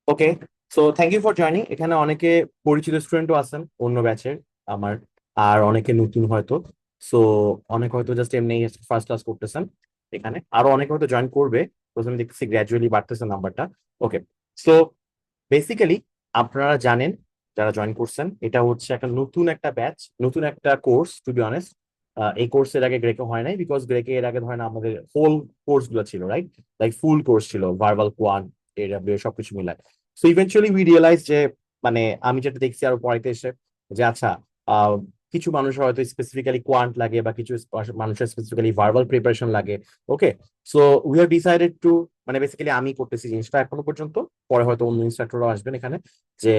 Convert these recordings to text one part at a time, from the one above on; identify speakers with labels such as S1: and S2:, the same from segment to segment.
S1: Okay, so thank you for joining. এখানে অনেকে পরিচিত স্টুডেন্টও আছেন অন্য ব্যাচের আমার, আর অনেকে নতুন হয়তো। সো অনেক হয়তো জাস্ট এমনি ফার্স্ট ক্লাস করতেছেন। এখানে আরো অনেকে হয়তো জয়েন করবে। প্রথমে দেখতেছি গ্র্যাজুয়ালি বাড়তেছে নাম্বারটা। ওকে, সো বেসিক্যালি আপনারা জানেন, যারা জয়েন করছেন, এটা হচ্ছে একটা নতুন একটা ব্যাচ, নতুন একটা কোর্স। টু বি অনেস্ট, এই কোর্সের আগে গ্রেকে হয় নাই, বিকজ গ্রেকে এর আগে ধরেন আমাদের হোল কোর্স গুলো ছিল, রাইট? লাইক ফুল কোর্স ছিল, ভার্বাল, কোয়ান্ট, এডব্লিউ সবকিছু মিলায়। সো ইভেনচুয়ালি উই রিয়েলাইজ যে, মানে আমি যেটা দেখছি আরো পড়াইতে এসে, যে আচ্ছা, আহ, কিছু মানুষের হয়তো স্পেসিফিক্যালি কোয়ান্ট লাগে, বা কিছু মানুষের স্পেসিফিক্যালি ভার্বাল প্রিপারেশন লাগে। Okay, so we have decided to, মানে বেসিক্যালি আমি করতেছি জিনিসটা এখনো পর্যন্ত, পরে হয়তো অন্য ইনস্ট্রাক্টররাও আসবেন এখানে। যে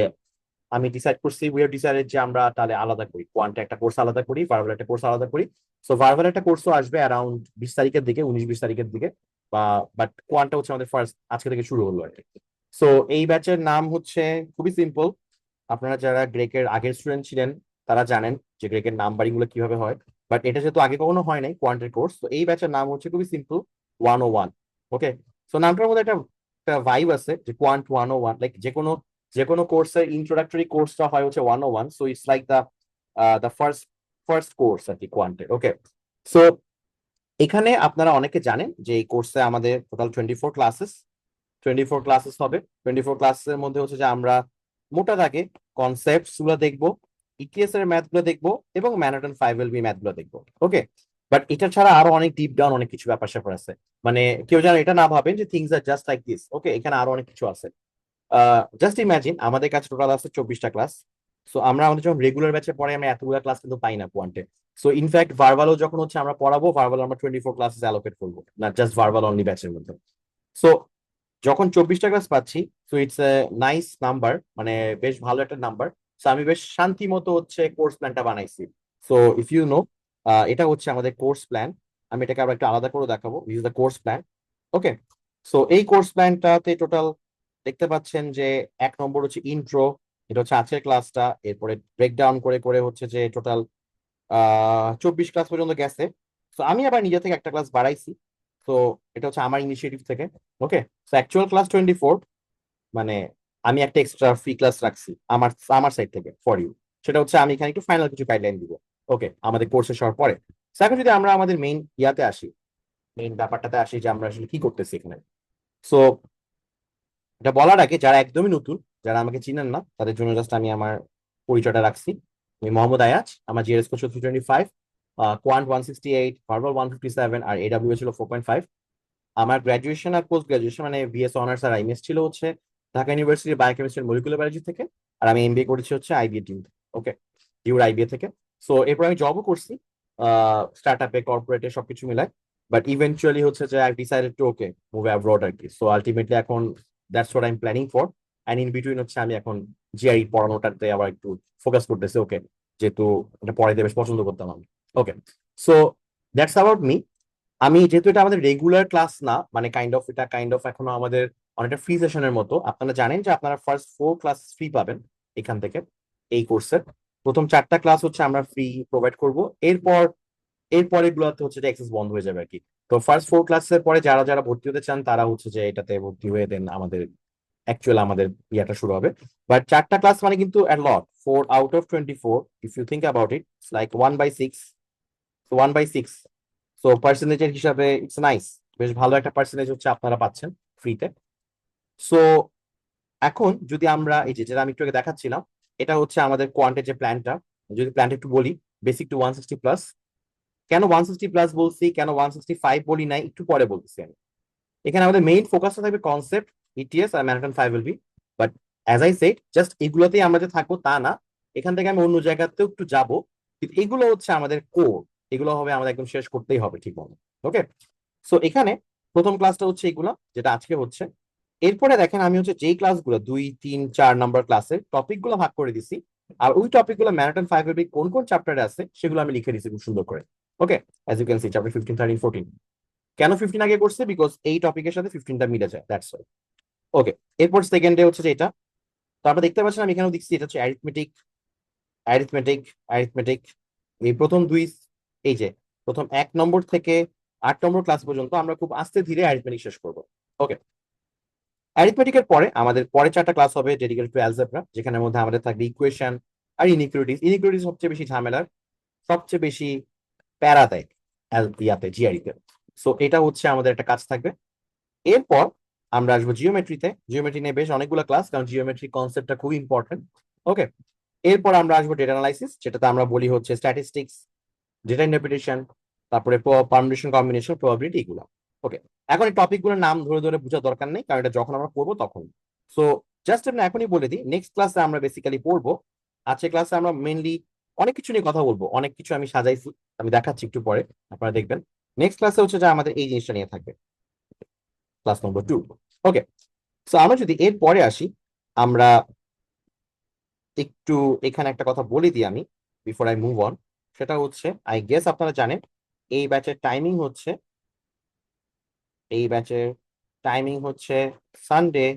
S1: আমি ডিসাইড করছি, উই হ্যাভ ডিসাইডেড যে আমরা তাহলে আলাদা করি, কোয়ান্টে একটা কোর্স আলাদা করি, ভার্বাল একটা কোর্স আলাদা করি। সো ভার্বাল একটা কোর্সও আসবে অ্যারাউন্ড 20 তারিখের দিকে, 19-20 তারিখের দিকে। বা বাট কোয়ান্টটা হচ্ছে আমাদের ফার্স্ট আজকে থেকে শুরু হলো আর কি। সো এই ব্যাচের নাম হচ্ছে খুবই সিম্পল। আপনারা যারা গ্রেকের আগের স্টুডেন্ট ছিলেন তারা জানেন যে গ্রেকের নাম্বারিং গুলো কিভাবে হয়। বাট এটা যেহেতু আগে কখনো হয় নাই কোয়ান্টের কোর্স, তো এই ব্যাচের নাম হচ্ছে খুবই সিম্পল, 101। ওকে, সো নামটার মধ্যে একটা একটা ভাইব আছে যে কোয়ান্ট 101, লাইক যে কোনো কোর্সের ইন্ট্রোডাক্টরি কোর্সটা হয় হচ্ছে 101। So it's like the first first course আর কি কোয়ান্টের। ওকে, সো এখানে আপনারা অনেকে জানেন যে এই কোর্সে আমাদের টোটাল 24 ক্লাসেস, 24 ক্লাসেস হবে। 24 ক্লাসের মধ্যে হচ্ছে যে আমরা মোটা দাগে কনসেপ্টস গুলো দেখবো, ইটিএস এর ম্যাথ গুলো দেখবো, এবং ম্যানহাটন 5LB ম্যাথ গুলো দেখবো। ওকে, বাট এটা ছাড়া আরো অনেক ডিপ ডাউন অনেক কিছু ব্যাপার স্যাপার আছে। মানে কেউ যেন এটা না ভাবেন যে things are just like this. Okay, এখানে আরো অনেক কিছু আছে। জাস্ট ইমাজিন, আমাদের কাছে টোটাল আছে 24টা ক্লাস। সো আমরা আমাদের যখন রেগুলার ব্যাচে পড়ে, আমরা এতগুলো ক্লাস কিন্তু পাই না কোয়ান্টে। সো ইনফ্যাক্ট ভার্বালও যখন হচ্ছে আমরা পড়াবো, ভার্বাল আমরা 24 ক্লাসেস অ্যালোকেট করবো, না জাস্ট ভার্বাল অনলি ব্যাচের মধ্যে। সো যখন 24টা ক্লাস পাচ্ছি, so it's a nice number, মানে বেশ ভালো একটা নাম্বার। সো আমি বেশ শান্তি মতো হচ্ছে কোর্স প্ল্যানটা বানাইছি। সো ইফ ইউ নো, এটা হচ্ছে আমাদের কোর্স প্ল্যান। আমি এটাকে আবার একটু আলাদা করে দেখাবো, this is the course plan. Okay, so এই কোর্স প্ল্যানটাতে টোটাল দেখতে পাচ্ছেন যে 1 নম্বর হচ্ছে ইন্ট্রো, এটা হচ্ছে আজকের ক্লাসটা। এরপরে ব্রেকডাউন করে করে হচ্ছে যে টোটাল 24 ক্লাস পর্যন্ত গেছে। তো আমি আবার নিজে থেকে একটা ক্লাস বাড়াইছি। তো এটা হচ্ছে আমার ইনিশিয়েটিভ থেকে। ওকে, তো অ্যাকচুয়াল ক্লাস 24, মানে আমি একটা এক্সট্রা ফ্রি ক্লাস রাখছি আমার আমার সাইড থেকে ফর ইউ। সেটা হচ্ছে আমি এখানে একটু ফাইনাল কিছু গাইডলাইন দিব। ওকে, আমাদের কোর্সে সবার পরে। So এখন যদি আমরা আমাদের মেইন ইয়াতে আসি, মেইন ব্যাপারটাতে আসি যে আমরা আসলে কি করতেছি এখানে। সো এটা বলার আগে, যারা একদমই নতুন, যারা আমাকে চিনেন না, তাদের জন্য জাস্ট আমি আমার পরিচয়টা রাখছি। আমি মোহাম্মদ আয়াজ, আমার জিএস স্কোর ছিল 325, কোয়ান্ট 168, ভার্বাল 157, আর এডাব্লিউ ছিল 4.5। আমার গ্রাজুয়েশন আর পোস্ট গ্রাজুয়েশন মানে বিএস অনার্স আর এমএস ছিল হচ্ছে Dhaka university biochemistry molecular biology থেকে। আর আমি এমবিএ করেছি হচ্ছে আইবিএ টিম। ওকে, ডিউর আইবিএ থেকে। সো এরপর আমি জবও করছি, স্টার্ট আপে, কর্পোরেটে, সবকিছু মিলায়। বাট ইভেনচুয়ালি হচ্ছে যে I decided to okay move abroad আর কি। সো আলটিমেটলি এখন that's what I am planning for. And in between হচ্ছে আমি এখন জিআই পড়ানোটাতে আবার একটু ফোকাস করতেছি। ওকে, যেহেতু এটা পড়াইতে বেশ পছন্দ করতাম আমি। ওকে, সো দ্যাটস অ্যাবাউট মি। আমি যেহেতু এটা আমাদের রেগুলার ক্লাস না, মানে এটা কাইন্ড অফ এখনো আমাদের অনেকটা ফ্রি সেশনের মতো। আপনারা জানেন যে আপনারা ফার্স্ট 4 ক্লাস ফ্রি পাবেন এখান থেকে, এই কোর্সের প্রথম 4টা ক্লাস হচ্ছে আমরা ফ্রি প্রোভাইড করব। এরপর এরপরে গুলোতে হচ্ছে যে অ্যাক্সেস বন্ধ হয়ে যাবে আর কি। তো ফার্স্ট 4 ক্লাসের পরে যারা যারা ভর্তি হতে চান তারা হচ্ছে যে এটাতে ভর্তি হয়ে দেন, আমাদের অ্যাকচুয়াল আমাদের ইয়াটা শুরু হবে। বাট 4টা ক্লাস মানে কিন্তু at lot, 4 out of 24, if you think about it, like 1/6। 1/6, so পার্সেন্টেজের হিসাবে ইটস নাইস, বেশ ভালো একটা পার্সেন্টেজ হচ্ছে আপনারা পাচ্ছেন ফ্রিতে। সো এখন যদি আমরা এই যে যেটা আমি একটু আগে দেখাচ্ছিলাম, এটা হচ্ছে আমাদের কোয়ান্টের যে প্ল্যানটা। যদি প্ল্যানটা একটু বলি, বেসিক টু 160+। কেন 160+ বলছি, কেন 165 বলি নাই, একটু পরে বলতেছি আমি। এখানে আমাদের মেইন ফোকাসটা থাকবে কনসেপ্ট, ইটিএস আর Manhattan 5LB। But as I said, just এগুলোতেই আমরা যে থাকবো তা না, এখান থেকে আমি অন্য জায়গাতেও একটু যাব। কিন্তু এগুলো হচ্ছে আমাদের কোর, এগুলো হবে আমাদের একদম শেষ করতেই হবে ঠিক মতো। ওকে, সো এখানে প্রথম ক্লাসটা হচ্ছে এগুলা, যেটা আজকে হচ্ছে। এরপরে দেখেন আমি হচ্ছে যেই ক্লাসগুলো 2, 3, 4 নাম্বার ক্লাসের টপিক গুলো ভাগ করে দিছি। আর ওই টপিক গুলো ম্যারাথন 5LB কোন কোন চ্যাপ্টারে আছে সেগুলো আমি লিখে দিছি খুব সুন্দর করে। Okay, as you can see chapter 15, 13, 14। কেন 15 আগে করছে, বিকজ এই টপিকের সাথে 15টা মিলে যায়, দ্যাটস ওয়াই। ওকে, এরপর সেকেন্ডে হচ্ছে যে এটা। তো আমরা দেখতে পাচ্ছেন আমি এখানেও দেখছি এটা হচ্ছে অ্যারিথমেটিক, অ্যারিথমেটিক, অ্যারিথমেটিক। এই প্রথম দুই, এই যে প্রথম 1 নম্বর থেকে 8 নম্বর ক্লাস পর্যন্ত আমরা খুব আস্তে ধীরে অ্যারিথমেটিক শেষ করবো। ওকে, অ্যারিথমেটিকের পরে আমাদের পরে 4টা ক্লাস হবে ডেডিকেটেড টু অ্যালজেব্রা, যেখানের মধ্যে আমাদের থাকবে ইকুয়েশন আর ইনইকুয়ালিটিস। ইনইকুয়ালিটিস সবচেয়ে বেশি ঝামেলার, সবচেয়ে বেশি প্যারা দেয় ইয়াতে জিআরিতে। সো এটা হচ্ছে আমাদের একটা কাজ থাকবে। এরপর আমরা আসবো জিওমেট্রিতে। জিওমেট্রি নিয়ে বেশ অনেকগুলো ক্লাস, কারণ জিওমেট্রি কনসেপ্টটা খুব ইম্পর্টেন্ট। ওকে, এরপর আমরা আসবো ডেটা অ্যানালাইসিস, যেটাতে আমরা বলি হচ্ছে স্ট্যাটিস্টিক্স, ডেটা ইন্টারপ্রিটেশন, তারপরে পারমিউটেশন, কম্বিনেশন, প্রবাবিলিটি, এগুলো। ওকে, এখন এই টপিকগুলোর নাম ধরে ধরে বোঝার দরকার নেই, কারণ এটা যখন আমরা পড়বো তখন। সো জাস্ট আমরা এখনই বলে দিই, নেক্সট ক্লাসে আমরা বেসিক্যালি পড়বো, আজকের ক্লাসে আমরা মেনলি অনেক কিছু নিয়ে কথা বলবো, অনেক কিছু আমি সাজাইছি, আমি দেখাচ্ছি একটু পরে, আপনারা দেখবেন। নেক্সট ক্লাসে হচ্ছে যে আমাদের এই জিনিসটা নিয়ে থাকবে, ক্লাস নম্বর 2। ওকে, সো আমরা যদি এর পরে আসি, আমরা একটু এখানে একটা কথা বলে দিই আমি, বিফোর আই মুভ অন। সেটা হচ্ছে, আই গেস আপনারা জানেন এই ব্যাচের টাইমিং হচ্ছে, এই ব্যাচের টাইমিং হচ্ছে সানডে,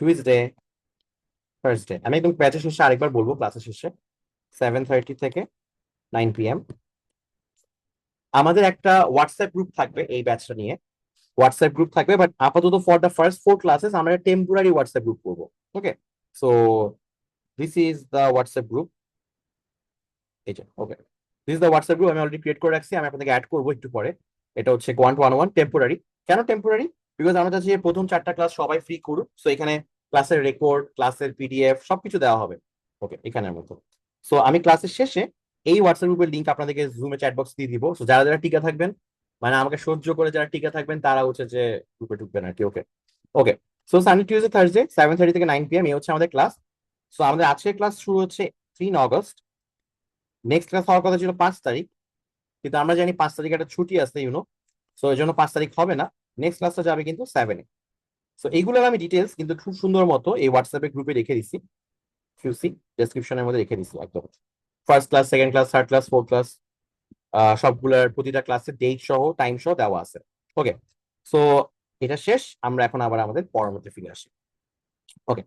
S1: টুইসডে, থার্সডে। আমি একদম ব্যাচের শেষে আরেকবার বলবো, ক্লাসের শেষে 7:30 থেকে 9 PM আমাদের একটা হোয়াটসঅ্যাপ গ্রুপ থাকবে এই ব্যাচটা নিয়ে। হোয়াটসঅ্যাপ গ্রুপ থাকবে, বাট আপাতত ফর দ্য ফার্স্ট 4 ক্লাসেস আমরা টেম্পোরারি হোয়াটসঅ্যাপ গ্রুপ করবো। Okay, so this is the WhatsApp group. এই যে, okay, this is the WhatsApp group, আমি অলরেডি ক্রিয়েট করে রাখছি, আমি আপনাদেরকে অ্যাড করবো একটু পরে। এটা হচ্ছে কোয়ান্ট 101 টেম্পোরারি। কেন টেম্পোরারি? বিকজ আমরা চাচ্ছি যে প্রথম 4টা ক্লাস সবাই ফ্রি করুক, সো এখানে ক্লাসের রেকর্ড, ক্লাসের পিডিএফ সবকিছু দেওয়া হবে। ওকে, এখানের মতো। সো আমি ক্লাসের শেষে এই হোয়াটসঅ্যাপ গ্রুপের লিঙ্ক আপনাদেরকে জুমে চ্যাট বক্স দিয়ে দিব। সো যারা যারা টিকা থাকবেন, মানে আমাকে সহ্য করে যারা টিকা থাকবেন, তারা হচ্ছে যে গ্রুপে ঢুকবেন আর কি। ওকে, ওকে, সো সানডে, টিউসডে, থার্সডে 7:30 থেকে 9 PM এই হচ্ছে আমাদের ক্লাস। সো আমাদের আজকের ক্লাস শুরু হচ্ছে 3 অগস্ট। নেক্সট ক্লাস হওয়ার কথা ছিল 5 তারিখ, কিন্তু আমরা জানি 5 তারিখ একটা ছুটি আছে, সো এই জন্য 5 তারিখ হবে না। নেক্সট ক্লাসটা যাবে কিন্তু 7-এ। সো এইগুলোর আমি ডিটেলস কিন্তু খুব সুন্দর মতো এই হোয়াটসঅ্যাপে গ্রুপে রেখে দিছি, কিউসি ডেসক্রিপশনের মধ্যে রেখে দিছি একদম। First class, second class, third class, fourth class, সবগুলোর প্রতিটা ক্লাসের ডেট সহ, টাইম সহ দেওয়া আছে। ওকে, সো এটা শেষ, আমরা এখন আবার আমাদের পরবর্তী ফিরে আসি। ওকে,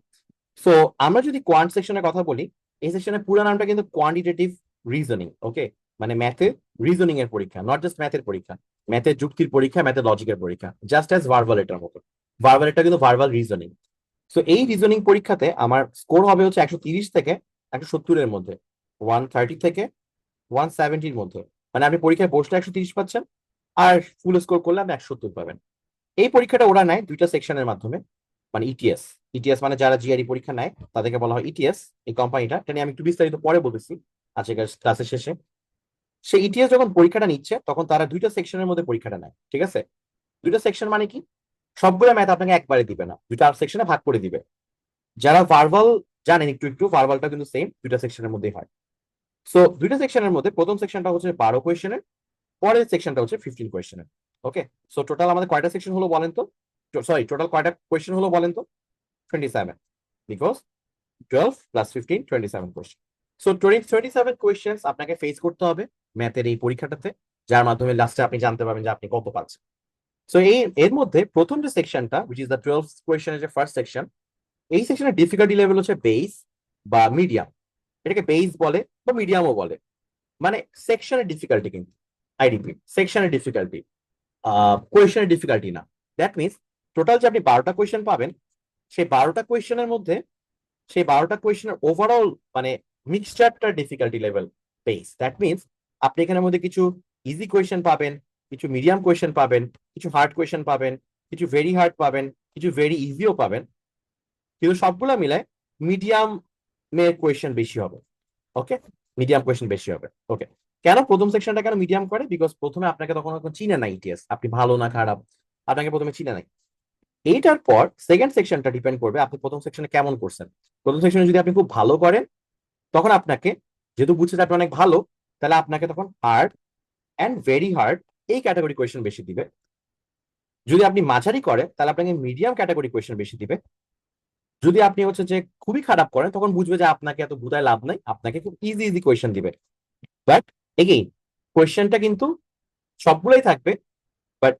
S1: সো আমরা যদি কোয়ান্ট সেকশনের কথা বলি, এই সেকশনের পুরো নামটা কিন্তু কোয়ান্টিটেটিভ রিজনিং। ওকে, মানে ম্যাথের রিজনিং এর পরীক্ষা, নট জাস্ট ম্যাথের পরীক্ষা, ম্যাথের যুক্তির পরীক্ষা, ম্যাথের লজিকের পরীক্ষা, জাস্ট অ্যাজ ভার্বাল এটার মতো। ভার্বাল এটা কিন্তু ভার্বাল রিজনিং। সো এই রিজনিং পরীক্ষাতে আমার স্কোর হবে হচ্ছে 130 থেকে 170-এর মধ্যে, 130 থেকে 170-র মধ্যে। মানে আপনি পরীক্ষায় বসলে 130 পাচ্ছেন, আর ফুল স্কোর করলে আপনি 170 পাবেন। এই পরীক্ষাটা ওরা নেয় 2টা সেকশনের মাধ্যমে, মানে ইটিএস। ইটিএস মানে যারা জিআরই পরীক্ষা নেয় তাদেরকে বলা হয় ইটিএস। এই কোম্পানিটা, এটা নিয়ে আমি একটু বিস্তারিত পরে বলতেছি আজকের ক্লাসের শেষে। সেই ইটিএস যখন পরীক্ষাটা নিচ্ছে, তখন তারা 2টা সেকশনের মধ্যে পরীক্ষাটা নেয়, ঠিক আছে? 2টা সেকশন মানে কি? সবগুলো ম্যাথ আপনাকে একবারে দিবে না, 2টা সেকশনে ভাগ করে দিবে। যারা ভার্বাল জানেন একটু একটু, ভার্বালটা কিন্তু সেম 2টা সেকশনের মধ্যেই হয়। সো 2টা সেকশনের মধ্যে প্রথম সেকশনটা হচ্ছে 12 কোয়েশ্চেনের, পরের সেকশনটা হচ্ছে 15 কোয়েশ্চেনের। ওকে, সো টোটাল আমাদের কয়টা সেকশন হলো বলেন তো? সরি, টোটাল কয়টা কোয়েশ্চেন হলো বলেন তো? 27, বিকজ 12 + 15 27 কোয়েশ্চেন। সো 27 কোয়েশ্চেন আপনাকে ফেস করতে হবে ম্যাথের এই পরীক্ষাটাতে, যার মাধ্যমে লাস্টে আপনি জানতে পারবেন যে আপনি কত পাচ্ছেন। সো এর মধ্যে প্রথম যে সেকশনটা, উইচ ইজ দ্য 12 কোয়েশ্চেনের যে ফার্স্ট সেকশন, এই সেকশনের ডিফিকাল্টি লেভেল হচ্ছে বেস বা মিডিয়াম। এটাকে বেস বলে বা মিডিয়ামও বলে, মানে সেকশনের ডিফিকাল্টি কিন্তু। আই রিপিট, সেকশনের ডিফিকাল্টি, কোয়েশ্চেনের ডিফিকাল্টি না। দ্যাট মিনস টোটাল যে আপনি 12টা কোয়েশ্চেন পাবেন, সেই 12টা কোয়েশ্চেনের মধ্যে, সেই 12টা কোয়েশ্চেনের ওভারঅল মানে মিক্সচারটার difficulty level base. That means আপনি এখানের মধ্যে কিছু ইজি কোয়েশ্চেন পাবেন, কিছু মিডিয়াম কোয়েশ্চেন পাবেন, কিছু হার্ড কোয়েশ্চেন পাবেন, কিছু ভেরি হার্ড পাবেন, কিছু ভেরি ইজিও পাবেন, কিন্তু সবগুলা মিলায় মিডিয়াম এর কোয়েশ্চেন বেশি হবে। ওকে, মিডিয়াম কোয়েশ্চেন বেশি হবে। ওকে, কেন প্রথম সেকশনটা কেন মিডিয়াম করে? বিকজ প্রথমে আপনাকে তখন চিনে নাই ইটিএস, আপনি ভালো না খারাপ, আপনাকে প্রথমে চিনে নাই। এইটার পর সেকেন্ড সেকশনটা ডিপেন্ড করবে আপনি প্রথম সেকশনে কেমন করছেন। প্রথম সেকশনে যদি আপনি খুব ভালো করেন, তখন আপনাকে, যেহেতু বুঝছে যে আপনি অনেক ভালো, তাহলে আপনাকে তখন হার্ড অ্যান্ড ভেরি হার্ড এই ক্যাটাগরি কোয়েশ্চেন বেশি দিবে। যদি আপনি মাঝারি করেন, তাহলে আপনাকে মিডিয়াম ক্যাটাগরি কোয়েশ্চেন বেশি দিবে। যদি আপনি হচ্ছে যে খুবই খারাপ করেন, তখন বুঝবে যে আপনাকে এত বুঝায় লাভ নাই, আপনাকে খুব ইজি ইজি কোয়েশ্চেন দিবে। বাট এগেইন, কোয়েশ্চেনটা কিন্তু সবগুলোই থাকবে, বাট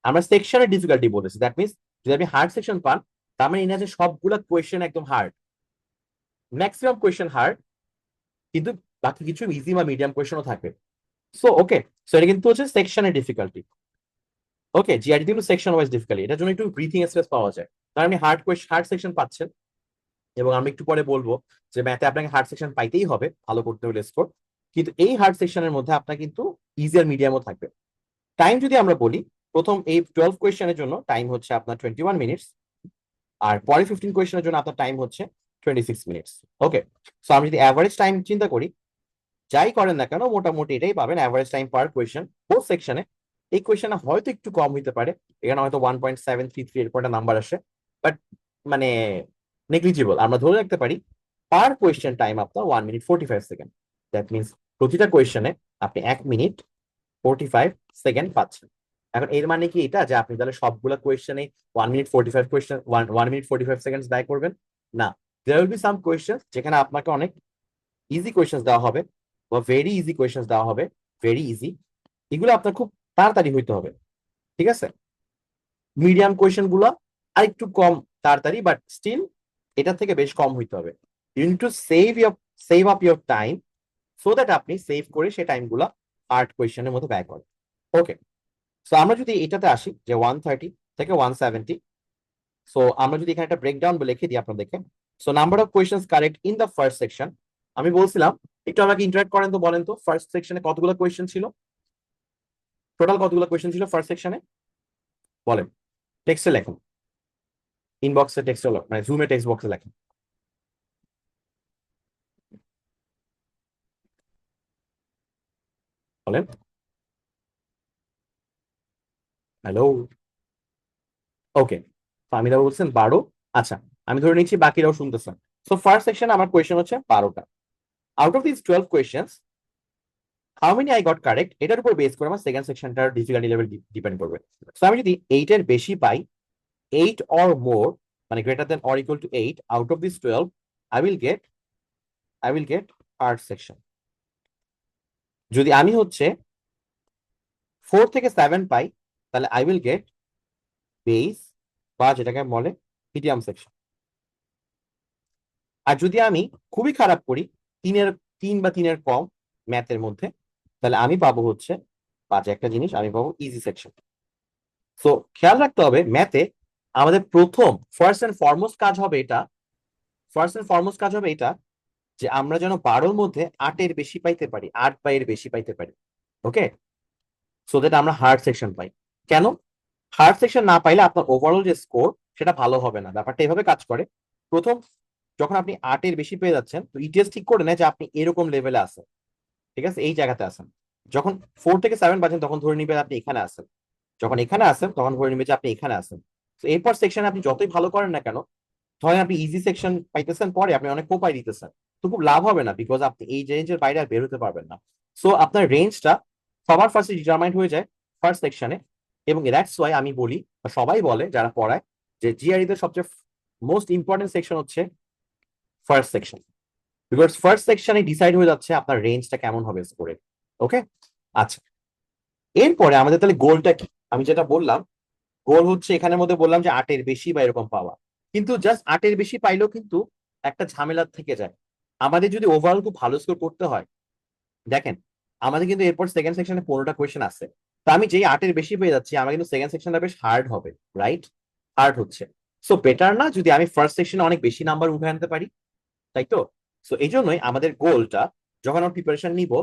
S1: আমরা সেকশনের ডিফিকাল্টি বলেছি। দ্যাট মিনস যদি আপনি হার্ড সেকশন পান, তার মানে ইনা যে সবগুলা কোয়েশ্চেন একদম হার্ড, ম্যাক্সিমাম কোয়েশ্চেন হার্ড, কিন্তু বাকি কিছু ইজি বা মিডিয়াম কোয়েশ্চেনও থাকবে। সো ওকে, সো এটা কিন্তু হচ্ছে সেকশনের ডিফিকাল্টি। ওকে, জিআরডি কিন্তু সেকশন ওয়াইজ ডিফিকাল্টি, এটার জন্য একটু ব্রিথিং স্পেস পাওয়া যায়। কারণ আপনি হার্ড সেকশন পাচ্ছেন, এবং আমি একটু পরে বলবো যে ম্যাথে আপনাকে হার্ড সেকশন পাইতেই হবে ভালো করতে হলে স্কোর। কিন্তু এই হার্ড সেকশনের মধ্যে আপনার কিন্তু ইজি আর মিডিয়ামও থাকবে। টাইম যদি আমরা বলি, প্রথম এই 12 কোয়েশ্চেনের জন্য টাইম হচ্ছে আপনার 21 মিনিটস, আর পরে 15 কোয়েশ্চেনের জন্য আপনার টাইম হচ্ছে 26 মিনিটস। ওকে, সো আমি যদি অ্যাভারেজ টাইম চিন্তা করি, যাই করেন না কেন মোটামুটি এটাই পাবেন অ্যাভারেজ টাইম পার কোয়েশ্চেন বোথ সেকশনে। এই কোয়েশ্চেনে হয়তো একটু কম হতে পারে, এখানে হয়তো 1.733 এরকম একটা নাম্বার আসে, বাট মানে নেগলিজিবল। আমরা ধরে রাখতে পারি পার কোয়েশ্চেন টাইম আপনার 1 মিনিট 45 সেকেন্ড। দ্যাট মিনস প্রতিটা কোয়েশ্চেনে আপনি 1 মিনিট 45 সেকেন্ড পাচ্ছেন। এখন এর মানে কি এটা যে আপনি তাহলে সবগুলো কোয়েশ্চেনে 1 মিনিট 45 কোয়েশ্চেন 1 মিনিট 45 সেকেন্ড ব্যয় করবেন? না, there will be some question যেখানে আপনাকে অনেক ইজি কোয়েশ্চেন দেওয়া হবে বা ভেরি ইজি কোয়েশ্চেন দেওয়া হবে, ভেরি ইজি, এগুলো আপনার খুব তাড়াতাড়ি হইতে হবে। ঠিক আছে, মিডিয়াম কোয়েশ্চেন গুলো আর একটু কম তাড়াতাড়ি, বাট স্টিল এটা থেকে বেশ কম হইতে হবে। You need to save up your time, so that আপনি সেভ করে সেই টাইম গুলা হার্ড কোয়েশ্চেনের মধ্যে ব্যয় করেন। ওকে, সো আমরা যদি এটাতে আসি যে 130 থেকে 170, সো আমরা যদি এখানে একটা ব্রেকডাউন লিখে দিই আপনাদেরকে। So number of question correct in the first section, আমি বলছিলাম একটু আমাকে ইন্টারেক্ট করেন তো, বলেন তো ফার্স্ট সেকশনে কতগুলো কোয়েশ্চেন ছিল, টোটাল কতগুলো কোয়েশ্চেন ছিল ফার্স্ট সেকশনে বলেন। টেক্সটে লেখুন, ইনবক্সে টেক্সটে মানে জুমে টেক্সট বক্সে লেখেন। বলেন। হ্যালো। ওকে, ফাহমিদা বলছেন 12। আচ্ছা, আমি ধরে নিচ্ছি বাকিরাও শুনতেছেন। সো ফার্স্ট সেকশন আমার কোয়েশ্চেন হচ্ছে 12টা। Out of this 12 questions how many I got correct, এটার উপর বেস করে আমার সেকেন্ড সেকশনটার ডিফিকাল্টি লেভেল ডিপেন্ড করবে। সো আমি যদি 8 এর বেশি পাই, 8 or more, মানে greater than or equal to 8 out of this 12, I will get I will get hard section. যদি আমি হচ্ছে 4 থেকে 7 পাই, তাহলে আই উইল গেট বেস, বা যেটাকে বলে মিডিয়াম সেকশন। আর যদি আমি খুবই খারাপ করি, 3 বা 3 কম ম্যাথের মধ্যে, তাহলে আমি পাবো হচ্ছে বাজে একটা জিনিস, আমি পাবো ইজি সেকশন। সো খেয়াল রাখতে হবে ম্যাথে আমাদের প্রথম ফার্স্ট এন্ড ফরমোস্ট কাজ হবে এটা, যে আমরা যেন 12-র মধ্যে 8-এর বেশি পাইতে পারি, 8 বা এর বেশি পাইতে পারি। ওকে, সো দ্যাট আমরা হার্ড সেকশন পাই। কেন? হার্ড সেকশন না পাইলে আপনার ওভারঅল যে স্কোর সেটা ভালো হবে না। ব্যাপারটা এভাবে কাজ করে, প্রথম যখন আপনি 8-এর বেশি পেয়ে যাচ্ছেন, তো ইটিএস ঠিক করে নেয় যে আপনি এরকম লেভেলে আছেন, ঠিক আছে, এই জায়গাতে আছেন। যখন 4 থেকে 7 বাজেন তখন ধরে নিবে আপনি এখানে আছেন, যখন এখানে আসেন তখন ধরে নিবে যে আপনি এখানে আছেন। তো এরপর সেকশনে আপনি যতই ভালো করেন না কেন, ধরেন আপনি ইজি সেকশন পাইতেছেন, পরে আপনি অনেক কোপাই দিতেছেন, তো খুব লাভ হবে না, বিকজ আপনি এই রেঞ্জের বাইরে আর বের হতে পারবেন না। সো আপনার রেঞ্জটা সবার ফার্স্টে ডিটারমাইন্ড হয়ে যায় ফার্স্ট সেকশনে। এবং দ্যাটস ওয়াই আমি বলি, বা সবাই বলে যারা পড়ায়, যে জিআরই তে সবচেয়ে মোস্ট ইম্পর্টেন্ট সেকশন হচ্ছে ফার্স্ট সেকশন, বিকজ ফার্স্ট সেকশনে ডিসাইড হয়ে যাচ্ছে আপনার রেঞ্জটা কেমন হবে স্কোরে। ওকে, আচ্ছা, এরপরে আমাদের তাহলে গোলটা কি? আমি যেটা বললাম, গোল হচ্ছে এখানের মধ্যে বললাম যে 8-এর বেশি বা এরকম পাওয়া। কিন্তু জাস্ট 8-এর বেশি পাইলেও কিন্তু একটা ঝামেলা থেকে যায়। আমাদের যদি ওভারঅল খুব ভালো স্কোর করতে হয়, দেখেন আমাদের কিন্তু এরপর সেকেন্ড সেকশনে 15টা কোয়েশ্চেন আছে। তো আমি যেই 8-এর বেশি পেয়ে যাচ্ছি, আমার কিন্তু সেকেন্ড সেকশনটা বেশ হার্ড হবে, রাইট? হার্ড হচ্ছে। সো বেটার না যদি আমি ফার্স্ট সেকশনে অনেক বেশি নাম্বার উঠে আনতে পারি, তাই তো? সো এই জন্যই আমাদের গোলটা, যখন আমরা প্রিপারেশন নিব,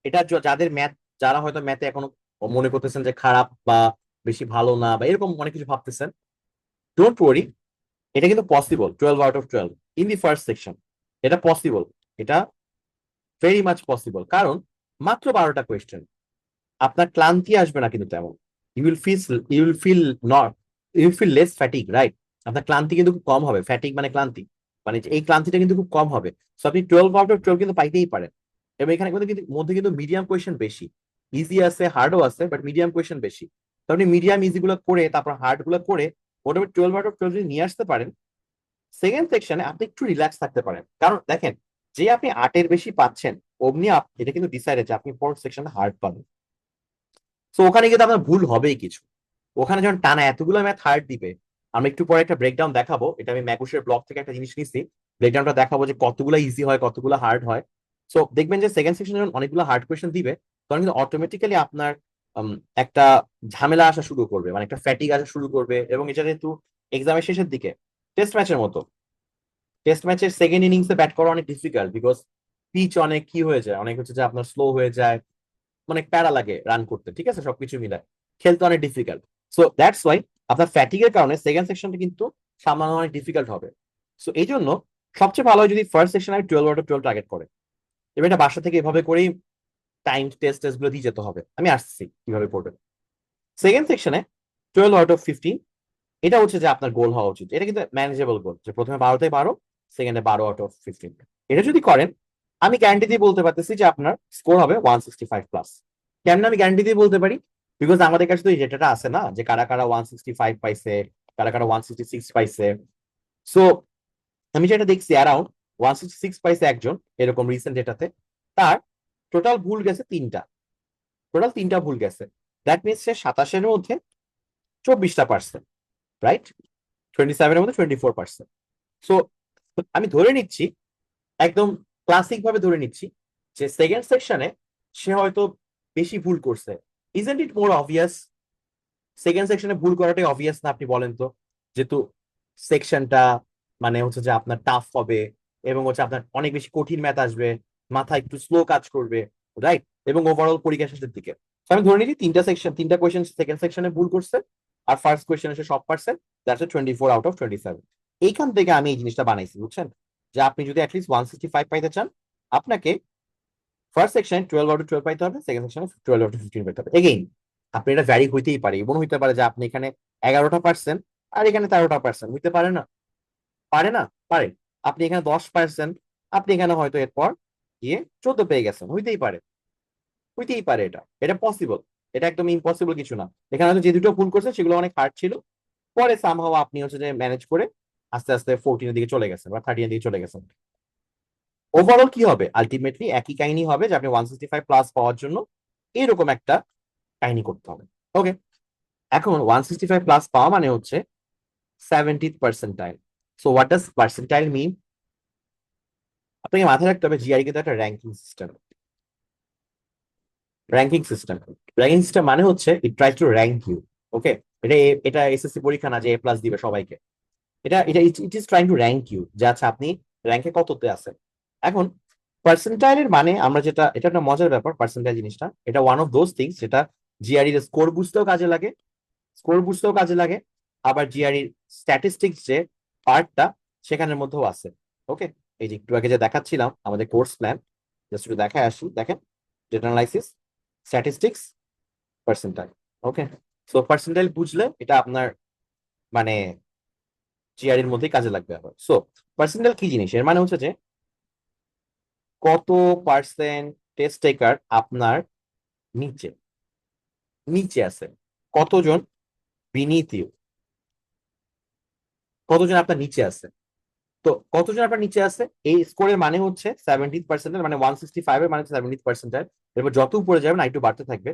S1: এটা যাদের ম্যাথ, যারা হয়তো ম্যাথে এখনো মনে করতেছেন যে খারাপ বা বেশি ভালো না বা এরকম অনেক কিছু ভাবতেছেন, ডোন্ট ওয়ারি, এটা কিন্তু possible. 12 out of 12 in the first section, এটা পসিবল, এটা ভেরি মাচ পসিবল। কারণ মাত্র 12টা কোয়েশ্চেন, আপনার ক্লান্তি আসবে না কিন্তু তেমন। You will feel not you feel less fatigue, right? আপনার ক্লান্তি কিন্তু খুব কম হবে। ফ্যাটিক মানে ক্লান্তি, মানে এই ক্লান্তিটা কিন্তু খুব কম হবে। সো আপনি 12 আউট অফ 12 কিন্তু পাইতেই পারেন। এবং এখানে মধ্যে কিন্তু মিডিয়াম কোয়েশ্চেন বেশি, ইজি আছে হার্ডও আছে, বাট মিডিয়াম কোয়েশ্চেন বেশি। তো আপনি মিডিয়াম ইজি গুলো করে তারপর হার্ড গুলো করে মোটামুটি 12 আউট অফ 12 যদি নিয়ে আসতে পারেন, সেকেন্ড সেকশনে আপনি একটু রিল্যাক্স থাকতে পারেন। কারণ দেখেন, যে আপনি 8-এর বেশি পাচ্ছেন, অমনি এটা কিন্তু ডিসাইডেড যে আপনি ফোর্থ সেকশনে হার্ড পাবেন। তো ওখানে কিন্তু আপনার ভুল হবেই কিছু। ওখানে যখন টানা এতগুলো ম্যাথ হার্ড দিবে, আমরা একটু পরে একটা ব্রেকডাউন দেখাবো, এটা আমি ম্যাকুশের ব্লগ থেকে একটা জিনিস নিচ্ছি, ব্রেকডাউনটা দেখাবো যে কতগুলো ইজি হয় কতগুলো হার্ড হয়। সো দেখবেন যে সেকেন্ড সেকশনে যখন অনেকগুলো হার্ড কোয়েশ্চেন দিবে, তখন কিন্তু অটোমেটিক্যালি আপনার একটা ঝামেলা আসা শুরু করবে, মানে একটা ফ্যাটিক আসা শুরু করবে। এবং এটা যেহেতু এক্সামের শেষের দিকে টেস্ট ম্যাচের মতো। টেস্ট ম্যাচের সেকেন্ড ইনিংসে ব্যাট করা অনেক ডিফিকাল্ট, বিকজ পিচ অনেক কি হয়ে যায়, অনেক হচ্ছে যে আপনার স্লো হয়ে যায়, অনেক প্যারা লাগে রান করতে, ঠিক আছে, সবকিছু মিলায় খেলতে অনেক ডিফিকাল্ট। সো দ্যাটস ওয়াই আপনার ফ্যাটিগের কারণে সেকেন্ড সেকশনটা কিন্তু সামলানো অনেক ডিফিকাল্ট হবে। সো এই জন্য সবচেয়ে ভালো হয় যদি ফার্স্ট সেকশন আমি 12/12 টার্গেট করে, এবার এটা বাসা থেকে এভাবে করেই টাইম টেস্ট গুলো দিয়ে যেতে হবে। আমি আসছি কিভাবে পড়বেন। সেকেন্ড সেকশনে 12/15, এটা হচ্ছে যে আপনার গোল হওয়া উচিত। এটা কিন্তু ম্যানেজেবল গোল, যে প্রথমে 12-12, সেকেন্ডে 12/15। এটা যদি করেন, আমি গ্যারান্টি দিয়ে বলতে পারতেছি যে আপনার স্কোর হবে 165+। কেমন আমি গ্যারান্টি দিয়ে বলতে পারি? বিকজ আমাদের কাছে তো এই ডেটাটা আছে না, যে কারা কারা 165 পাইছে, কারা কারা 166 পাইছে। সো আমি যেটা দেখছি, অ্যারাউন্ড 166 পাইছে একজন এরকম রিসেন্ট ডেটাতে, তার টোটাল ভুল গেছে তিনটা, টোটাল তিনটা ভুল গেছে। দ্যাট মিনস সে 27-এর মধ্যে 24%, রাইট? 27-এর মধ্যে 24%। সো আমি ধরে নিচ্ছি, একদম ক্লাসিক ভাবে ধরে নিচ্ছি, যে সেকেন্ড সেকশনে সে হয়তো বেশি ভুল করছে। Isn't it more obvious? Second সেকশনে ভুল করাটাই অবভিয়াস না, আপনি বলেন তো? যেহেতু সেকশনটা মানে হচ্ছে যে আপনার টাফ হবে, এবং হচ্ছে আপনার অনেক বেশি কঠিন ম্যাথ আসবে, মাথা একটু স্লো কাজ করবে, রাইট? এবং ওভারঅল পরীক্ষা শেষের দিকে। তো আমি ধরে নিচ্ছি তিনটা কোয়েশ্চেন সেকেন্ড সেকশনে ভুল করছে, আর ফার্স্ট কোয়েশ্চেন এসে সব পারছে, দ্যাটস 24/27। এইখান থেকে আমি এই জিনিসটা বানাইছি, বুঝছেন? যে আপনি যদি অ্যাটলিস্ট 165 পাইতে চান, আপনাকে ফার্স্ট সেকশন 12/12 পাইতে হবে, সেকেন্ড সেকশনে 12/15 পাইতে হবে। এগেইন আপনি এটা ভ্যারি হইতেই পারে, এমন হইতে পারে যে আপনি এখানে 11টা পার্সেন্ট আর এখানে 13টা পার্সেন্ট হইতে পারে না? পারে না? পারে। আপনি এখানে 10%, আপনি এখানে হয়তো এরপর গিয়ে 14 পেয়ে গেছেন, হইতেই পারে, হইতেই পারে। এটা এটা পসিবল, এটা একদম ইম্পসিবল কিছু না। এখানে হয়তো যে দুটো ভুল করছে সেগুলো অনেক হার্ড ছিল, পরে সামহাও আপনি হচ্ছে যে ম্যানেজ করে আস্তে আস্তে 14-এর দিকে চলে গেছেন বা 13-এর দিকে চলে গেছেন। ওভারঅল কি হবে? আলটিমেটলি একই কাহিনী হবে, যে আপনি 165+ পাওয়ার জন্য এরকম একটা কাহিনী করতে হবে। ওকে, এখন 165+ পাওয়া মানে হচ্ছে 70th percentile. So what does percentile mean? আপনাকে মাথায় রাখতে হবে জিআরই কিন্তু একটা ranking system. Ranking system, ranking system মানে হচ্ছে it tries to rank you. Okay, এটা এটা এসএসসি পরীক্ষা না যে A+ দিবে সবাইকে। এটা এটা it is trying to rank you, যে আচ্ছা আপনি র্যাঙ্কে কততে আছেন। এখন পার্সেন্টাইলের মানে আমরা যেটা, এটা একটা মজার ব্যাপার পার্সেন্টাইল জিনিসটা, এটা ওয়ান অফ দোজ থিংস যেটা জিআরই এর স্কোর বুঝতেও কাজে লাগে, স্কোর বুঝতেও কাজে লাগে, আবার জিআরই স্ট্যাটিস্টিক্স যে পার্টটা সেখানের মধ্যেও আছে। ওকে, এই যে একটু আগে যে দেখাচ্ছিলাম আমাদের কোর্স প্ল্যান, জাস্ট একটু দেখায় আসি। দেখেন, ডেটা অ্যানালাইসিস, স্ট্যাটিস্টিক্স, পার্সেন্টাইল। ওকে, সো পার্সেন্টাইল বুঝলে এটা আপনার মানে জিআর এর মধ্যেই কাজে লাগবে আবার। সো পার্সেন্টাইল কি জিনিস? এর মানে হচ্ছে যে কত পার্সেন্ট টেস্ট টেকার আপনার নিচে, নিচে আছে, কতজন বিনিথ ইউ, কতজন আপনার নিচে আছে। তো কতজন আপনার নিচে আছে, এই স্কোরের মানে হচ্ছে 70th পার্সেন্টাইল, মানে 165-এর মানে 70th পার্সেন্টাইল। এরপর যত উপরে যাবেন একটু বাড়তে থাকবে।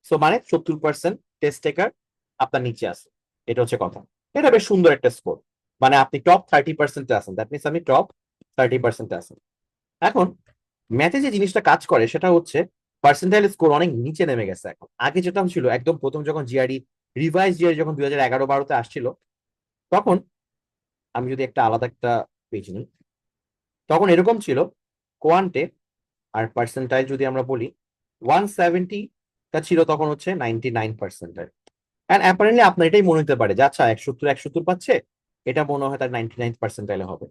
S1: সো মানে 70% টেস্ট টেকার আপনার নিচে আছে, এটা হচ্ছে কথা। এটা বেশ সুন্দর একটা স্কোর, মানে আপনি টপ 30%-এ আছেন, দ্যাট মিনস আপনি টপ 30%-এ আছেন। এখন ম্যাথে যে জিনিসটা কাজ করে সেটা হচ্ছে পার্সেন্টাইল স্কোর অনেক নিচে নেমে গেছে এখন। আগে যেটা ছিল একদম প্রথম যখন জিআরই রিভাইজ জিআরই যখন 2011-12-তে আসছিল, তখন আমি যদি একটা আলাদা একটা পেজ নিই, তখন এরকম ছিল কোয়ান্টে আর পার্সেন্টাইল যদি আমরা বলি 170টা ছিল, তখন হচ্ছে 99%। অ্যান্ড অ্যাপারেন্টলি আপনার এটাই মনে হতে পারে যে আচ্ছা 71 পাচ্ছে, এটা মনে হয় তার 99th পার্সেন্টাইলে হবে,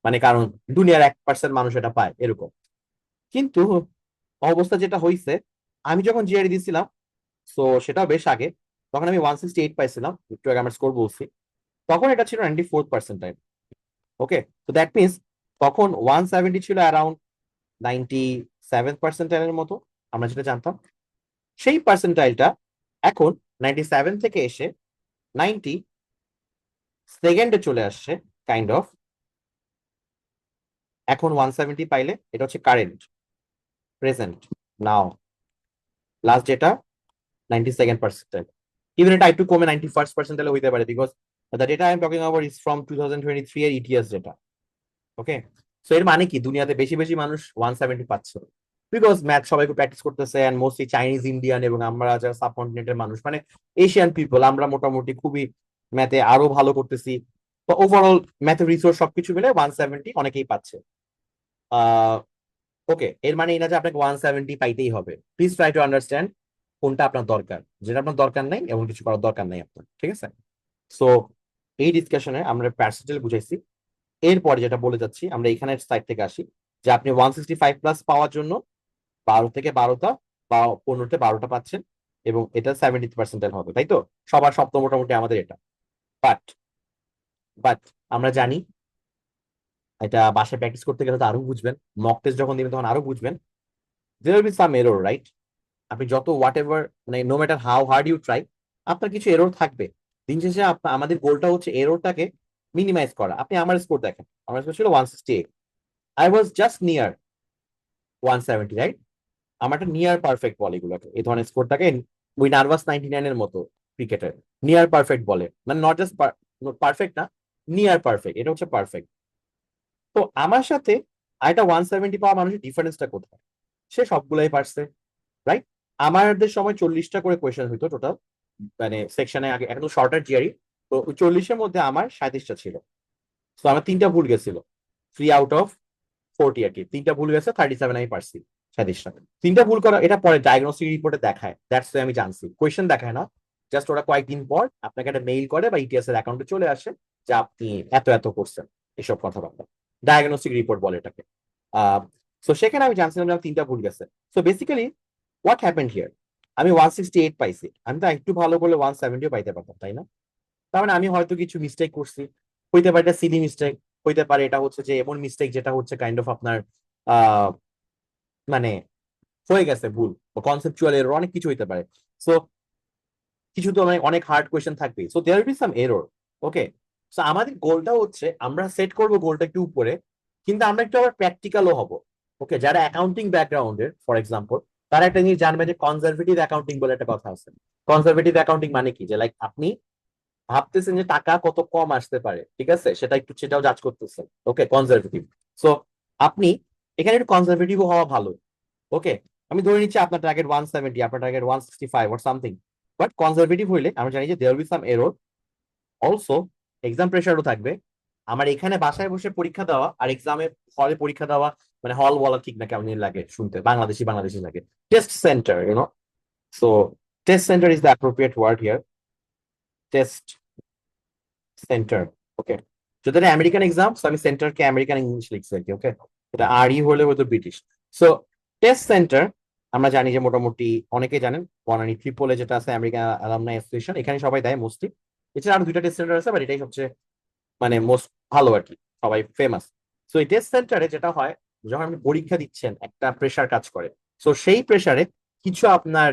S1: মানে কারণ দুনিয়ার 1% মানুষ এটা পায় এরকম। কিন্তু অবস্থা যেটা হয়েছে, আমি যখন জিআরই দিছিলাম, তো সেটাও বেশ আগে, তখন আমি 168 পাইছিলাম, একটু আগে আমার স্কোর বলছি, তখন এটা ছিল 94th পার্সেন্টাইল। ওকে, তো দ্যাট মিনস তখন 170 ছিল অ্যারাউন্ড 97th পার্সেন্টাইলের মতো, আমরা যেটা জানতাম। সেই পার্সেন্টাইলটা এখন 97 থেকে এসে 90 সেকেন্ডে চলে আসছে কাইন্ড অফ। এখন 170 পাইলে এটা হচ্ছে কারেন্ট, প্রেজেন্ট, নাও, লাস্ট যেটা 92nd পার্সেন্টাইল। ইভেন এটা একটু কমে 91st পার্সেন্টাইল হইতে পারে, because the data I am talking about is from 2023 এর ইটিএস ডেটা। ওকে, সো এর মানে কি দুনিয়াতে বেশি বেশি মানুষ 170 পাচ্ছে, বিকজ ম্যাথ সবাই প্র্যাকটিস করতেছে, এন্ড মোস্টলি চাইনিজ, ইন্ডিয়ান এবং আমরা যারা সাবকন্টিনেন্টের মানুষ, মানে এশিয়ান পিপল, আমরা মোটামুটি খুবই ম্যাথে আরো ভালো করতেছি, তো ওভারঅল ম্যাথের রিসোর্স সবকিছু মিলে 170 অনেকেই পাচ্ছে। আহ ওকে, এর মানে এই না যে আপনাকে 170 পাইতেই হবে। প্লিজ ট্রাই টু আন্ডারস্ট্যান্ড কোনটা আপনার দরকার, যেটা আপনার দরকার নাই এমন কিছু করার দরকার নাই আপনার, ঠিক আছে? সো এই ডিসকাশনে আমরা পার্সেন্টেজ বুঝাইছি। এরপরে যেটা বলে যাচ্ছি, আমরা এখানের সাইড থেকে আসি, যে আপনি 165 প্লাস পাওয়ার জন্য 12 থেকে 12টা বা 15-12টা পাচ্ছেন, এবং এটা 70 পার্সেন্টাইল হবে, তাই তো? সবার সপ্তাহ মোটামুটি আমাদের এটা। বাট বাট আমরা জানি, এটা বাসায় প্র্যাকটিস করতে গেলে তো আরো বুঝবেন, মক টেস্ট যখন দিবেন তখন আরো বুঝবেন, there will be some error, right? আপনি যত what ever no matter how hard you try, আপনার কিছু এরর থাকবে। দিন শেষে আমাদের গোলটা হচ্ছে এররটাকে মিনিমাইজ করা। আপনি আমার স্কোর দেখেন, আমার স্কোর ছিল 168, I was just near 170, right? আমারটা নিয়ার পারফেক্ট বলে এগুলোকে, এই ধরনের স্কোরটাকে ওই নার্ভাস 99 এর মতো ক্রিকেটের নিয়ার পারফেক্ট বলে, মানে নট জাস্ট পারফেক্ট না, নিয়ার পারফেক্ট, এটা হচ্ছে পারফেক্ট। তো আমার সাথে আরেকটা 170 পাওয়া মানুষের ডিফারেন্সটা কোথায়? সে সবগুলাই পারছে, রাইট? আমাদের সময় 40টা করে কোয়েশ্চেন হইতো টোটাল, মানে সেকশনে, আগে এখন শর্টার জিআরই, তো 40-এর মধ্যে আমার 37টা ছিল। তো আমার 3টা ভুল গেছিল, 3 আউট অফ 40 আর কি, 3টা ভুল গেছে, 37 আমি পারছি 37টা। 3টা ভুল করা এটা পরে ডায়াগনস্টিক রিপোর্টে দেখায়, দ্যাটস আমি জানছি, কোয়েশ্চেন দেখায় না, জাস্ট ওরা কয়েকদিন পর আপনাকে একটা মেইল করে বা ইটিএস এর অ্যাকাউন্টে চলে আসে যে আপনি এত এত করছেন, এসব কথাবার্তা, ডায়াগনস্টিক রিপোর্ট বলে এটাকে। আহ তো সেখানে আমি জানছিলাম যে আমার 3টা ভুল গেছে। So basically what happened here, আমি 168 পাইছি, আমি তো একটু ভালো করলে 170 পাইতে পারতাম, তাই না? তার মানে আমি হয়তো কিছু মিস্টেক করছি, হইতে পারে এটা সিলি মিস্টেক, হইতে পারে এটা হচ্ছে যে এমন মিস্টেক যেটা হচ্ছে কাইন্ড অফ আপনার আহ মানে হয়ে গেছে ভুল, কনসেপচুয়াল এরর, অনেক কিছু হইতে পারে। সো কিছু তো অনেক অনেক হার্ড কোয়েশ্চেন থাকবে, so there be some error. Okay, so আমাদের গোলটা হচ্ছে আমরা সেট করব গোলটা একটু উপরে, কিন্তু আমরা একটু আবার প্র্যাকটিক্যালও হব। ওকে, যারা অ্যাকাউন্টিং ব্যাকগ্রাউন্ডের ফর এক্সাম্পল, তারা একটা জিনিস জানবে যে কনজারভেটিভ অ্যাকাউন্টিং বলে একটা কথা আছে। কনজারভেটিভ অ্যাকাউন্টিং মানে কি, যে লাইক আপনি ভাবতেছেন যে টাকা কত কম আসতে পারে, ঠিক আছে, সেটা একটু সেটাও জাজ করতেছেন। ওকে, কনজারভেটিভ। সো আপনি এখানে একটু কনজারভেটিভ হওয়া ভালো। ওকে, আমি ধরে নিচ্ছি আপনার টার্গেট 170, আপনার target 165 or something, but conservative হইলে আমরা জানি যে there will be some error. Also exam প্রেশারও থাকবে। আমার এখানে বাসায় বসে পরীক্ষা দেওয়া আর এক্সামে হলে পরীক্ষা দেওয়া, মানে হল বলা ঠিক না, কেমন লাগে শুনতে, বাংলাদেশি বাংলাদেশি লাগে। Test centre, so test centre is the appropriate word here, test centre. Okay, যদি এটা আমেরিকান এক্সাম, আমি সেন্টারকে আমেরিকান ইংলিশ লিখছি আর কি। ওকে, এটা আর ই হলে হয়তো ব্রিটিশ। সো টেস্ট সেন্টার আমরা জানি যে মোটামুটি অনেকেই জানেন, বনানী ট্রিপলে যেটা আছে আমেরিকান অ্যালামনাই অ্যাসোসিয়েশন, এখানে সবাই দেয় মোস্টলি। এছাড়া আরো 2টা টেস্ট সেন্টার আছে, বাট এটাই সবচেয়ে মানে মোস্ট ভালো আর কি, সবাই ফেমাস। সো এই টেস্ট সেন্টারে যেটা হয়, যখন আপনি পরীক্ষা দিচ্ছেন একটা প্রেশার কাজ করে। সো সেই প্রেশারে কিছু আপনার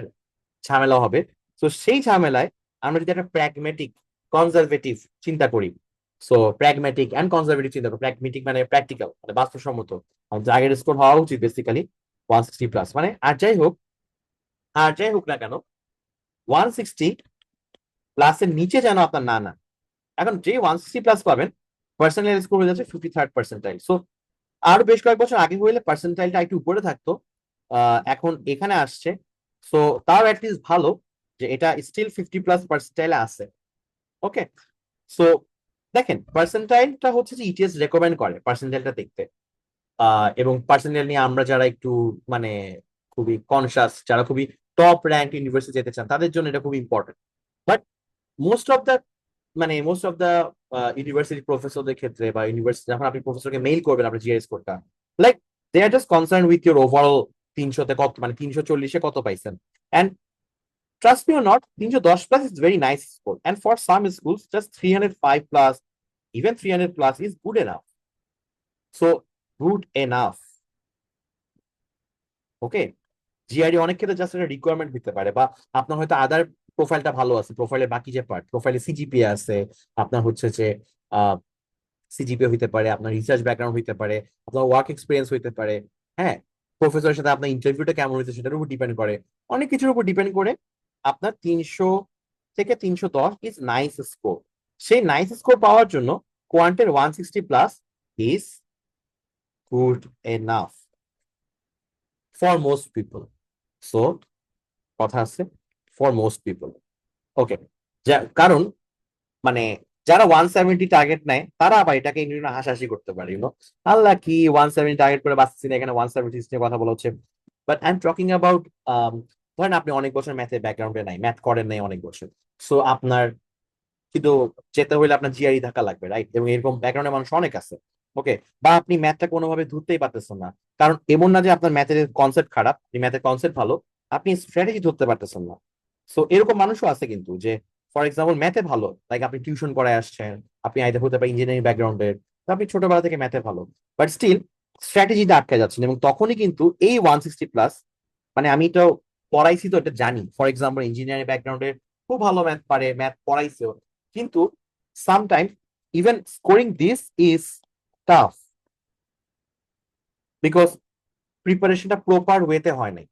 S1: ঝামেলা হবে। তো সেই ঝামেলায় আমরা যদি একটা প্র্যাগমেটিক কনজারভেটিভ চিন্তা করি, সো প্র্যাগমেটিক অ্যান্ড কনজারভেটিভ চিন্তা করি, প্র্যাগমেটিক মানে প্র্যাকটিক্যাল, মানে বাস্তবসম্মত, আমাদের টার্গেট স্কোর হওয়া উচিত বেসিক্যালি 160 প্লাস, মানে আর যাই হোক না কেন 160 প্লাসের নিচে যেন আপনার না না। এখন যে 160 প্লাস পাবেন, পার্সেন্টাইল স্কোর হয়ে যাচ্ছে 53rd পার্সেন্টাইল। সো আরো বেশ কয়েক বছর আগে হইলে পার্সেন্টাইলটা একটু উপরে থাকতো, এখন এখানে আসছে। সো তাও অ্যাটলিস্ট ভালো যে এটা স্টিল 50+পার্সেন্টাইলে আছে। ওকে, সো দেখেন পার্সেন্টাইলটা হচ্ছে যে ইটিএস রেকমেন্ড করে পার্সেন্টাইলটা দেখতে, এবং পার্সেন্টাইল নিয়ে আমরা যারা একটু মানে খুবই কনসাস, যারা খুবই টপ র্যাঙ্ক ইউনিভার্সিটি যেতে চান, তাদের জন্য এটা খুব important. But most of the most of the university প্রফেসরদের ক্ষেত্রে, বা ইউনিভার্সিটি যখন আপনি প্রফেসরকে মেইল করবেন আপনার জিআই স্কোরটা, like they are just concern with your overall 300-তে কত, মানে 340-এ কত পাইছেন। And trust me or not, 310 plus is very nice score. And for some schools, just 305 plus, even 300 plus is good enough. So, good enough. Okay, GRE অনেক ক্ষেত্রে just একটা requirement দিতে পারে, বা আপনার হয়তো আদার প্রোফাইলটা ভালো আছে, প্রোফাইলের বাকি যে পার্ট, প্রোফাইলে সিজিপিএ আছে, আপনার হচ্ছে যে সিজিপিএ হইতে পারে, আপনার রিসার্চ ব্যাকগ্রাউন্ড হইতে পারে, আপনার ওয়ার্ক এক্সপিরিয়েন্স হইতে পারে। হ্যাঁ, প্রফেসরের সাথে আপনার ইন্টারভিউটা কেমন হয়েছে সেটার উপর ডিপেন্ড করে, অনেক কিছুর উপর ডিপেন্ড করে। আপনার 300 থেকে 310 ইজ নাইস স্কোর। সেই নাইস স্কোর পাওয়ার জন্য কোয়ান্টের 160 plus is good enough for most people. So কথা আছে, ফর মোস্ট পিপল। ওকে, কারণ মানে যারা 170 টার্গেট নেয় তারা আবার এটাকে হাসাহাসি করতে পারে, আল্লাহ কি 170 টার্গেট করে বাঁচতেছি না, এখানে 170 নিয়ে কথা বলা হচ্ছে। But I am talking about, ধরেন আপনি অনেক বছর ম্যাথে ব্যাকগ্রাউন্ডে নাই, ম্যাথ করেন নাই অনেক বছর, সো আপনার কিন্তু যেতে হলে আপনার জিআরই থাকা লাগবে, রাইট? এবং এরকম ব্যাকগ্রাউন্ডের মানুষ অনেক আছে। ওকে, বা আপনি ম্যাথটা কোনোভাবে ধরতেই পারতেছেন না, কারণ এমন না যে আপনার ম্যাথের কনসেপ্ট খারাপ, ম্যাথের কনসেপ্ট ভালো, আপনি স্ট্র্যাটেজি ধরতে পারতেছেন না। সো এরকম মানুষও আছে কিন্তু, যে ফর এক্সাম্পল ম্যাথে ভালো, লাইক আপনি টিউশন করায় আসছেন, আপনি আইতে হতে পারে ইঞ্জিনিয়ারিং ব্যাকগ্রাউন্ডের, আপনি ছোটবেলা থেকে ম্যাথে ভালো, বাট স্টিল স্ট্র্যাটেজিতে আটকে যাচ্ছেন, এবং তখনই কিন্তু এই 160+, মানে আমি তো পড়াইছি তো এটা জানি, ফর এক্সাম্পল ইঞ্জিনিয়ারিং ব্যাকগ্রাউন্ডের খুব ভালো ম্যাথ পারে, ম্যাথ পড়াইছেও, কিন্তু sometimes even scoring this is tough because প্রিপারেশনটা প্রপার ওয়েতে হয় নাই।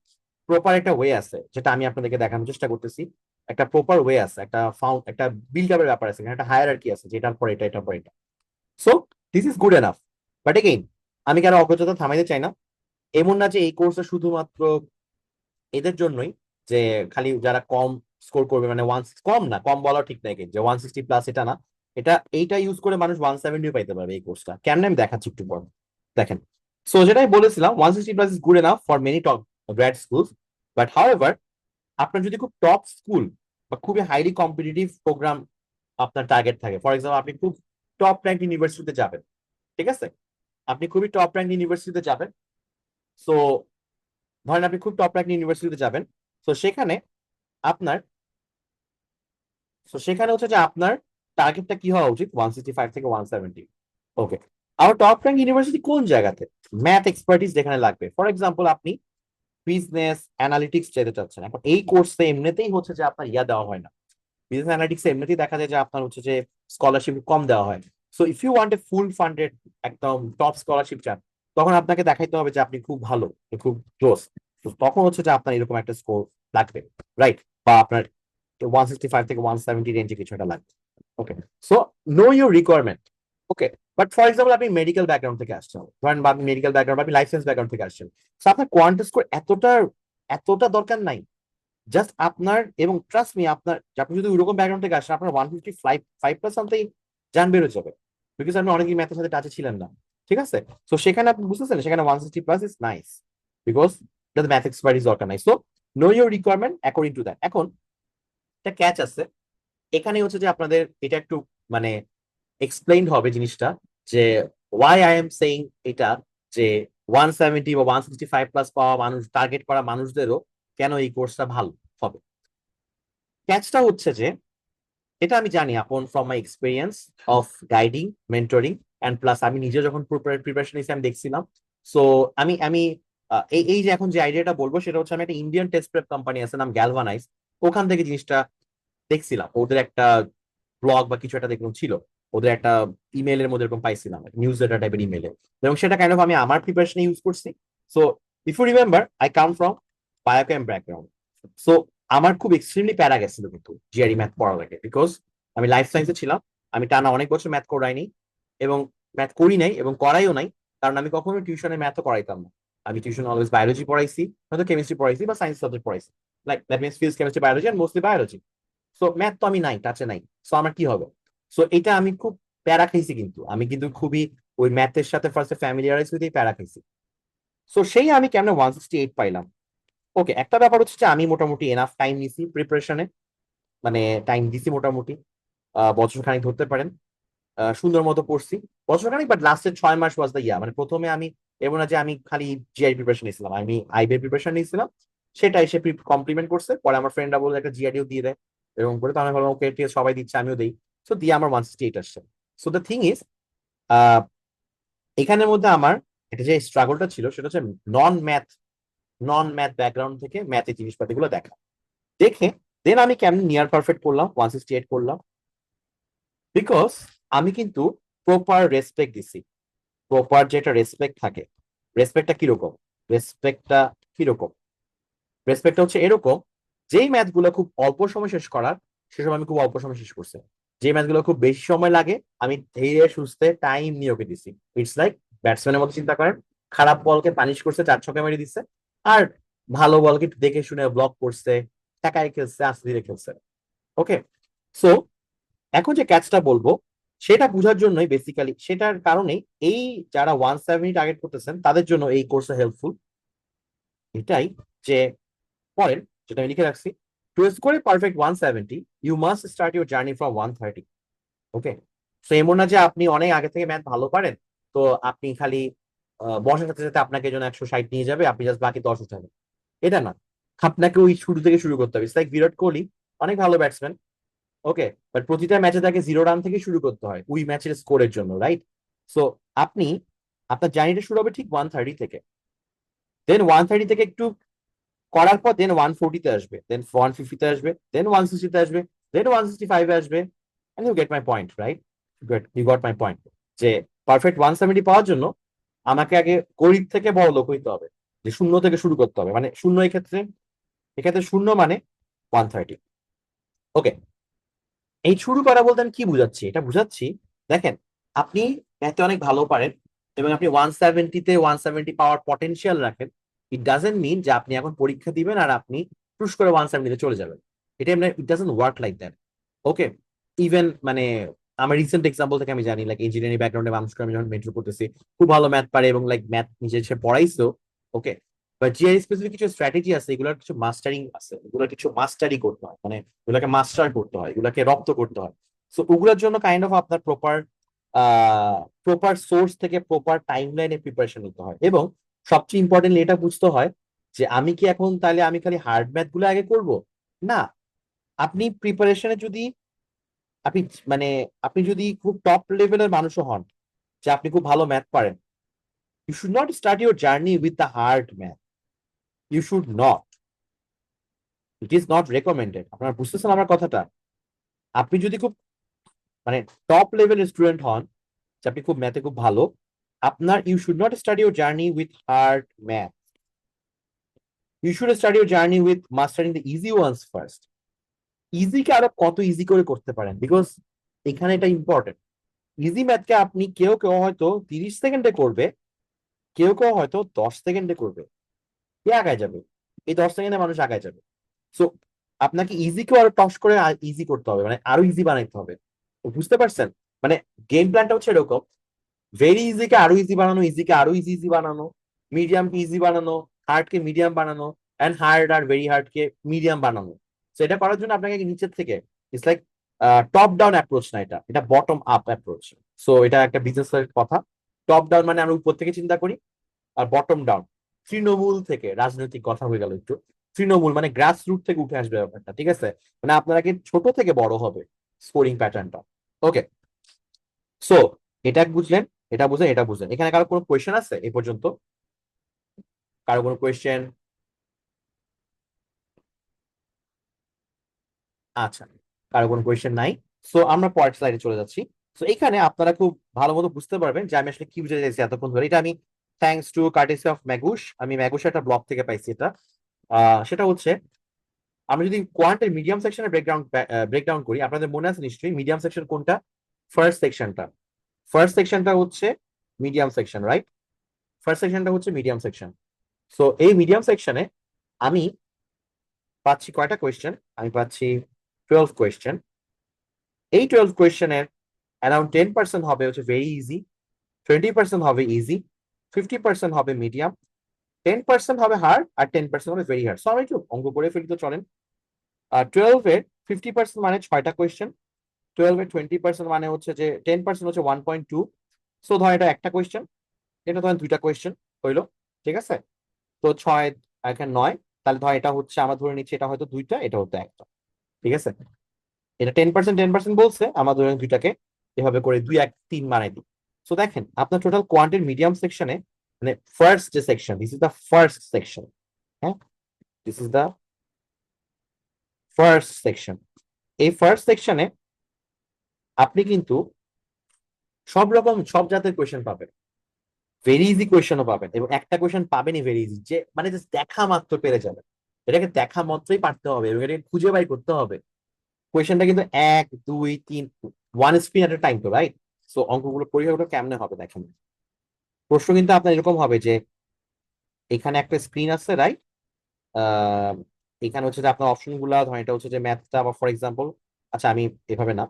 S1: প্রপার একটা ওয়ে আছে যেটা আমি আপনাদেরকে দেখানোর চেষ্টা করতেছি, একটা প্রপার ওয়ে আছে, একটা বিল্ড আপের ব্যাপার আছে, একটা হায়ারার্কি আছে, যেটার পর এটা, এটার পর এটা। So this is good enough, but again আমি কারো অগ্রযাত্রা থামাইতে চাই না। এমন না যে এই কোর্সটা শুধুমাত্র এদের জন্যই, যে খালি যারা কম স্কোর করবে, মানে কম না, কম বলা ঠিক নাই, যে 160+, এটা না, এইটা ইউজ করে মানুষ 170 পাইতে পারবে এই কোর্সটা কেমন, আমি দেখাচ্ছি একটু পর। দেখেন, সো যেটাই বলেছিলাম, 160+ is good enough for many top grad school, but however আপনার যদি খুব টপ স্কুল বা খুবই হাইলি কম্পিটিটিভ প্রোগ্রাম আপনার টার্গেট থাকে, ফর এক্সাম্পল আপনি খুব টপ র্যাঙ্ক ইউনিভার্সিটিতে যাবেন, ঠিক আছে, আপনি খুবই টপ র্যাঙ্ক ইউনিভার্সিটিতে যাবেন, সো ধরেন আপনি খুব টপ র্যাঙ্ক ইউনিভার্সিটিতে যাবেন, তো সেখানে আপনার সেখানে হচ্ছে যে আপনার টার্গেটটা কি হওয়া উচিত, 165 থেকে 170। ওকে, আর টপ র্যাঙ্ক ইউনিভার্সিটি কোন জায়গাতে ম্যাথ এক্সপার্টিস যেখানে লাগবে, ফর এক্সাম্পল আপনি বিজনেস অ্যানালিটিক্স যেতে চাচ্ছেন, এখন এই কোর্সে এমনিতেই হচ্ছে যে আপনার দেওয়া হয় না, বিজনেস অ্যানালিটিক্স এমনিতেই দেখা যায় যে আপনার হচ্ছে যে স্কলারশিপ কম দেওয়া হয়। So if you want a full funded একদম টপ স্কলারশিপ চান, তখন আপনাকে দেখাইতে হবে যে আপনি খুব ভালো, খুব ক্লোজ, তখন হচ্ছে যে আপনার এরকম একটা স্কোর লাগবে, রাইট? বা আপনার 165 থেকে 170 রেঞ্জে কিছু একটা লাগবে। Okay, so know your requirement. Okay, but for example আপনি মেডিকেল ব্যাকগ্রাউন্ড থেকে আসছেন, ধরেন, বা আপনি মেডিকেল ব্যাকগ্রাউন্ড বা আপনি লাইফ সায়েন্স ব্যাকগ্রাউন্ড থেকে আসছেন, তো আপনার কোয়ান্টাম স্কোর এতটা এতটা দরকার নাই। জাস্ট আপনার, এবং ট্রাস্ট মি, আপনার আপনি যদি ওইরকম ব্যাকগ্রাউন্ড থেকে আসেন, আপনার 155+ আনতেই জান বেরো যাবে, বিকজ আপনি অনেকেই ম্যাথের সাথে টাচে ছিলেন না, ঠিক আছে? তো সেখানে আপনি বুঝতেছেন, সেখানে 160+ is nice, because math expertise দরকার নাই। So know your requirement according to that. এখন একটা ক্যাচ আছে এখানে, হচ্ছে যে আপনাদের এটা একটু মানে এক্সপ্লেইন হবে জিনিসটা, যে ওয়াই আই এম সেইং এটা, যে 170 বা 165+ পাওয়া মানুষ, টার্গেট করা মানুষদেরও কেন এই কোর্সটা ভালো হবে। ক্যাচটা হচ্ছে যে, এটা আমি জানি আপন from my experience of guiding, mentoring, and plus আমি নিজে যখন প্রিপারেশন নিয়েছি আমি দেখছিলাম। সো আমি আমি এই এই যে এখন যে আইডিয়াটা বলবো, সেটা হচ্ছে আমি একটা ইন্ডিয়ান টেস্ট প্রেপ কোম্পানি আছে নাম গ্যালভানাইজ, ওখান থেকে জিনিসটা দেখছিলাম, ওদের একটা ব্লগ বা কিছু একটা দেখলাম ছিল, ওদের একটা ইমেলের মধ্যে এরকম পাইছিলাম, নিউজ লেটার টাইপের ইমেলে, এবং সেটা কাইন্ড অফ আমি আমার প্রিপারেশনে ইউজ করছি। So if you remember, I come from biochem background. So আমার খুব এক্সট্রিমলি প্যারা গেছিল কিন্তু জিআরই ম্যাথ পড়ার লাগে, বিকজ আমি লাইফ সায়েন্সে ছিলাম, আমি টানা অনেক বছর ম্যাথ করাইনি, এবং ম্যাথ করি নাই এবং করাইও নাই, কারণ আমি কখনো টিউশনে ম্যাথও করাইতাম না। আমি টিউশন অলওয়েজ বায়োলজি পড়াইছি, হয়তো কেমিস্ট্রি পড়াইছি বা সায়েন্স সাবজেক্ট পড়াইছি, like that means physics, chemistry, biology, and mostly biology. So math তো আমি নাই, টাচে নাই, সো আমার কি হবে? সো এটা আমি খুব প্যারা খাইছি, কিন্তু আমি কিন্তু খুবই ওই ম্যাথের সাথে ফার্স্টে ফ্যামিলিয়ারাইজ হইতেই প্যারা খাইছি। সো সেই আমি কেমনে 168 পাইলাম। ওকে, একটা ব্যাপার হচ্ছে যে আমি মোটামুটি এনাফ টাইম নিছি প্রিপারেশনে, মানে টাইম দিছি মোটামুটি, বছর খানিক ধরতে পারেন, সুন্দর মতো পড়ছি বছর খানিক, বাট লাস্টের 6 মাস ওয়াজ দ্য ইয়ার, মানে প্রথমে আমি এমন না যে আমি খালি জিআই প্রিপারেশন নিয়েছিলাম, আমি আইবি প্রিপারেশন নিয়েছিলাম, সেটা এসে কমপ্লিমেন্ট করছে, পরে আমার ফ্রেন্ডরা বলে একটা জিআইডিও দিয়ে দেয়, এরকম করে, তো আমি ভাবলাম ওকে ঠিক আছে, সবাই দিচ্ছে আমিও দিই। সো দিয়ে আমার 168 আসছে। সো দ্য থিং ইজ, এখানের মধ্যে আমার এটা যে স্ট্রাগলটা ছিল, সেটা হচ্ছে নন ম্যাথ নন ম্যাথ ব্যাকগ্রাউন্ড থেকে ম্যাথের জিনিসপাতিগুলো দেখা, দেখে দেন আমি কেমন নিয়ার পারফেক্ট করলাম, 168 করলাম, বিকজ আমি কিন্তু প্রপার রেসপেক্ট দিছি। প্রপার যেটা রেসপেক্ট থাকে, রেসপেক্টটা কিরকম, রেসপেক্টটা কিরকম রেসপেক্টটা হচ্ছে এরকম, যেই ম্যাথ গুলো খুব অল্প সময় শেষ করার, সেসব আমি খুব অল্প সময় শেষ করছি। যে ম্যাথ গুলো খুব বেশি সময় লাগে, আমি ধীরে সুস্থে টাইম নিয়ে ওকে দিছি। ইটস লাইক ব্যাটসম্যানের মতো চিন্তা করেন, খারাপ বলকে পানিশ করছে, 4 ছক্কা মেরে দিচ্ছে, আর ভালো বলকে একটু দেখে শুনে ব্লক করছে, টাকায় খেলছে, আস্তে ধীরে খেলছে। ওকে, সো এখন যে ক্যাচটা বলবো সেটা বোঝার জন্যই বেসিক্যালি, সেটার কারণেই এই যারা 170 টার্গেট করতেছেন তাদের জন্য এই কোর্সটা হেল্পফুল। এটাই যে পরের যেটা আমি লিখে রাখছি, to score a perfect 170 you must start your journey from 130। Okay, তো এমন না যে আপনি অনেক আগে থেকে ম্যাথ ভালো পারেন, তো আপনি খালি বসার সাথে সাথে আপনাকে যেন 160 নিয়ে যাবে, আপনি জাস্ট বাকি 10 উঠাবেন, এটা না। আপনাকে ওই শুরু থেকে শুরু করতে হবে। লাইক বিরাট কোহলি অনেক ভালো ব্যাটসম্যান, ওকে, বাট প্রতিটা ম্যাচে তাকে 0 রান থেকে শুরু করতে হয় ওই ম্যাচের স্কোরের জন্য, রাইট? সো আপনি আপনার জার্নিটা শুরু হবে ঠিক 130 থেকে, দেন 130 থেকে একটু করার পর দেন 140-তে আসবে, দেন 150-তে আসবে, দেন 160-তে আসবে, দেন 165-এ আসবে। And you get my point, right? You got my point, যে পারফেক্ট 170 পাওয়ার জন্য আমাকে আগে গরিব থেকে বড় লোক হইতে হবে, যে শূন্য থেকে শুরু করতে হবে, মানে শূন্য এক্ষেত্রে, এক্ষেত্রে শূন্য মানে 130। ওকে, এই শুরু করা বলতে আমি কি বুঝাচ্ছি, এটা বুঝাচ্ছি, দেখেন, আপনি ম্যাথে অনেক ভালো পারেন এবং আপনি 170-তে 170 পাওয়ার পটেনশিয়াল রাখেন, ইট ডাজেন্ট মিন যে আপনি এখন পরীক্ষা দিবেন আর আপনি টুস করে 170-তে চলে যাবেন। এটা এমনি it doesn't work like that. Okay, even মানে আমার রিসেন্ট এক্সাম্পল থেকে আমি জানি, লাইক ইঞ্জিনিয়ারিং ব্যাকগ্রাউন্ডে মানুষকে আমি যখন মেন্টর করতেছি, খুব ভালো ম্যাথ পারে এবং লাইক ম্যাথ নিজে সে পড়াইছো, ওকে, বাট জিআই স্পেসিফিক কিছু স্ট্র্যাটেজি আছে, এগুলোর কিছু মাস্টারিং আছে, এগুলো কিছু মাস্টারি করতে হয়, মানে এগুলোকে মাস্টার করতে হয়, এগুলোকে রপ্ত করতে হয়। সো ওগুলোর জন্য কাইন্ড অফ আপনার প্রপার সোর্স থেকে প্রপার টাইম লাইনে প্রিপারেশন নিতে হয়, এবং সবচেয়ে ইম্পর্টেন্টলি এটা বুঝতে হয় যে আমি কি এখন তাহলে আমি খালি হার্ড ম্যাথ গুলো আগে করব, না। আপনি প্রিপারেশনে যদি আপনি মানে আপনি যদি খুব টপ লেভেলের মানুষও হন, যে আপনি খুব ভালো ম্যাথ পারেন, you should not start your journey with the hard math, you should not, it is not recommended. আপনারা বুঝতেছেন আমার কথাটা? আপনি যদি খুব মানে টপ লেভেলের স্টুডেন্ট হন, যে আপনি খুব ম্যাথে খুব ভালো, আপনার you should not study your journey with hard math, you should study your journey with mastering the easy ones first. ইজিকে আরো কত ইজি করে করতে পারেন, বিকজ এখানে এটা ইম্পর্টেন্ট। ইজি ম্যাথকে আপনি কেউ কেউ হয়তো 30 সেকেন্ডে করবে, কেউ কেউ হয়তো 10 সেকেন্ডে করবে, কে আগায় যাবে? এই 10 সেকেন্ডে মানুষ আগায় যাবে। সো আপনাকে ইজিকেও আরো টস করে ইজি করতে হবে, মানে আরো ইজি বানাইতে হবে। তো বুঝতে পারছেন? মানে গেম প্ল্যানটা হচ্ছে এরকম, ভেরি ইজিকে আরো ইজি বানানো, ইজিকে আরো ইজি ইজি বানানো, মিডিয়ামকে ইজি বানানো, হার্ডকে মিডিয়াম বানানো, অ্যান্ড হার্ড আর ভেরি হার্ডকে মিডিয়াম বানানো। তো এটা করার জন্য আপনাকে নিচের থেকে, it's like top down approach না, এটা এটা বটম আপ অ্যাপ্রোচ। সো এটা একটা বিজনেস এর কথা। টপ ডাউন মানে আমরা উপর থেকে চিন্তা করি, আর বটম ডাউন তৃণমূল থেকে, রাজনৈতিক কথা হয়ে গেল একটু, তৃণমূল মানে গ্রাস রুট থেকে উঠে আসবে ব্যাপারটা, ঠিক আছে? মানে আপনারা কি ছোট থেকে বড় হবে স্কোরিং প্যাটার্নটা। ওকে, সো এটা বুঝলেন, এটা বুঝলেন, এটা বুঝলেন। এখানে কারো কোনো কোয়েশ্চেন আছে এই পর্যন্ত? কারো কোনো কোয়েশ্চেন? আচ্ছা, কারো কোনো কোয়েশ্চেন নাই। সো আমরা পরের স্লাইডে চলে যাচ্ছি। সো এখানে আপনারা খুব ভালো মতো বুঝতে পারবেন যে আমি আসলে কি বুঝতে চাইছি এতক্ষণ ধরে। এটা আমি থ্যাঙ্কস টু কার্টেসি অফ ম্যাগুস, আমি ম্যাগুসের একটা ব্লগ থেকে পাইছি এটা। সেটা হচ্ছে, আমরা যদি কোয়ান্টের মিডিয়াম সেকশনের ব্রেকডাউন করি, আপনাদের মনে আছে নিশ্চয়ই মিডিয়াম সেকশন কোনটা? ফার্স্ট সেকশনটা। ফার্স্ট সেকশনটা হচ্ছে মিডিয়াম সেকশন, রাইট? ফার্স্ট সেকশনটা হচ্ছে মিডিয়াম সেকশন। সো এই মিডিয়াম সেকশনে আমি পাচ্ছি কয়টা কোয়েশ্চেন? আমি পাচ্ছি 12 কোয়েশ্চেন। এই 12 কোয়েশ্চেনের অ্যারাউন্ড 10% হবে হচ্ছে ভেরি ইজি, 20% হবে ইজি, 50% হবে মিডিয়াম, 10% হবে হার্ড, আর 10% হবে ভেরি হার্ড। সো আমি একটু অঙ্ক করে ফেলি, তো চলেন। 12-এর 50% মানে 6টা কোয়েশ্চেন, 12-এর 20% মানে হচ্ছে যে 10% হচ্ছে 1.2। সো ধর এটা একটা কোয়েশ্চেন, এটা ধরেন 2টা কোয়েশ্চেন হইলো, ঠিক আছে? তো 6 এখানে 9, তাহলে ধর এটা হচ্ছে, আমরা ধরে নিচ্ছি এটা হয়তো 2টা, এটা হতো একটা, ঠিক আছে? এটা 10% 10% বলছে, আমরা ধরেন 2টাকে এভাবে করে 2 1 3 বানাই দিই। সো দেখেন আপনার টোটাল কোয়ান্টির মিডিয়াম সেকশনে, মানে ফার্স্ট যে section, this is the first section, হ্যাঁ, this is the first section. এই ফার্স্ট সেকশনে আপনি কিন্তু সব রকম সব জাতের কোয়েশ্চেন পাবেন, ভেরি ইজি কোয়েশ্চেনও পাবেন, এবং একটা কোয়েশ্চেন পাবেনই ভেরি ইজি, যে মানে জাস্ট দেখা মাত্র পেরে যাবেন। এটাকে দেখা মাত্রই পারতে হবে এবং এটাকে খুঁজে বাই করতে হবে। কোয়েশ্চেনটা কিন্তু 1 2 3, ওয়ান স্পিন এট এ টাইম, তো রাইট? সো অঙ্কগুলো পরীক্ষাগুলো কেমনে হবে দেখেন। প্রশ্ন কিন্তু আপনার এরকম হবে যে এখানে একটা স্ক্রিন আছে, রাইট? আহ এখানে হচ্ছে যে আপনার অপশন গুলা ধরেন, এটা হচ্ছে যে ম্যাথটা, ফর এক্সাম্পল, আচ্ছা আমি এভাবে না,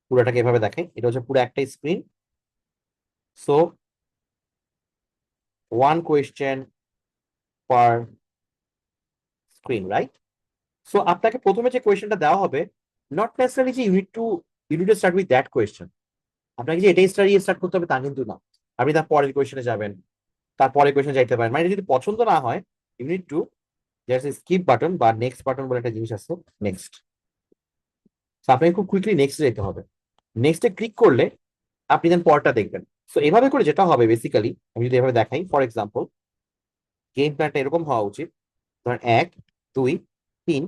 S1: পুরোটাকে এভাবে দেখাই, এটা হচ্ছে পুরো একটা screen. So 1 question per screen, right? So আপনাকে প্রথমে যে কোয়েশ্চেনটা দেওয়া হবে, নট নেসেসারি যে you need to start with that question. আপনাকে যে এটাই স্টার্ট করতে হবে তা কিন্তু না। আপনি তার পরের কোয়েশ্চেনে যাবেন, তারপরে কোয়েশ্চেন যাইতে পারেন, মানে যদি পছন্দ না হয় you need to skip button বা নেক্সট বাটন বলে একটা জিনিস আছে, নেক্সট। আপনাকে খুব কুইকলি নেক্সট যেতে হবে। নেক্সটে ক্লিক করলে আপনি দেন পরটা দেখবেন। সো এভাবে করে যেটা হবে বেসিক্যালি, আমি যদি এভাবে দেখাই, ফর এক্সাম্পল গেম প্ল্যানটা এরকম হওয়া উচিত। ধরেন 1, 2, 3,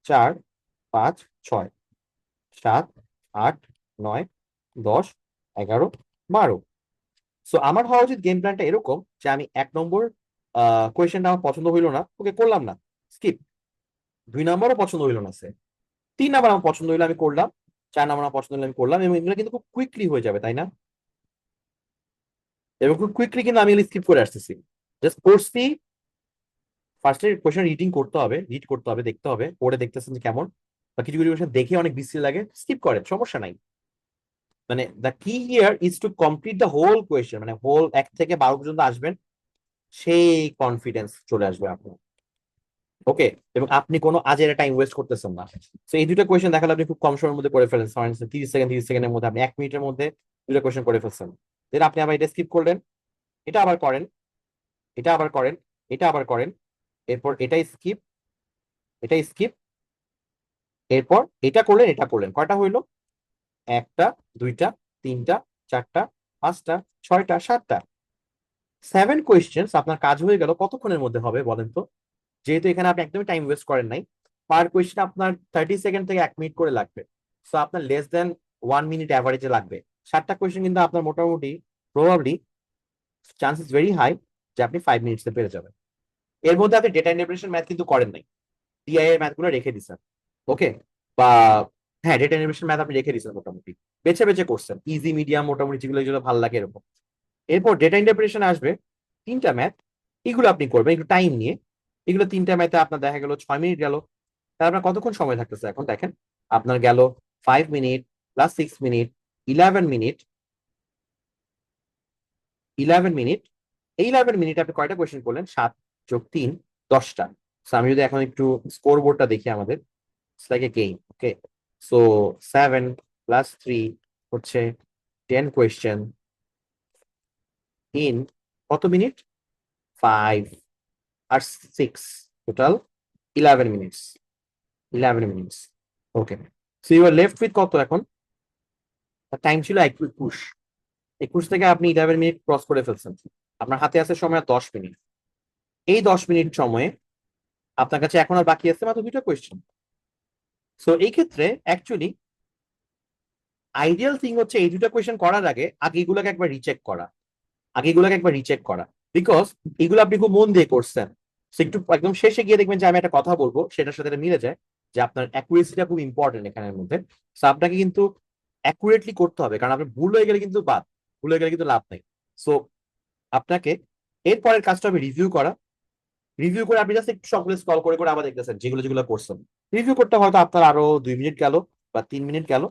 S1: 4, 5, 6, 7, 8, 9, 10, 11, 12। সো আমার হওয়া উচিত গেম প্ল্যানটা এরকম যে আমি 1 নম্বর কোয়েশ্চেনটা আমার পছন্দ হইলো না, ওকে করলাম না, স্কিপ। 2 নম্বরও পছন্দ হইলো না, 3 নম্বর আমার পছন্দ হইলো আমি করলাম, 4 নম্বর আমার পছন্দ হইলো আমি করলাম, এবং এগুলো কিন্তু খুব কুইকলি হয়ে যাবে, তাই না? এবং খুব কুইকলি কিন্তু আমি স্কিপ করে আসতেছি, জাস্ট পড়ছি। ফার্স্টে কোয়েশ্চেন রিড করতে হবে, দেখতে হবে, পড়ে দেখতেছেন যে কেমন, বা কিছু কিছু কোয়েশ্চেন দেখে অনেক বিশ্রী লাগে, স্কিপ করেন, সমস্যা নাই। মানে the key here is to complete the whole question, মানে হোল 1 থেকে 12 পর্যন্ত আসবেন, সেই কনফিডেন্স চলে আসবে আপনার। ওকে, এবং আপনি কোনো আজের টাইম ওয়েস্ট করতেছেন না। তো এই দুটো কোয়েশ্চেন দেখালে আপনি খুব কম সময়ের মধ্যে করে ফেলেন, 30 সেকেন্ডের মধ্যে আপনি 1 মিনিটের মধ্যে দুটো কোয়েশ্চেন করে ফেলছেন। দেন আপনি আবার এটা স্কিপ করলেন, এটা আবার করেন, এটা আবার করেন, এটা আবার করেন, এরপর এটা স্কিপ, এরপর এটা করলেন, এটা করলেন, কয়টা হইলো? একটা, দুইটা, তিনটা, চারটা, পাঁচটা, ছয়টা, সাতটা, 7 কোয়েশ্চেন আপনার কাজ হয়ে গেল। কতক্ষণের মধ্যে হবে বলেন তো? যেহেতু এখানে আপনি একদমই টাইম ওয়েস্ট করেন নাই, পার কোয়েশ্চেন আপনার 30 সেকেন্ড থেকে 1 মিনিট করে লাগবে। সো আপনার লেস দেন 1 মিনিট অ্যাভারেজে লাগবে। 7টা কোয়েশ্চেন কিন্তু আপনার মোটামুটি প্রবাবলি চান্সেস ভেরি হাই যে আপনি 5 মিনিটসে পেরে যাবেন। এর মধ্যে আপনি ডেটা ইন্টারপ্রিটেশন ম্যাথ কিন্তু করেন নাই, ডিআই এর ম্যাথ গুলো রেখে দিচ্ছেন। ওকে, বা হ্যাঁ, ডেটা ইন্টারপ্রিটেশন ম্যাথ আপনি রেখে দিচ্ছেন, মোটামুটি বেছে বেছে করছেন, ইজি মিডিয়াম মোটামুটি যেগুলো যেগুলো ভালো লাগে এরকম। এরপর ডেটা ইন্টারপ্রিটেশন আসবে 3টা ম্যাথ, এগুলো আপনি করবেন একটু টাইম নিয়ে। এগুলো 3টা ম্যাথে আপনার দেখা গেল 6 মিনিট গেল। তাহলে আপনার কতক্ষণ সময় থাকতেছে এখন দেখেন? আপনার গেল 5 minute plus 6 minute, 11 minute, 11 minute. এই 11 মিনিট আপনি কয়টা কোয়েশ্চেন করলেন? 7 + 3, 10টা। আমি যদি এখন একটু স্কোর বোর্ডটা দেখি আমাদের, it's like a game. Okay, so 7 + 3 হচ্ছে 10 কোয়েশ্চেন ইন কত মিনিট? 5 আর 6, total 11 minutes. 11 minutes. Okay, so you are left with কত এখন? টাইম ছিল 21। 21 থেকে আপনি 11 মিনিট ক্রস করে ফেলছেন। আপনার হাতে আছে সময় 10 মিনিট। এই 10 মিনিট সময়ে আপনার কাছে এখন আর বাকি আছে মাত্র 2টা কোয়েশ্চেন। সো এই ক্ষেত্রে অ্যাকচুয়ালি আইডিয়াল থিং হচ্ছে এই 2টা কোয়েশ্চেন করার আগে আগে এগুলোকে একবার রিচেক করা, বিকজ এগুলো আপনি খুব মন দিয়ে করছেন। So একটু একদম শেষে গিয়ে দেখবেন যে আমি একটা কথা বলবো সেটার সাথে এটা মিলে যায়, যে আপনার অ্যাকুরেসিটা খুব ইম্পর্টেন্ট এখানের মধ্যে। সো আপনাকে কিন্তু অ্যাকুরেটলি করতে হবে, কারণ আপনি ভুল হয়ে গেলে কিন্তু লাভ নেই। সো আপনাকে এরপরের কাজটা হবে রিভিউ করে আপনি জাস্ট একটু সবগুলো স্ক্রল করে করে আবার দেখতেছেন যেগুলো যেগুলো করছেন। রিভিউ করতে হয়তো আপনার আরো 2 মিনিট গেল বা 3 মিনিট গেল।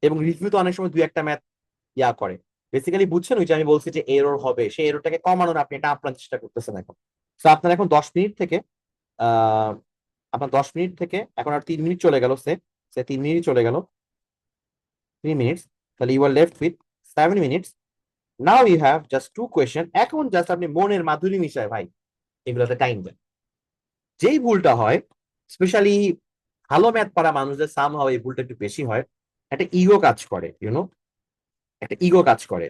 S1: এবং রিভিউ তো অনেক সময় 2 একটা ম্যাথ করে। বেসিক্যালি বুঝছেন, ওই যে আমি বলছি যে এরর হবে, সেই এররটাকে কমানোর আপনি এটা আপনার চেষ্টা করতেছেন এখন। তো আপনার এখন 10 মিনিট থেকে আহ আপনার 10 মিনিট থেকে এখন আর 3 মিনিট চলে গেল, সে সে 3 মিনিট চলে গেল, 3 মিনিটস। তাহলে you are left with 7 minutes. Now you have just 2 question. এখন জাস্ট আপনি মনের মাধুরী মিশায় ভাই এগুলোতে টাইম দেন। যেই ভুলটা হয়, স্পেশালি ভালো ম্যাথ পারা মানুষদের সাম হয় এই ভুলটা একটু বেশি হয়। একটা ইগো কাজ করে, একটা ইগো কাজ করে।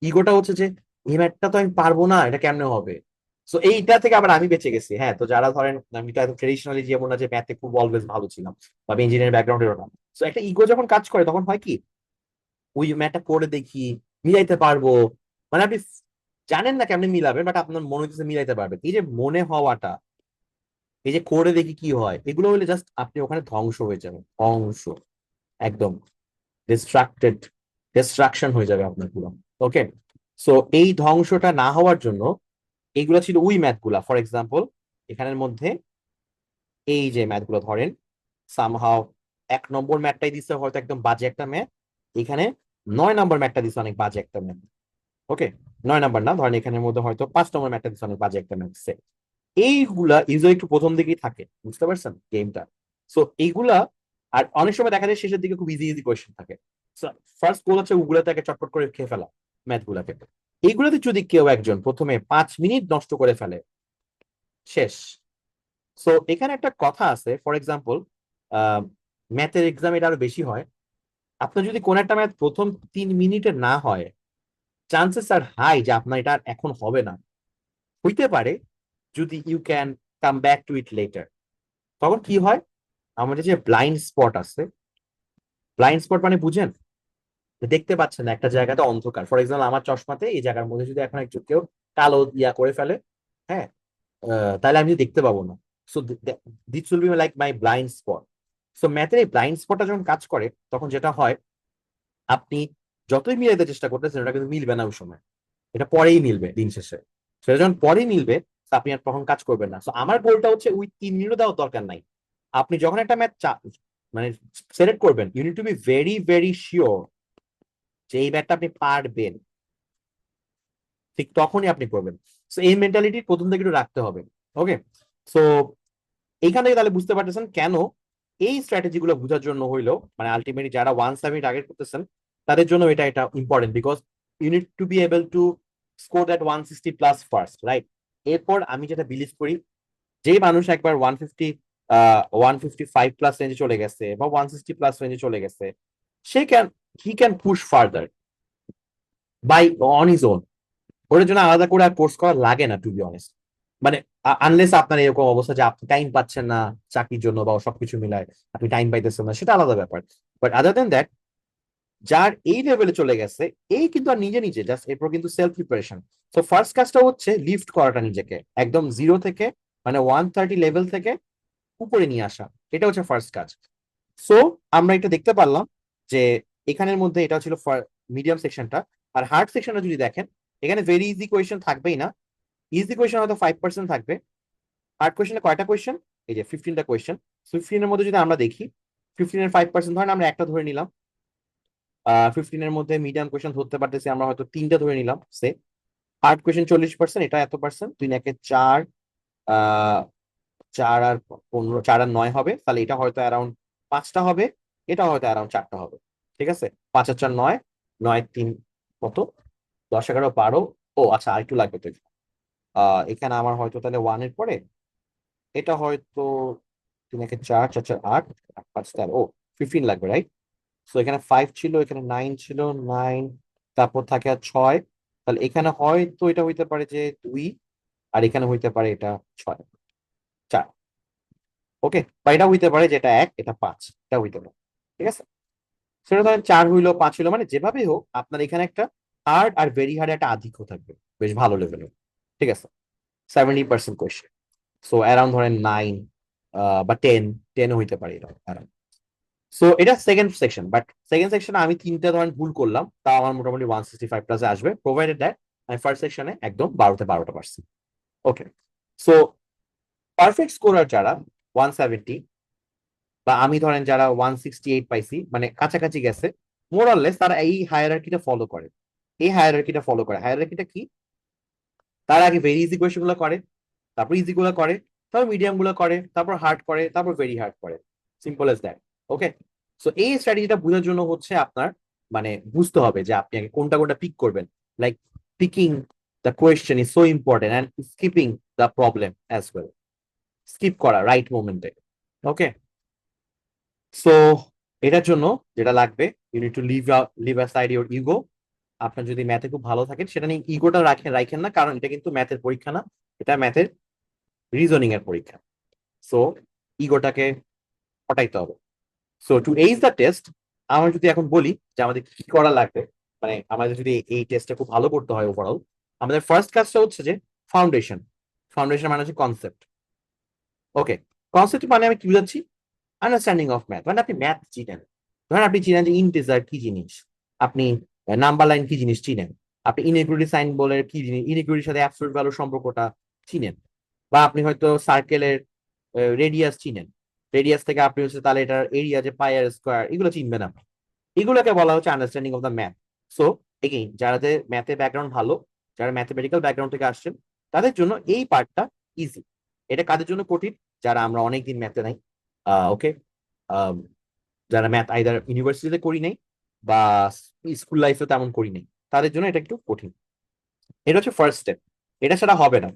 S1: ইগোটা হচ্ছে যে এই ম্যাথটা তো আমি পারবো না, এটা কেমনে হবে। সো এইটা থেকে আবার আমি বেঁচে গেছি। হ্যাঁ, তো যারা ধরেন আমি তো একদম ট্রেডিশনালি যেমন না যে ম্যাথে খুব অলওয়েজ ভালো ছিলাম বা ইঞ্জিনিয়ারিং ব্যাকগ্রাউন্ডেরও না। সো একটা ইগো যখন কাজ করে তখন হয় কি, ওই ম্যাথটা করে দেখি মিলাইতে পারবো, মানে আপনি জানেন না কেমনে মিলাবেন, বাট আপনার মনে হচ্ছে মিলাইতে পারবেন। এই যে মনে হওয়াটা, এই যে করে দেখি কি হয়, এগুলো হলে জাস্ট আপনি ওখানে ধ্বংস হয়ে যাবেন, ধ্বংস, একদম ডিস্ট্রাক্টেড, ডিস্ট্রাকশন হয়ে যাবে আপনার পুরো। ওকে, সো এই ধ্বংসটা না হওয়ার জন্য এইগুলো ছিল ওই ম্যাথ গুলা। ফর এক্সাম্পল এখানের মধ্যে এই যে ম্যাথ গুলো ধরেন, সামহাও 1 নম্বর ম্যাথটাই দিচ্ছে হয়তো একদম বাজে একটা ম্যাথ, এখানে 9 নম্বর ম্যাথটা দিচ্ছে অনেক বাজে একটা ম্যাথ। ওকে, 9 নম্বর না, ধরেন এখানের মধ্যে হয়তো 5 নম্বর ম্যাথটা দিচ্ছে অনেক বাজে একটা ম্যাথ দিচ্ছে। এইগুলা ইউজুয়ালি একটু প্রথম দিকেই থাকে, বুঝতে পারছেন গেমটা। সো এইগুলা, আর অনেক সময় দেখা যায় শেষের দিকে খুব ইজি ইজি কোয়েশ্চেন থাকে। ফার্স্ট গোল হচ্ছে ওগুলাতে চটপট করে খেয়ে ফেলা ম্যাথ গুলাকে। এইগুলাতে যদি কেউ একজন প্রথমে 5 মিনিট নষ্ট করে ফেলে, শেষ। সো এখানে একটা কথা আছে, ফর এক্সাম্পল ম্যাথের এক্সাম এটা আরো বেশি হয়। আপনার যদি কোন একটা ম্যাথ প্রথম 3 মিনিটে না হয়, চান্সেস আর হাই যে আপনার এটা আর এখন হবে না। হইতে পারে যদি you can come back to it later. তখন কি হয়, আমাদের যে ব্লাইন্ড স্পট আছে, ব্লাইন্ড স্পট মানে বুঝেন, যে দেখতে পাচ্ছেন না একটা জায়গাতে অন্ধকার, ফর এক্সাম্পল আমার চশমাতে এই জায়গার মধ্যে যদি এখন একটু কেউ কালো ইয়া করে ফেলে, হ্যাঁ, তাহলে আমি দেখতে পাবো না। So this will be like my blind spot. So ম্যাথের এই ব্লাইন্ড স্পটটা যখন কাজ করে, তখন যেটা হয়, আপনি যতই মিলাইতে চেষ্টা করতেছেন ওটা কিন্তু মিলবে না ওই সময়, এটা পরেই মিলবে দিন শেষে। সেটা যখন পরেই মিলবে, আপনি আর তখন কাজ করবেন না। সো আমার গোলটা হচ্ছে ওই 3 মিনিটও দেওয়ার দরকার নাই। আপনি যখন একটা ম্যাথ মানে সিলেক্ট করবেন, you need to be very very sure যে এই ম্যাথটা আপনি পারবেন, ঠিক তখনই আপনি করবেন। সো এই মেন্টালিটি প্রথম থেকে একটু রাখতে হবে। ওকে, সো এইখান থেকে তাহলে বুঝতে পারতেছেন কেন এই স্ট্র্যাটেজি গুলো বোঝার জন্য হইলো, মানে আলটিমেটলি যারা 1 সাবমিট টার্গেট করতেছেন তাদের জন্য এটা এটা important, because you need to be able to score that 160 plus first, right? এরপর আমি যেটা বিলিভ করি, যে মানুষ একবার 155 প্লাস রেঞ্জে চলে গেছে বা 160 প্লাস রেঞ্জে চলে গেছে, সে can he can push further by on his own. ওটার জন্য আলাদা করে আর কোর্স করা লাগে না, টু বি অনেস্ট। মানে আনলেস আপনার এরকম অবস্থা যে আপনি টাইম পাচ্ছেন না চাকরির জন্য বা সবকিছু মিলায় আপনি টাইম পাইতেছেন না, সেটা আলাদা ব্যাপার। বাট আদার দেন দ্যাট, যার এই লেভেলে চলে গেছে, এই কিন্তু আর নিজে নিজে জাস্ট এরপর কিন্তু সেলফ প্রিপারেশন। তো ফার্স্ট কাজটা হচ্ছে লিফট করাটা নিজেকে একদম জিরো থেকে, মানে 130 লেভেল থেকে উপরে নিয়ে আসা। এটা হচ্ছে ফার্স্ট কাজ। সো আমরা এটা দেখতে পারলাম যে এখানের মধ্যে এটা ছিল মিডিয়াম সেকশনটা। আর হার্ড সেকশনটা যদি দেখেন, এখানে ভেরি ইজি কোয়েশ্চেন থাকবেই না। ইজি কোয়েশ্চেন হয়তো 5% থাকবে। হার্ড কোয়েশ্চেনে কয়টা কোয়েশ্চেন? এই যে 15টা কোয়েশ্চেন। 15 এর মধ্যে যদি আমরা দেখি, 15 এর 5% ধরেন আমরা একটা ধরে নিলাম। 15 এর মধ্যে মিডিয়াম কোয়েশ্চেন ধরতে পারতেছি আমরা হয়তো 3টা ধরে নিলাম সে। হার্ড কোয়েশ্চেন 40%, এটা এত পার্সেন্ট, 2 × 4, 4 আর 15, 4 আর 9 হবে, তাহলে এটা হয়তো অ্যারাউন্ড 5টা হবে, এটা হয়তো অ্যারাউন্ড 4টা হবে। ঠিক আছে, 5 আর 4 9, 9 আর 3 কত, 10 11 12। ও আচ্ছা, আরেকটু লাগবে তো। এখানে আমার হয়তো তাহলে 1 এর পরে এটা হয়তো 3 × 4, 4 × 4 8, 8 × 5 13, ও 15 লাগবে, রাইট? সো এখানে 5 ছিল, এখানে 9 ছিল, 9, তারপর থাকে আর 6। তাহলে এখানে হয়তো এটা হইতে পারে যে 2, আর এখানে হইতে পারে এটা 6, 4। ওকে, বা এটা হইতে পারে যেটা 1, এটা 5, এটা হইতে পারে। ঠিক আছে, সেটা ধরেন 4 হইলো, 5 হইলো, মানে যেভাবেই হোক আপনার এখানে একটা হার্ড আর ভেরি হার্ড একটা আধিক্য থাকবে, বেশ ভালো লেভেলের। ঠিক আছে, 70% কোয়েশ্চেন। সো অ্যারাউন্ড ধরেন 9 বা 10 হইতে পারে এটা around। সো এটা সেকেন্ড সেকশন, বাট সেকেন্ড সেকশনে আমি 3টা ধরেন ভুল করলাম, তা আমার মোটামুটি 165 প্লাসে আসবে, প্রোভাইডেড দ্যাট আমি ফার্স্ট সেকশনে একদম 12টা পারছি। ওকে, সো পারফেক্ট স্কোরার যারা 170, বা আমি ধরেন যারা 168 পাইছি, মানে কাছাকাছি গেছে মোরাললেস, তারা এই হায়ারার্কিটা ফলো করে। এই হায়ারার্কিটা ফলো করে, হায়ারার্কিটা কি? তার আগে ভেরি ইজি কোয়েশ্চেন গুলো করে, তারপর ইজি গুলো করে, তারপর মিডিয়াম গুলো করে, তারপর হার্ড করে, তারপর ভেরি হার্ড করে। Simple S that. Okay, so এই স্ট্র্যাটেজিটা বোঝার জন্য হচ্ছে আপনার মানে বুঝতে হবে যে আপনি আগে কোনটা কোনটা পিক করবেন। Like picking the question is so important, and skipping the problem as well. Skip করা রাইট মোমেন্টে। ওকে, সো এটার জন্য যেটা লাগবে, you need to leave aside your ego. আপনার যদি ম্যাথে খুব ভালো থাকেন, সেটা নিয়ে ইগোটা রাখেন না, কারণ এটা কিন্তু ম্যাথের পরীক্ষা না, এটা ম্যাথের রিজনিং এর পরীক্ষা। সো ইগোটাকে হটাইতে হবে। So to ace the test, আমরা যদি এখন বলি যে আমাদের কি করা লাগবে, মানে আমাদের যদি এই টেস্টটা খুব ভালো করতে হয় ওভারঅল, আমাদের ফার্স্ট কাজটা হচ্ছে যে ফাউন্ডেশন। ফাউন্ডেশন মানে হচ্ছে কনসেপ্ট। ওকে, কনসেপ্ট মানে আমি কি বুঝাচ্ছি? আন্ডারস্ট্যান্ডিং অফ ম্যাথ, মানে আপনি ম্যাথ চিনেন। ধরেন আপনি চিনেন যে ইন্টিজার কি জিনিস, আপনি নাম্বার লাইন কি জিনিস চিনেন, আপনি ইনইকুয়ালিটি সাইন বলে কি জিনিস, ইনইকুয়ালিটির সাথে অ্যাবসলিউট ভ্যালুর সম্পর্কটা চিনেন, বা আপনি হয়তো সার্কেলের রেডিয়াস চিনেন। রেডিয়াস থেকে আপনি হচ্ছে তাহলে এটার এরিয়া যে পাই আর স্কোয়ার, এগুলো চিনবেন আপনি। এগুলোকে বলা হচ্ছে understanding of the math. So again, যাদের ম্যাথের ব্যাকগ্রাউন্ড ভালো, যারা ম্যাথমেটিক্যাল ব্যাকগ্রাউন্ড থেকে আসছেন, তাদের জন্য এই পার্টটা ইজি। এটা কাদের জন্য কঠিন? যারা আমরা অনেকদিন ম্যাথে নাই, ওকে, যারা ম্যাথ আইদার ইউনিভার্সিটিতে করি নাই বা স্কুল লাইফে তেমন করি নাই, তাদের জন্য এটা একটু কঠিন। এটা হচ্ছে ফার্স্ট স্টেপ, এটা সেটা হবে না।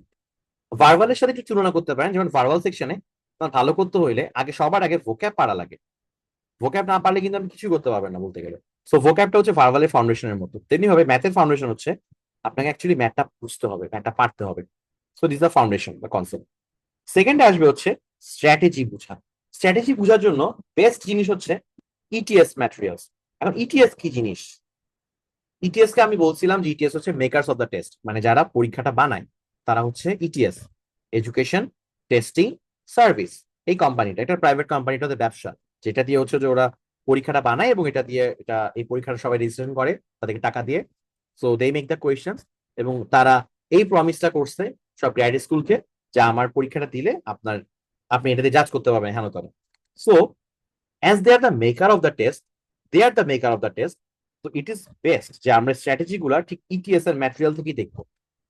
S1: ভার্বালের সাথে একটু তুলনা করতে পারেন, যেমন ভার্বাল সেকশনে ভালো করতে হইলে আগে সবার আগে ভোক্যাব পারা লাগে। ভোক্যাব না পারলে কিন্তু আপনি কিছু করতে পারবেন না বলতে গেলে। সো ভোক্যাবটা হচ্ছে ভার্বালের ফাউন্ডেশনের মতো, তেমনি হবে ম্যাথের ফাউন্ডেশন হচ্ছে আপনাকে অ্যাকচুয়ালি ম্যাথটা বুঝতে হবে, ম্যাথটা পারতে হবে। সো দিস দ্য ফাউন্ডেশন বা কনসেপ্ট। সেকেন্ডে আসবে হচ্ছে স্ট্র্যাটেজি বোঝা। স্ট্র্যাটেজি বোঝার জন্য বেস্ট জিনিস হচ্ছে ইটিএস ম্যাটেরিয়ালস। এখন ইটিএস কি জিনিস? ইটিএস কে আমি বলছিলাম যে ইটিএস হচ্ছে মেকার্স অফ দ্য টেস্ট, মানে যারা পরীক্ষাটা বানায় তারা হচ্ছে ইটিএস, এডুকেশন টেস্টিং সার্ভিস। এই কোম্পানিটা, এটা প্রাইভেট কোম্পানিটা, ওদের ব্যবসা, যেটা দিয়ে হচ্ছে যে ওরা পরীক্ষাটা বানায় এবং এটা দিয়ে এটা এই পরীক্ষাটা সবাই রেজিস্ট্রেশন করে তাদেরকে টাকা দিয়ে। So they make the question, এবং তারা এই প্রমিসটা করছে সব গ্র্যাড স্কুলকে যে আমার পরীক্ষাটা দিলে আপনি এটা দিয়ে জাজ করতে পারবেন হ্যাঁ তো। So as they are the maker of the test, they are the maker of the test, তো ইট ইজ বেস্ট যে আমরা স্ট্র্যাটেজি গুলা ঠিক ইটিএস এর ম্যাটেরিয়াল থেকেই দেখবো।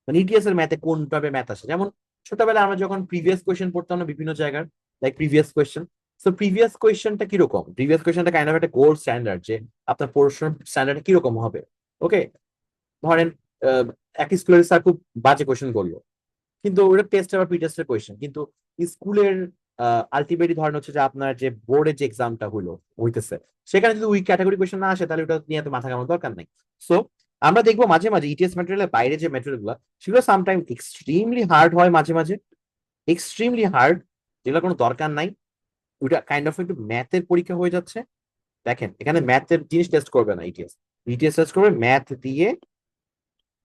S1: মানে ইটিএস এর ম্যাথে কোন ভাবে ম্যাথ আসে, যেমন ছোটবেলায় আমরা যখন প্রিভিয়াস কোয়েশ্চেন পড়তাম না বিভিন্ন জায়গার, like previous question. So previous কোয়েশ্চেনটা কিরকম? প্রিভিয়াস কোয়েশ্চেনটা কাইন্ড অফ একটা গোল্ড স্ট্যান্ডার্ড, যে আপনার পড়াশোনার স্ট্যান্ডার্ড কিরকম হবে। ওকে, ধরেন এক স্কুলের স্যার খুব বাজে কোয়েশ্চেন করলো, কিন্তু ওটা টেস্ট বা প্রি টেস্টের কোয়েশ্চেন, কিন্তু স্কুলের আলটিমেটলি ধরেন হচ্ছে যে আপনার যে বোর্ডের যে এক্সামটা হইতেছে, সেখানে যদি উইক ক্যাটাগরি কোয়েশ্চেন না আসে তাহলে ওটা নিয়ে এত মাথা ঘামানোর দরকার নেই। সো আমরা দেখবো মাঝে মাঝে ইটিএস ম্যাটেরিয়ালের বাইরে যে ম্যাটেরিয়াল গুলো, সেগুলো সামটাইম এক্সট্রিমলি হার্ড হয়, মাঝে মাঝে এক্সট্রিমলি হার্ড, যেগুলো কোনো দরকার নাই। ওইটা কাইন্ড অফ একটু ম্যাথের পরীক্ষা হয়ে যাচ্ছে। দেখেন এখানে ম্যাথের জিনিস টেস্ট করবে না ইটিএস, ইটিএস টেস্ট করবে ম্যাথ দিয়ে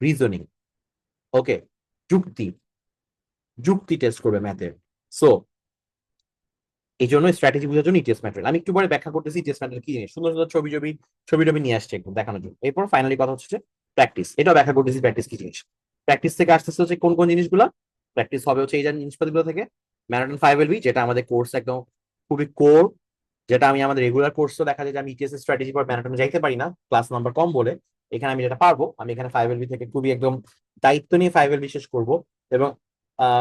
S1: রিজনিং, ওকে, যুক্তি, যুক্তি টেস্ট করবে ম্যাথের। সো এই জন্য স্ট্র্যাটেজি বোঝার জন্য ইটিএস ম্যাটেরিয়াল আমি একটু পরে ব্যাখ্যা করতেছি ইটিএস ম্যাটেরিয়াল কি জিনিস, সুন্দর সুন্দর ছবি টবি নিয়ে আসছে একদম দেখানোর জন্য। এরপর ফাইনালি কথা হচ্ছে প্র্যাকটিস, এটাও ব্যাখ্যা করতেছি প্র্যাকটিস কি জিনিস। প্র্যাকটিস থেকে আসতেছে হচ্ছে কোন কোন জিনিসগুলো। প্র্যাকটিস হবে হচ্ছে এই যে জিনিসপাতিগুলো থেকে, ম্যারাথন 5LB, যেটা আমাদের কোর্স একদম খুবই কোর, যেটা আমি আমাদের রেগুলার কোর্সও দেখা যায় যে আমি ইটিএস স্ট্র্যাটেজি পর ম্যারাথনে যাইতে পারি না ক্লাস নাম্বার কম বলে। এখানে আমি যেটা পারবো, আমি এখানে 5LB থেকে খুবই একদম দায়িত্ব নিয়ে 5LB শেষ করবো। এবং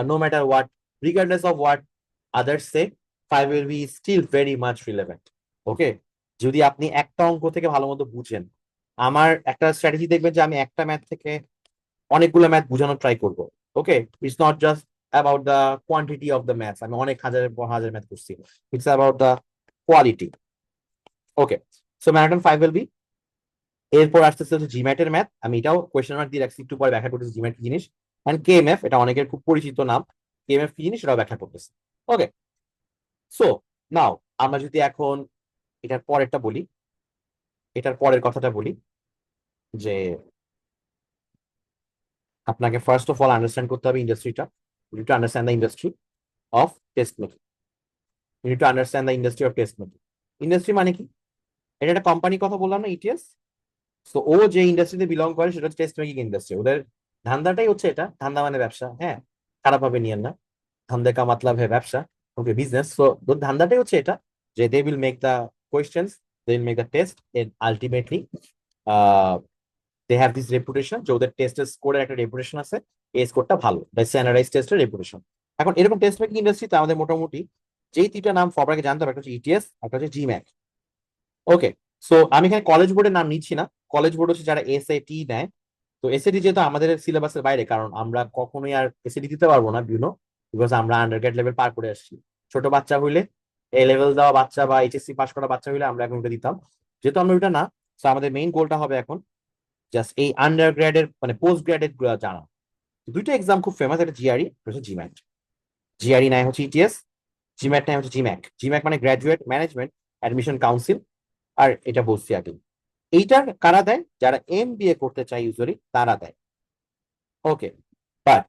S1: no matter what, regardless of what others say, 5LB is still very much relevant. Okay, যদি আপনি একটা অঙ্ক থেকে ভালো মতো বুঝেন, আমার একটা স্ট্র্যাটেজি দেখবেন যে আমি একটা ম্যাথ থেকে অনেকগুলো ম্যাথ বোঝানোর ট্রাই করবো। Okay, it's not just about the quantity of the maths, আমি অনেক হাজারের পর হাজার ম্যাথ করছি, it's about the quality. Okay, so marathon 5LB। এরপর আসতেছে হচ্ছে জিম্যাটের ম্যাথ, আমি এটাও কোয়েশ্চেন মার্ক দিয়ে রাখছি, একটু পরে ব্যাখ্যা করতেছি জিম্যাট কি জিনিস। অ্যান্ড কেএমএফ, এটা অনেকের খুব পরিচিত নাম, কেএমএফ কি জিনিস সেটাও ব্যাখ্যা করতেছে। ওকে, সো নাও আমরা যদি এখন এটার পরেরটা বলি, এটার পরের কথাটা বলি, যে আপনাকে ফার্স্ট অফ অল আন্ডারস্ট্যান্ড করতে হবে ইন্ডাস্ট্রিটা। You need to understand the industry of test making, you need to understand the industry of test making. Industry মানে কি? এটা একটা কোম্পানির কথা বললাম না, ইটিএস। তো ও যে ইন্ডাস্ট্রিতে বিলং করে সেটা হচ্ছে টেস্ট মেকিং ইন্ডাস্ট্রি। ওদের ধান্দাটাই হচ্ছে এটা, ধান্দা মানে ব্যবসা, হ্যাঁ, খারাপ ভাবে নিয়েন না, ধান্দা কা মাতলাব হ্যাঁ ব্যবসা, ওকে, বিজনেস। তো ওর ধান্দাটাই হচ্ছে এটা, যে they will make the questions, they will make the test, and ultimately they have this reputation, যে ওদের টেস্টের স্কোরের একটা রেপুটেশন আছে, এই স্কোরটা ভালো, বাই স্ট্যান্ডার্ডাইজ টেস্টের রেপুটেশন। এখন এরকম টেস্ট মেকিং ইন্ডাস্ট্রিতে আমাদের মোটামুটি যেই তিনটা নাম সবার আগে জানতে হবে, একটা হচ্ছে ইটিএস, একটা হচ্ছে জিম্যাক। ওকে, সো আমি এখানে কলেজ বোর্ডের নাম নিচ্ছি না, কলেজ বোর্ড হচ্ছে যারা এসএটি নেয়। তো এসএটি যেহেতু আমাদের সিলেবাসের বাইরে, কারণ আমরা কখনোই আর এসএটি দিতে পারবো না, বিকজ আমরা আন্ডারগ্রেড লেভেল পার করে আসছি। ছোট বাচ্চা হইলে, এ লেভেল দেওয়া বাচ্চা বা এইচএসসি পাস করা বাচ্চা হইলে আমরা এখন ওটা দিতাম, যেহেতু আমরা ওটা না। তো আমাদের মেইন গোলটা হবে এখন জাস্ট এই আন্ডার গ্রেডের মানে পোস্ট গ্রেডের গুলো জানা। দুইটা এক্সাম খুব ফেমাস, একটা জিআরই, হচ্ছে জিম্যাট। জিআরই নাই হচ্ছে ইটিএস, জিম্যাট নাই হচ্ছে জিম্যাক। জিম্যাক মানে গ্রাজুয়েট ম্যানেজমেন্ট অ্যাডমিশন কাউন্সিল। আর এটা বলছি আগে, এইটা কারা দেয়? যারা এমবিএ করতে চায় ইউজুয়ালি তারা দেয়। ওকে, বাট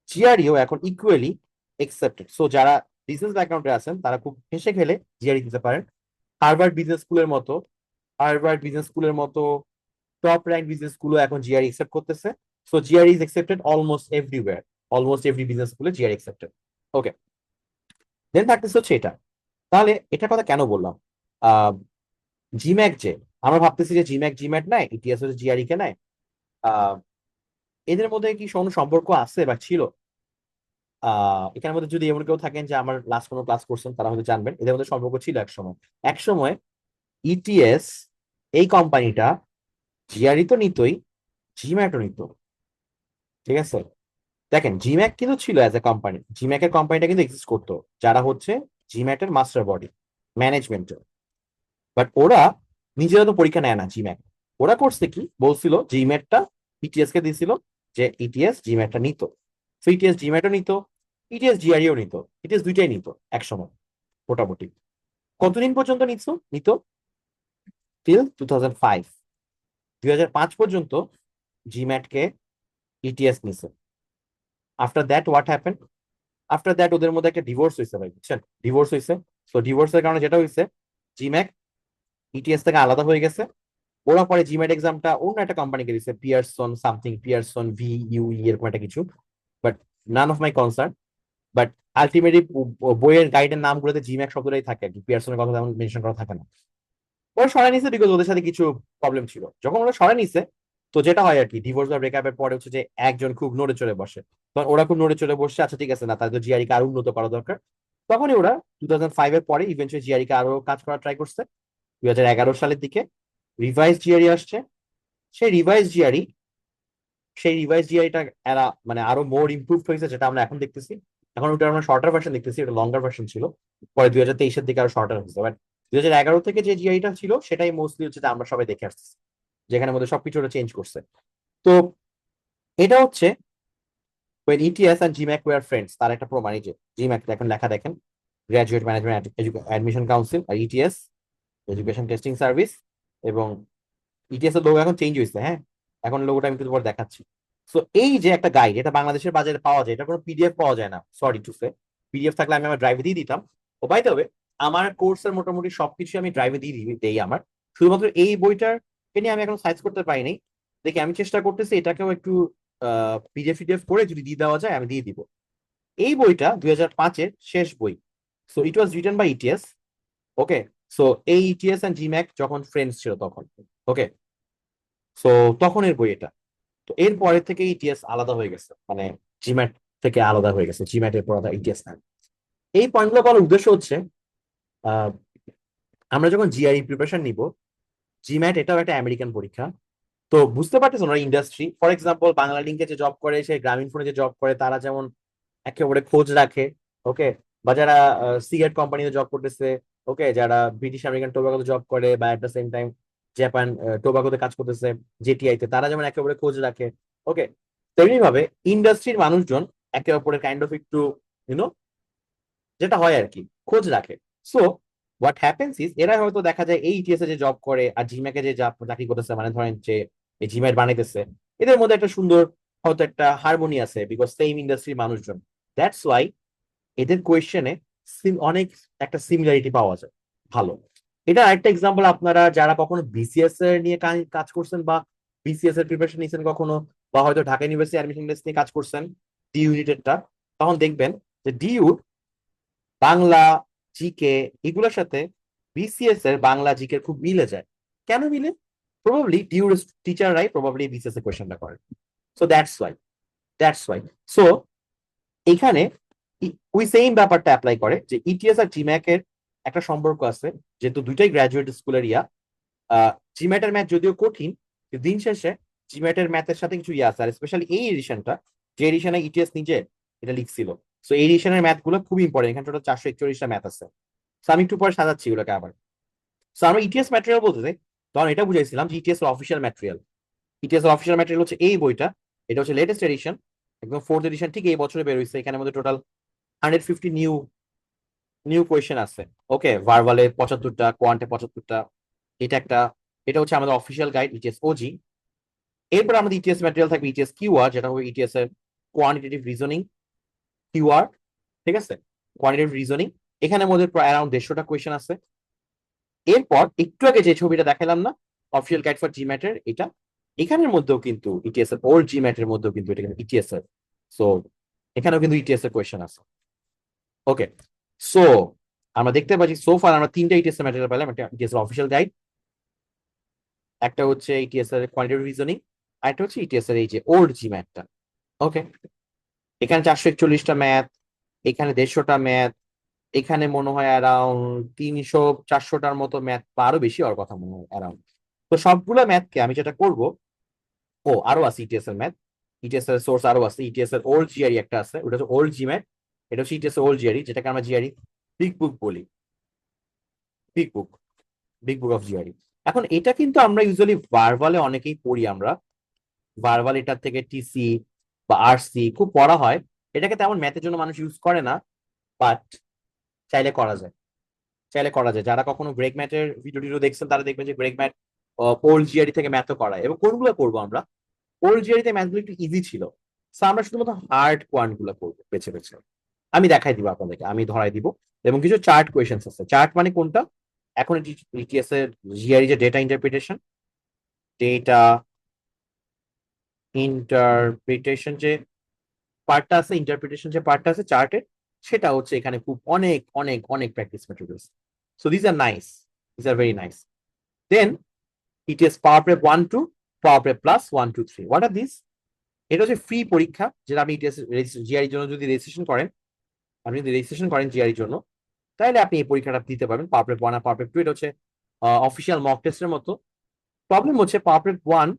S1: জিআরইও এখন ইকুয়ালি একসেপ্টেড। সো যারা বিজনেস ব্যাকগ্রাউন্ডে আছেন তারা খুব হেসে খেলে জিআরই দিতে পারেন। হার্ভার্ড বিজনেস স্কুলের মতো, হার্ভার্ড বিজনেস স্কুলের মতো টপ র্যাঙ্ক বিজনেস স্কুলও এখন জিআরই একসেপ্ট করতেছে। So GRE is accepted almost everywhere, almost every business স্কুলে জিআরই একসেপ্টেড। ওকে, দেন থাকতেছে হচ্ছে এটা। তাহলে এটার কথা কেন বললাম? আহ জিম্যাক যে আমরা ভাবতেছি যে জিম্যাক জিম্যাট নেয়, ইটিএস হচ্ছে জিআরই কে নেয়। আহ এদের মধ্যে কি কোনো সম্পর্ক আছে বা ছিল? এখানের মধ্যে যদি এমন কেউ থাকেন যে আমার লাস্ট কোনো ক্লাস করছেন, তারা হয়তো জানবেন এদের মধ্যে সম্পর্ক ছিল এক সময়। এক সময় ইটিএস এই কোম্পানিটা জিআরই তো নিতই, জিম্যাটও নিত। ঠিক আছে, দেখেন জিম্যাক কিন্তু ছিল অ্যাজ এ কোম্পানি, জিম্যাকের কোম্পানিটা কিন্তু এক্সিস্ট করতো, যারা হচ্ছে জিম্যাটের মাস্টার বডি ম্যানেজমেন্টের। বাট ওরা নিজেরা তো পরীক্ষা নেয় না জিম্যাক। ওরা করছে কি, বলছিল জিম্যাটটা ইটিএস কে দিছিল, যে ইটিএস জিম্যাটটা নিত। সো ইটিএস জিম্যাটও নিত, ইটিএস জিআরইও নিত, ইটিএস দুইটাই নিত একসময় মোটামুটি। কতদিন পর্যন্ত নিত? টিল 2005, 2005 পর্যন্ত জিম্যাটকে ইটিএস নিছে। After that what happen? After that ওদের মধ্যে একটা ডিভোর্স হয়েছে ভাই, বুঝছেন? ডিভোর্স হয়েছে। তো ডিভোর্সের কারণে যেটা হয়েছে, জিম্যাক ইটিএস থেকে আলাদা হয়ে গেছে। ওরা পরে জিম্যাট এক্সামটা অন্য একটা কোম্পানিকে দিচ্ছে, Pearson something, Pearson V U এরকম একটা কিছু। But none of my concern. But ultimately বইয়ের গাইডের নামগুলোতে জিম্যাক শব্দটাই থাকে আর কি, পিয়ারসনের কথা তেমন মেনশন করা থাকে না। ওরা সরাই নিছে বিকজ ওদের সাথে কিছু প্রবলেম ছিল। যখন ওরা সরাই নিছে, তো যেটা হয় আর কি, ডিভোর্স বা ব্রেকআপের পরে হচ্ছে যে একজন খুব নড়ে চড়ে বসে। তখন ওরা খুব নড়ে চড়ে বসছে, আচ্ছা ঠিক আছে, না তাদের তো জিআরই কে আরো উন্নত করা দরকার। তখনই ওরা 2005 এর পরে ইভেন্চুয়ালি জিআরই কে আরো কাজ করার ট্রাই করছে। 2011 সালের দিকে রিভাইজ জিআরই আসছে। সেই রিভাইজ জিআরই সেই রিভাইজ জিআইটা এরা মানে আরো মোর ইমপ্রুভ হয়েছে, যেটা আমরা এখন দেখতেছি। এখন ওটা আমরা শর্টার ভার্সন দেখতেছি, এটা লঙ্গার ভার্সন ছিল। পরে 2023-এর দিকে আরো শর্টার হয়েছে। বাট 2011 থেকে যে জিআইটা ছিল সেটাই মোস্টলি হচ্ছে যে আমরা সবাই দেখে আসছি, যেখানে মধ্যে সবকিছু ওরা চেঞ্জ করছে। তো এটা হচ্ছে when ETS and GMAC were friends, তার একটা প্রমাণ। এই যে GMAC এখন লেখা দেখেন, গ্রাজুয়েট ম্যানেজমেন্ট অ্যাডমিশন কাউন্সিল, আর ইটিএস এডুকেশন টেস্টিং সার্ভিস। এবং ইটিএস এর লোগো এখন চেঞ্জ হয়েছে, হ্যাঁ, এখন লোগোটা আমি একটু পর দেখাচ্ছি। সো এই যে একটা গাইড, এটা বাংলাদেশের বাজারে পাওয়া যায়, এটা কোনো পিডিএফ পাওয়া যায় না, সরি টু সে। পিডিএফ থাকলে আমি আমার ড্রাইভে দিয়ে দিতাম। ও বাই দ্য ওয়ে, আমার কোর্সের মোটামুটি সবকিছু আমি ড্রাইভে দিয়ে দেই আমার। শুধুমাত্র এই বইটার নিয়ে আমি এখন সাইজ করতে পারিনি। দেখি, আমি চেষ্টা করতেছি এটাকেও একটু পিডিএফ করে যদি দিয়ে দেওয়া যায় আমি দিয়ে দিব। এই বইটা 2005-এর শেষ বই। So it was written by ETS. Okay, so এই ইটিএস এন্ড জিম্যাক যখন ফ্রেন্ডস ছিল তখন। ওকে, সো তখনের বই এটা। তো এর পরে থেকে ইটিএস আলাদা হয়ে গেছে, মানে জিম্যাট থেকে আলাদা হয়ে গেছে, জিম্যাটের পর ইটিএস না। এই পয়েন্টগুলো বলার উদ্দেশ্য হচ্ছে, আহ, আমরা যখন জিআরই প্রিপারেশন নিব, জিম্যাট এটাও একটা আমেরিকান পরীক্ষা। তো বুঝতে পারতেছেন ওরা ইন্ডাস্ট্রি, ফর এক্সাম্পল বাংলা লিঙ্কে যে জব করে, সে গ্রামীণ ফোনে যে জব করে, তারা যেমন একেবারে খোঁজ রাখে। ওকে, বা যারা সিগারেট কোম্পানিতে জব করতেছে, ওকে, যারা ব্রিটিশ আমেরিকান টোবাকোতে জব করে বা at the same time Japan টোবাকোতে কাজ করতেছে, জেটিআই তে, তারা যেমন একেবারে খোঁজ রাখে। ওকে, তেমনি ভাবে ইন্ডাস্ট্রির মানুষজন একে অপরের কাইন্ড অফ একটু ইউনো যেটা হয় আর কি, খোঁজ রাখে। সো হোয়াট হ্যাপেন্স ইজ, এরা হয়তো দেখা যায় এই ইটিএস এ যে জব করে আর জিম্যাকে যে চাকরি করতেছে, মানে ধরেন যে এই জিম্যাট বানাইতেছে, এদের মধ্যে একটা সুন্দর হয়তো একটা হারমোনি আছে, বিকজ সেম ইন্ডাস্ট্রির মানুষজন। দ্যাটস ওয়াই এদের কোয়েশ্চেনে অনেক একটা সিমিলারিটি পাওয়া যায়। ভালো, এটা আরেকটা এক্সাম্পল। আপনারা যারা কখনো বিসিএস এর নিয়ে কাজ করছেন, বা বিসিএস এর প্রিপারেশন নিয়েছেন কখনো, বা হয়তো ঢাকা ইউনিভার্সিটি অ্যাডমিশন টেস্ট নিয়ে কাজ করছেন, ডি ইউনিটেডটা, তখন দেখবেন যে ডিউ বাংলা জিকে এগুলোর সাথে বিসিএস এর বাংলা জিকে খুব মিলে যায়। কেন মিলে? প্রবাবলি ডিউর টিচাররাই প্রবাবলি বিসিএস এর কোয়েশ্চেনটা করে। সো দ্যাটস ওয়াই সো এখানে ওই সেম ব্যাপারটা অ্যাপ্লাই করে, যে ইটিএস আর জিম্যাক এর একটা সম্পর্ক আছে, যেহেতু দুইটাই গ্রাজুয়েট স্কুলের ইয়া। জিম্যাটের ম্যাথ যদিও কঠিন, কিন্তু দিন শেষে জিম্যাটের ম্যাথের সাথে কিছু ইয়ে আছে। আর স্পেশালি এই এডিশনটা, যে এডিশনে ইটিএস নিজে এটা লিখছিল, সো এই এডিশনের ম্যাথ গুলো খুব ইম্পর্টেন্ট। এখানে টোটাল 441টা ম্যাথ আছে। সো আমি একটু পরে সাজাচ্ছি এগুলোকে আবার। সো আমরা ইটিএস ম্যাটেরিয়াল বলতে চাই, তখন এটা বুঝাইছিলাম যে ইটিএস এর অফিসিয়াল ম্যাটেরিয়াল। ইটিএস এর অফিসিয়াল ম্যাটেরিয়াল হচ্ছে এই বইটা। এটা হচ্ছে লেটেস্ট এডিশন, একদম ফোর্থ এডিশন, ঠিক এই বছরে বের হয়েছে। এখানের মধ্যে টোটাল 150 নিউ নিউ কোয়েশ্চেন আছে। ওকে, ভার্বালে 75টা, কোয়ান্টে 75টা। এটা একটা, এটা হচ্ছে আমাদের অফিসিয়াল গাইড ইটিএস ওজি। এরপর আমাদের ইটিএস ম্যাটেরিয়াল থাকবে ইটিএস কিউআর, যেটা হবে ইটিএস এর কোয়ান্টিটেটিভ রিজনিং কিউআর। ঠিক আছে, কোয়ান্টিটেটিভ রিজনিং, এখানের মধ্যে প্রায় অ্যারাউন্ড 150টা কোয়েশ্চেন আছে। এরপর একটু আগে যে ছবিটা দেখালাম না, অফিসিয়াল গাইড ফর জিম্যাটের, এটা এখানের মধ্যেও কিন্তু ইটিএস এর ওল্ড জিম্যাটের মধ্যেও কিন্তু এটা কিন্তু ইটিএস এর। সো এখানেও কিন্তু ইটিএস এর কোয়েশ্চেন আছে। ওকে, সো আমরা দেখতে পাচ্ছি সো ফার আমরা 3টা ইটিএস এর ম্যাটেরিয়াল পেলাম, একটা ইটিএস এর অফিসিয়াল গাইড, একটা হচ্ছে ইটিএস এর কোয়ান্টিটেটিভ রিজনিং, আর একটা হচ্ছে ইটিএস এর এই যে ওল্ড জি ম্যাথটা। ওকে, এখানে 441টা ম্যাথ, এখানে 150টা ম্যাথ, এখানে মনে হয় অ্যারাউন্ড 300-400টার মতো ম্যাথ বা আরো বেশি হওয়ার কথা মনে হয় অ্যারাউন্ড। তো সবগুলো ম্যাথকে আমি যেটা করব, ও আরো আছে ইটিএস এর ম্যাথ, ইটিএস এর সোর্স আরো আছে, ইটিএস এর ওল্ড জিআরই একটা আছে, ওটা হচ্ছে ওল্ড জি ম্যাথ। এটা হচ্ছে ইটিএস এর ওল্ড জিআরই, যেটাকে আমরা জিআরই বিগ বুক বলি, big book, big book of GRE. এখন এটা কিন্তু আমরা ইউজুয়ালি ভার্বালে অনেকেই পড়ি আমরা, ভার্বাল এটার থেকে টিসি বা আরসি খুব পড়া হয়। এটাকে তেমন ম্যাথের জন্য মানুষ ইউজ করে না, বাট চাইলে করা যায়, চাইলে করা যায়। যারা কখনো ব্রেক ম্যাথের ভিডিও টিডিও দেখছেন তারা দেখবেন যে ব্রেক ম্যাথ ওল্ড জিআরই থেকে ম্যাথও করায়। এবং কোনগুলো করবো আমরা, ওল্ড জিআরইতে ম্যাথগুলো একটু ইজি ছিল, সো আমরা শুধুমাত্র হার্ড কোয়ান্ট গুলো করবো বেছে বেছে। আমি দেখাই দিব আপনাদেরকে, আমি ধরাই দিব। এবং কিছু চার্ট কোয়েশ্চেন্স আছে। চার্ট মানে কোনটা, এখন ইটিএস এর জিআরই যে ডেটা ইন্টারপ্রিটেশন, ডেটা ইন্টারপ্রিটেশন যে পার্টটা আছে, ইন্টারপ্রিটেশন যে পার্টটা আছে চার্টের, সেটা হচ্ছে এখানে খুব অনেক অনেক অনেক practice materials. So this are nice, this are very nice. Then ETS power prep 1-2, power prep plus 1-2-3, what are this? এটা হচ্ছে ফ্রি পরীক্ষা, যেটা আপনি ইটিএস জিআরই জন্য যদি রেজিস্ট্রেশন করেন, আপনি যদি রেজিস্ট্রেশন করেন জিআরই জন্য, তাহলে আপনি এই পরীক্ষাটা দিতে পারবেন। পাওয়ার প্রেপ 1 আর পাওয়ার প্রেপ 2, এটা হচ্ছে অফিসিয়াল মক টেস্টের মতো। প্রবলেম হচ্ছে পাওয়ার প্রেপ 1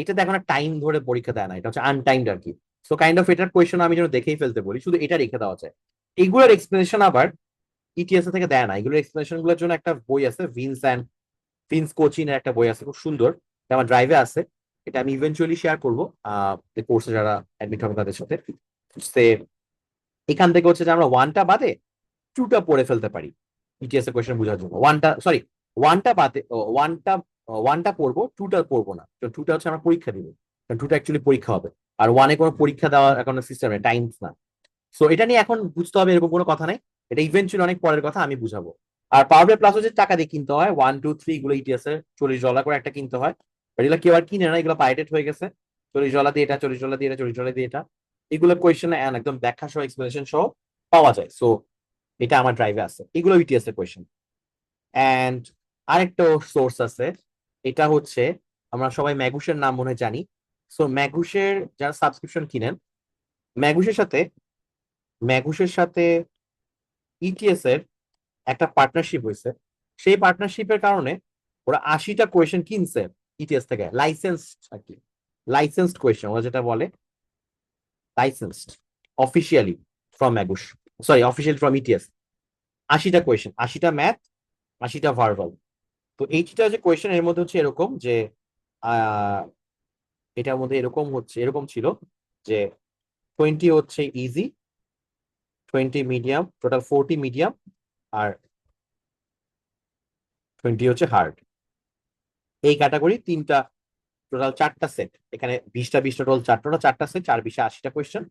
S1: এটাতে এখন টাইম ধরে পরীক্ষা দেয় না, এটা হচ্ছে আনটাইমড আর কি। সো কাইন্ড অফ এটার কোয়েশ্চেন আমি যেন দেখেই ফেলতে বলি, শুধু এটা রেখে দেওয়া যায়। এগুলোর এক্সপ্লেনেশন আবার ইটিএস থেকে দেয় না। এগুলোর এক্সপ্লেনেশন গুলোর জন্য একটা বই আছে, ফিন্স কোচিং এর একটা বই আছে, খুব সুন্দর, এটা আমার ড্রাইভে আছে। এটা আমি ইভেন্চুয়ালি শেয়ার করবো কোর্সে যারা অ্যাডমিট হবে তাদের সাথে। সে এখান থেকে হচ্ছে যে আমরা ওয়ানটা বাদে টুটা পড়ে ফেলতে পারি ইটিএস এর কোয়েশ্চেন বোঝার জন্য। ওয়ানটা সরি, ওয়ানটা বাদে ওয়ানটা ওয়ানটা পড়বো, টুটা পড়বো না। তো টুটা হচ্ছে আমরা পরীক্ষা দিব, কারণ টুটা অ্যাকচুয়ালি পরীক্ষা হবে। আর ওয়ানে কোনো পরীক্ষা দেওয়ার এখন সিস্টেম নেই, টাইমস না। সো এটা নিয়ে এখন বুঝতে হবে এরকম কোনো কথা নাই, এটা ইভেন্চুয়ালি অনেক পরের কথা, আমি বুঝাবো। আর পাওয়ার প্লাস হচ্ছে টাকা দিয়ে কিনতে হয়, 1-2-3 গুলো ইটিএস এর $40 করে একটা কিনতে হয়। এগুলো কেউ আর কিনে না, এগুলো পাইরেট হয়ে গেছে। $40 দিয়ে এটা, $40 দিয়ে এটা, $40 দিয়ে এটা, এগুলো কোয়েশ্চেন একদম ব্যাখ্যা সহ এক্সপ্লেনেশন সহ পাওয়া যায়। সো এটা আমার ড্রাইভে আছে, এগুলো ইটিএস এর কোয়েশ্চেন। অ্যান্ড আরেকটা সোর্স আছে, এটা হচ্ছে আমরা সবাই ম্যাগুসের নাম মনে হয় জানি। সো ম্যাগুসের যারা সাবস্ক্রিপশন কিনেন, ম্যাগুসের সাথে ম্যাগুসের সাথে ইটিএস এর একটা পার্টনারশিপ হয়েছে। সেই পার্টনারশিপের কারণে ওরা 80টা কোয়েশ্চেন কিনছে ইটিএস থেকে, লাইসেন্স আর কি, লাইসেন্সড কোয়েশ্চেন ওরা যেটা বলে, licensed officially from Magoosh, sorry officially from ETS. 80টা কোয়েশ্চেন, 80টা ম্যাথ, 80টা ভার্বাল। তো এইটা যে কোয়েশ্চেন এর মধ্যে হচ্ছে এরকম যে আহ এটার মধ্যে এরকম ছিল যে 20 হচ্ছে ইজি, 20 মিডিয়াম, টোটাল 40 মিডিয়াম, আর 20 হচ্ছে হার্ড। এই ক্যাটাগরি তিনটা, টোটাল 4টা সেট। এখানে 20টা টোটাল 4টা সেট, 4-20-80টা কোয়েশ্চেন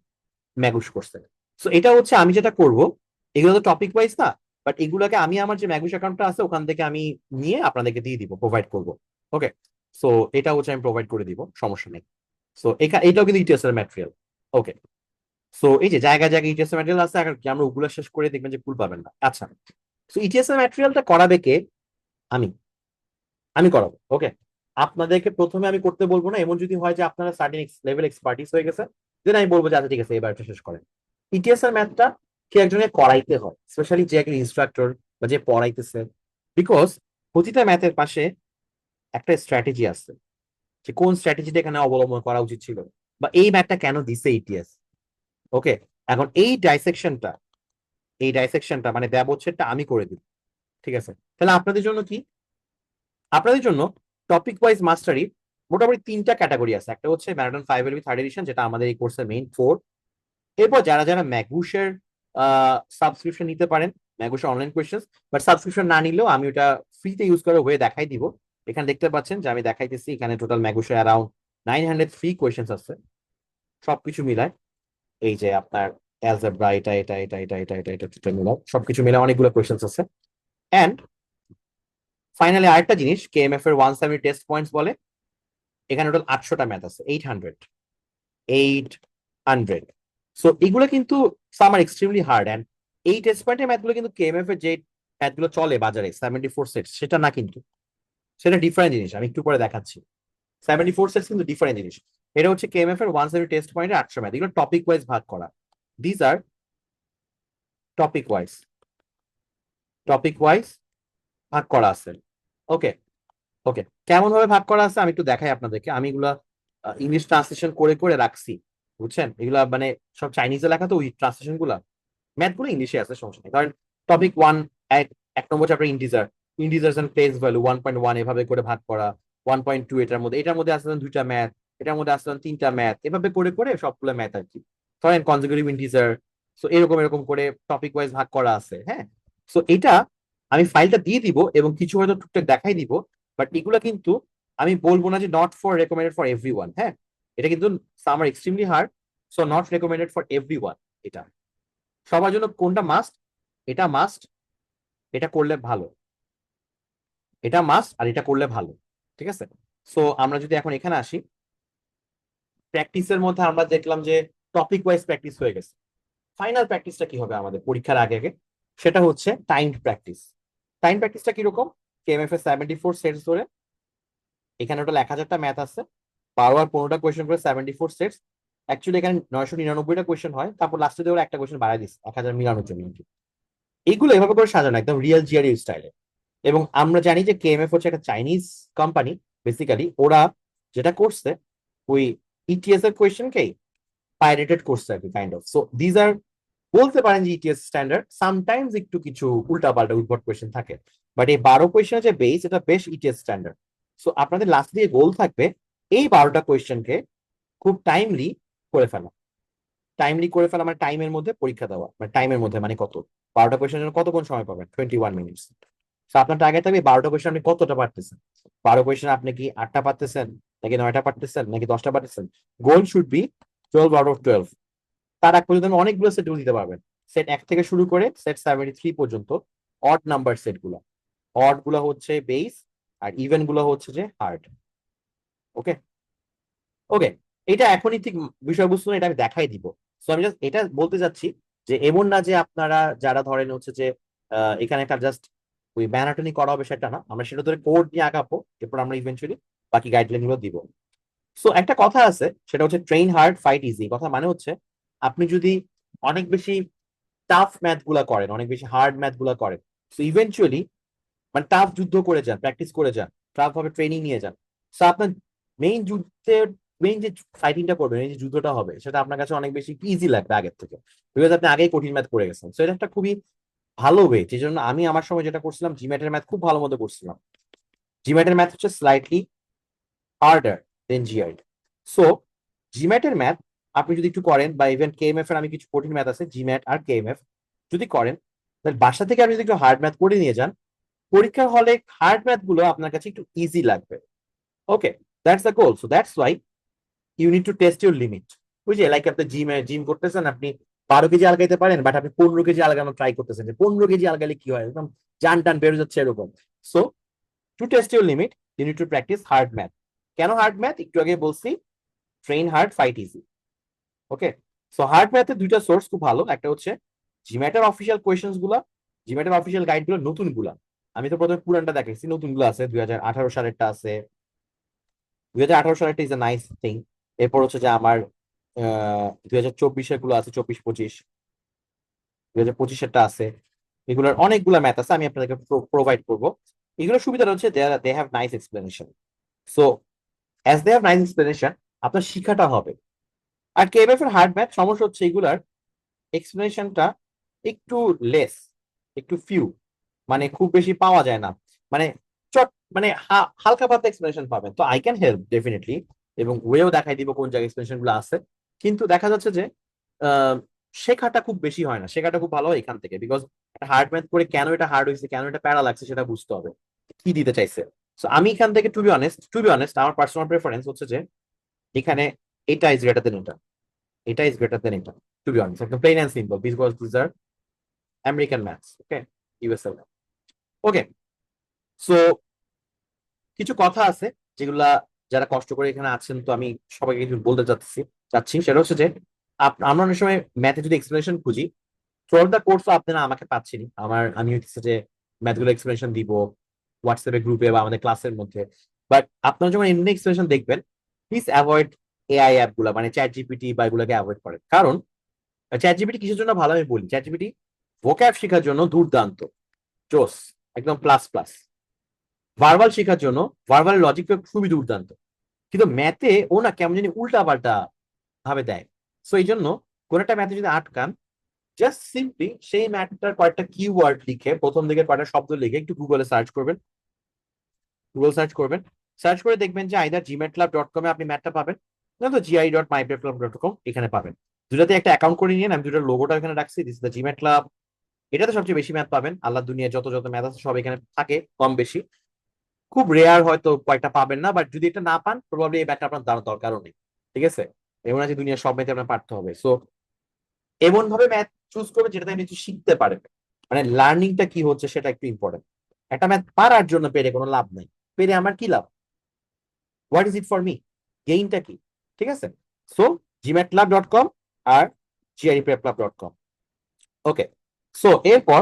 S1: ম্যাগুস করছে। সো এটা হচ্ছে আমি যেটা করব, এগুলো তো টপিক ওয়াইজ না, বাট এগুলোকে আমি আমার যে ম্যাগুস অ্যাকাউন্টটা আছে ওখান থেকে আমি নিয়ে আপনাদেরকে দিয়ে দিব, প্রোভাইড করব। ওকে, সো এটা হচ্ছে আমি প্রোভাইড করে দিব, সমস্যা নেই। সো এটাও কিন্তু ইটিএস এর ম্যাটেরিয়াল। ওকে, সো এই যে জায়গায় জায়গায় ইটিএস এর ম্যাটেরিয়াল আছে, আর আমরা ওগুলো শেষ করে দেখবেন যে কুল পাবেন না। আচ্ছা, সো ইটিএস এর ম্যাটেরিয়ালটা করাবে কে? আমি আমি করাবো। ওকে, আপনাদেরকে প্রথমে আমি করতে বলবো না, এমন যদি হয় যে আপনারা সার্টেন লেভেল এক্সপার্টিস হয়ে গেছে, দেন আমি বলবো যে আচ্ছা ঠিক আছে এবার এটা শেষ করেন। ইটিএস এর ম্যাথটা কে একজনকে করাইতে হয়, স্পেশালি যে একজন ইনস্ট্রাক্টর বা যে পড়াইতেছে। বিকজ প্রতিটা ম্যাথের পাশে একটা স্ট্র্যাটেজি আছে, যে কোন স্ট্র্যাটেজিটা এখানে অবলম্বন করা উচিত ছিল, বা এই ম্যাথটা কেন দিছে ইটিএস। ওকে, এখন এই ডাইসেকশনটা মানে ব্যবচ্ছেদটা আমি করে দিব। ঠিক আছে, তাহলে আপনাদের জন্য কি, আপনাদের জন্য টপিক ওয়াইজ মাস্টারি মোটামুটি 3টা ক্যাটাগরি আছে। একটা হচ্ছে ম্যারাথন 5 LB থার্ড এডিশন, যেটা আমাদের এই কোর্সের মেইন 4। এরপর যারা যারা ম্যাগুসের সাবস্ক্রিপশন নিতে পারেন, ম্যাগুসের অনলাইন কোয়েশ্চেন, বাট সাবস্ক্রিপশন না নিলেও আমি ওটা ফ্রিতে ইউজ করে হয়ে দেখাই দিব। এখানে দেখতে পাচ্ছেন যে আমি দেখাইতেছি, এখানে টোটাল ম্যাগুসের অ্যারাউন্ড 900 ফ্রি কোয়েশ্চেন আছে, সবকিছু মিলায়। এই যে আপনার অ্যালজেব্রা, এটা এটা এটা এটা এটা এটা এটা এটা মিলায়, সবকিছু মিলায় অনেকগুলো কোয়েশ্চেন আছে। অ্যান্ড ফাইনালি আরেকটা জিনিস, কেএমএফ এর 170 টেস্ট পয়েন্টস বলে, এখানে টোটাল 800টা ম্যাথ আছে, 800। সো এগুলো কিন্তু সাম আর এক্সট্রিমলি হার্ড। অ্যান্ড এই টেস্ট পয়েন্টের ম্যাথগুলো কিন্তু কেএমএফ এর যে ম্যাথগুলো চলে বাজারে 74 সেট, সেটা না কিন্তু। সেটা ডিফারেন্ট জিনিস, আমি একটু পরে দেখাচ্ছি। 74 সেটস কিন্তু ডিফারেন্ট জিনিস। এটা হচ্ছে কেএমএফ এর 170 টেস্ট পয়েন্টে 800 ম্যাথ, এগুলো টপিক ওয়াইজ ভাগ করা। This are topic wise, topic wise ভাগ করা আছে। ওকে, ওকে, কেমন ভাবে ভাগ করা আছে আমি একটু দেখাই আপনাদেরকে। আমি এগুলা ইংলিশ ট্রান্সলেশন করে করে রাখছি, বুঝছেন? এগুলা মানে সব চাইনিজে লেখা, তো ওই ট্রান্সলেশন গুলা, ম্যাথ গুলো ইংলিশে আছে, সমস্যা নেই। কারণ টপিক ওয়ান, এক এক নম্বর chapter integer, integers and place value 1.1 এভাবে করে ভাগ করা। 1.2 এটার মধ্যে আসলে দুইটা ম্যাথ, এটার মধ্যে আসলে তিনটা ম্যাথ, এভাবে করে করে সবগুলো ম্যাথ আর কি। ধরেন কনজিকিউটিভ ইন্টিজার, সো এরকম এরকম করে টপিক ওয়াইজ ভাগ করা আছে, হ্যাঁ। সো এটা আমি ফাইলটা দিয়ে দিব এবং কিছু হয়তো টুকটাক দেখাই দিব, বাট এগুলা কিন্তু আমি বলবো না যে not for recommended for everyone, হ্যাঁ। এটা কিন্তু summer extremely hard, so not recommended for everyone. এটা সবার জন্য কোনটা মাস্ট, এটা মাস্ট, এটা করলে ভালো, এটা মাস্ট আর এটা করলে ভালো, ঠিক আছে। সো আমরা যদি এখন এখানে আসি, প্র্যাকটিসের মধ্যে আমরা দেখলাম যে টপিক ওয়াইজ প্র্যাকটিস হয়ে গেছে। ফাইনাল প্র্যাকটিসটা কি হবে আমাদের পরীক্ষার আগে আগে, সেটা হচ্ছে টাইম প্র্যাকটিস। টাইম প্র্যাকটিসটা কিরকম? কেএমএফ এর 74 সেটস ধরে, এখানে টোটাল 1000টা ম্যাথ আছে, 12 আর 15টা কোয়েশ্চেন করে 74 সেটস। অ্যাকচুয়ালি এখানে 999টা কোয়েশ্চেন হয়, তারপর লাস্টে দিয়ে ওরা একটা কোয়েশ্চেন বাড়াই দিচ্ছে 1000 মিলানোর জন্য। এইগুলো এভাবে করে সাজানো একদম রিয়েল জিআরই স্টাইলে। এবং আমরা জানি যে কেএমএফ হচ্ছে একটা চাইনিজ কোম্পানি, বেসিক্যালি ওরা যেটা করছে ওই ইটিএস এর কোয়েশ্চেনকেই পাইরেটেড করছে আর কি, kind of. So these are, বলতে পারেন যে ইটিএস স্ট্যান্ডার্ড, সামটাইমস একটু কিছু উল্টা পাল্টা উদ্ভট কোয়েশ্চেন থাকে, বাট এই 12 কোয়েশ্চেনের যে বেস, এটা বেশ ইটিএস স্ট্যান্ডার্ড। সো আপনাদের লাস্ট দিয়ে গোল থাকবে এই 12টা কোয়েশ্চেনকে খুব টাইমলি করে ফেলা। টাইমলি করে ফেলা মানে টাইমের মধ্যে পরীক্ষা দেওয়া, মানে টাইমের মধ্যে মানে কত, 12টা কোয়েশ্চেনের জন্য কতক্ষণ সময় পাবেন? 21 মিনিটস। তো আপনার টার্গেট থাকবে 12টা কোয়েশ্চেন আপনি কতটা পারতেছেন। 12 কোয়েশ্চেন আপনি কি 8টা পারতেছেন, নাকি 9টা পারতেছেন, নাকি 10টা পারতেছেন? গোল শুড বি 12 আউট অফ 12। তার এক পর্যন্ত আপনি অনেকগুলো সেট দিতে পারবেন। সেট 1 থেকে শুরু করে সেট 73 পর্যন্ত, অড নাম্বার সেট গুলো। অড গুলো হচ্ছে বেস, আর ইভেন গুলো হচ্ছে যে হার্ড। ওকে, ওকে, এটা এখনই ঠিক বিষয়বস্তু না, এটা আমি দেখাই দিব। সো আমি জাস্ট এটা বলতে চাচ্ছি যে এমন না যে আপনারা যারা ধরেন হচ্ছে যে এখানে একটা জাস্ট ওই ব্যানাটনি করা হবে, সেটা না, আমরা সেটা ধরে কোড নিয়ে আগাবো, এরপর আমরা ইভেন্চুয়ালি বাকি গাইডলাইন গুলো দিব। সো একটা কথা আছে, সেটা হচ্ছে ট্রেন হার্ড ফাইট ইজি। কথা মানে হচ্ছে আপনি যদি অনেক বেশি টাফ ম্যাথ গুলা করেন, অনেক বেশি হার্ড ম্যাথ গুলা করেন, সো ইভেন্চুয়ালি মানে টাফ যুদ্ধ করে যান, প্র্যাকটিস করে যান, টাফ ভাবে ট্রেনিং নিয়ে যান, সো আপনার মেইন যুদ্ধের, মেইন যে ফাইটিংটা করবেন, এই যে যুদ্ধটা হবে, সেটা আপনার কাছে অনেক বেশি ইজি লাগবে আগের থেকে, বিকজ আপনি আগেই কঠিন ম্যাথ করে গেছেন। সো এটা একটা খুবই ভালো ওয়ে। যে জন্য আমি আমার সময় যেটা করছিলাম, জিম্যাটের ম্যাথ খুব ভালো মতো করছিলাম। জিম্যাটের ম্যাথ হচ্ছে slightly harder than GRE. So জিম্যাটের ম্যাথ আপনি যদি একটু করেন, বা ইভেন কেএমএফ এর আমি কিছু কঠিন ম্যাথ আছে, জিম্যাট আর কেএমএফ যদি করেন, তাহলে বাসা থেকে আপনি যদি একটু হার্ড ম্যাথ করে নিয়ে যান, পরীক্ষার হলে হার্ড ম্যাথ গুলো আপনার কাছে একটু ইজি লাগবে। Okay, that's the goal. So that's why you need to test your limit. বুঝলি, লাইক আপনি জিম করতেছেন, আপনি 12 কেজি আলগাইতে পারেন, বাট আপনি 15 কেজি আলগানো ট্রাই করতেছেন, যে 15 কেজি আলগালে কি হয়, একদম জান টান বেরো যাচ্ছে এরকম। So to test your limit you need to practice hard math. কেন হার্ড ম্যাথ? একটু আগে বলছি, train hard fight easy. Okay, so hard ম্যাথের দুইটা সোর্স খুব ভালো, একটা হচ্ছে জিম্যাটের অফিসিয়াল কোয়েশ্চেন্স গুলা, জিম্যাটের অফিসিয়াল গাইড গুলো, নতুন গুলা। আমি তো প্রথমে পুরানটা দেখাইছি, নতুন গুলো আছে, 2018 সালেরটা আছে। 2018 সালেরটা ইজ এ নাইস থিং। এরপর হচ্ছে যে আমার 2024-এর গুলো আছে, 24-25, 2025-এরটা আছে। এগুলোর অনেকগুলো ম্যাথ আছে, আমি আপনাদেরকে প্রোভাইড করবো। এগুলোর সুবিধাটা হচ্ছে they have nice explanation. So as they have nice explanation, আপনার শিখাটা হবে। আর কেএমএফ এর হার্ড ম্যাথ সমস্যা হচ্ছে এগুলার এক্সপ্লেনেশনটা একটু লেস, একটু ফিউ, মানে খুব বেশি পাওয়া যায় না। মানে চট মানে হালকা পাতলা এক্সপ্লেনেশন পাবেন, তো আই ক্যান হেল্প ডেফিনেটলি, এবং ওয়েও দেখাই দিব কোন জায়গায় এক্সপ্লেনেশন গুলো আছে। কিন্তু দেখা যাচ্ছে যে আহ, শেখাটা খুব বেশি হয় না, শেখাটা খুব ভালো হয় এখান থেকে, বিকজ হার্ড ম্যাথ করে কেন এটা হার্ড হয়েছে, কেন এটা প্যারা লাগছে, সেটা বুঝতে হবে, কি দিতে চাইছে। তো আমি এখান থেকে টু বি অনেস্ট আমার পার্সোনাল প্রেফারেন্স হচ্ছে যে এখানে এটা ইজ গ্রেটার দেন এটা, এটা ইজ গ্রেটার দেন এটা, টু বি অনেস্ট, একদম plain and simple, because these are American maths. Okay, USL. Okay, so কিছু কথা আছে যেগুলা যারা কষ্ট করে এখানে আছেন, তো আমি সবাইকে কিছু বলতে চাচ্ছি, সেটা হচ্ছে যে আমরা অনেক সময় ম্যাথে যদি এক্সপ্লেনেশন খুঁজি, থ্রু দ্য কোর্স আপনারা আমাকে পাচ্ছেন, আমি হচ্ছে যে ম্যাথ গুলো এক্সপ্লেনেশন দিব, হোয়াটসঅ্যাপে গ্রুপে বা আমাদের ক্লাসের মধ্যে। বাট আপনারা যখন এমনি এক্সপ্রেশন দেখবেন, প্লিজ অ্যাভয়েড এআই অ্যাপ গুলা, মানে চ্যাট জিপিটি বা এগুলোকে অ্যাভয়েড করেন। কারণ চ্যাট জিপিটি কিসের জন্য ভালো আমি বলি, চ্যাট জিপিটি ভোক্যাব শেখার জন্য দুর্দান্ত, জোস, একদম প্লাস প্লাস। ভার্বাল শেখার জন্য ভার্বাল লজিক খুবই দুর্দান্ত। কিন্তু ম্যাথে ও না কেমন জানি উল্টা পাল্টা ভাবে দেয়। সো এই জন্য কোন একটা ম্যাথে যদি আটকান, জাস্ট সিম্পলি সেই ম্যাথটার কয়েকটা কিওয়ার্ড লিখে, প্রথম দিকে কয়েকটা শব্দ লিখে একটু গুগলে সার্চ করবেন। গুগল সার্চ করবেন, সার্চ করে দেখবেন যে আইদার gmatlab.com এ আপনি ম্যাথটা পাবেন, নয়তো gi.myplatform.com এখানে পাবেন। দুটাতে একটা অ্যাকাউন্ট করে নিন, আমি দুটার লোগোটা এখানে রাখছি, this is the GMAT club. এটাতে সবচেয়ে বেশি ম্যাথ পাবেন, আল্লাহ দুনিয়ায় যত যত ম্যাথ আছে সব এখানে থাকে কম বেশি। খুব রেয়ার হয়তো কয়েকটা পাবেন না, বাট যদি এটা না পান প্রবাবলি এই ম্যাথটা আপনার জানার দরকারও নেই। ঠিক আছে, এমন আছে দুনিয়ার সব ম্যাথে আপনার পারতে হবে। সো এমন ভাবে ম্যাথ চুজ করবেন যেটাতে আপনি কিছু শিখতে পারেন, মানে লার্নিংটা কি হচ্ছে সেটা একটু ইম্পর্টেন্ট। একটা ম্যাথ পারার জন্য পেরে কোনো লাভ নাই, পেরে আমার কি লাভ, what is it for me, গেইনটা কি? ঠিক আছে, সো gmatlab.com আর gireprepclub.com। ওকে, সো এরপর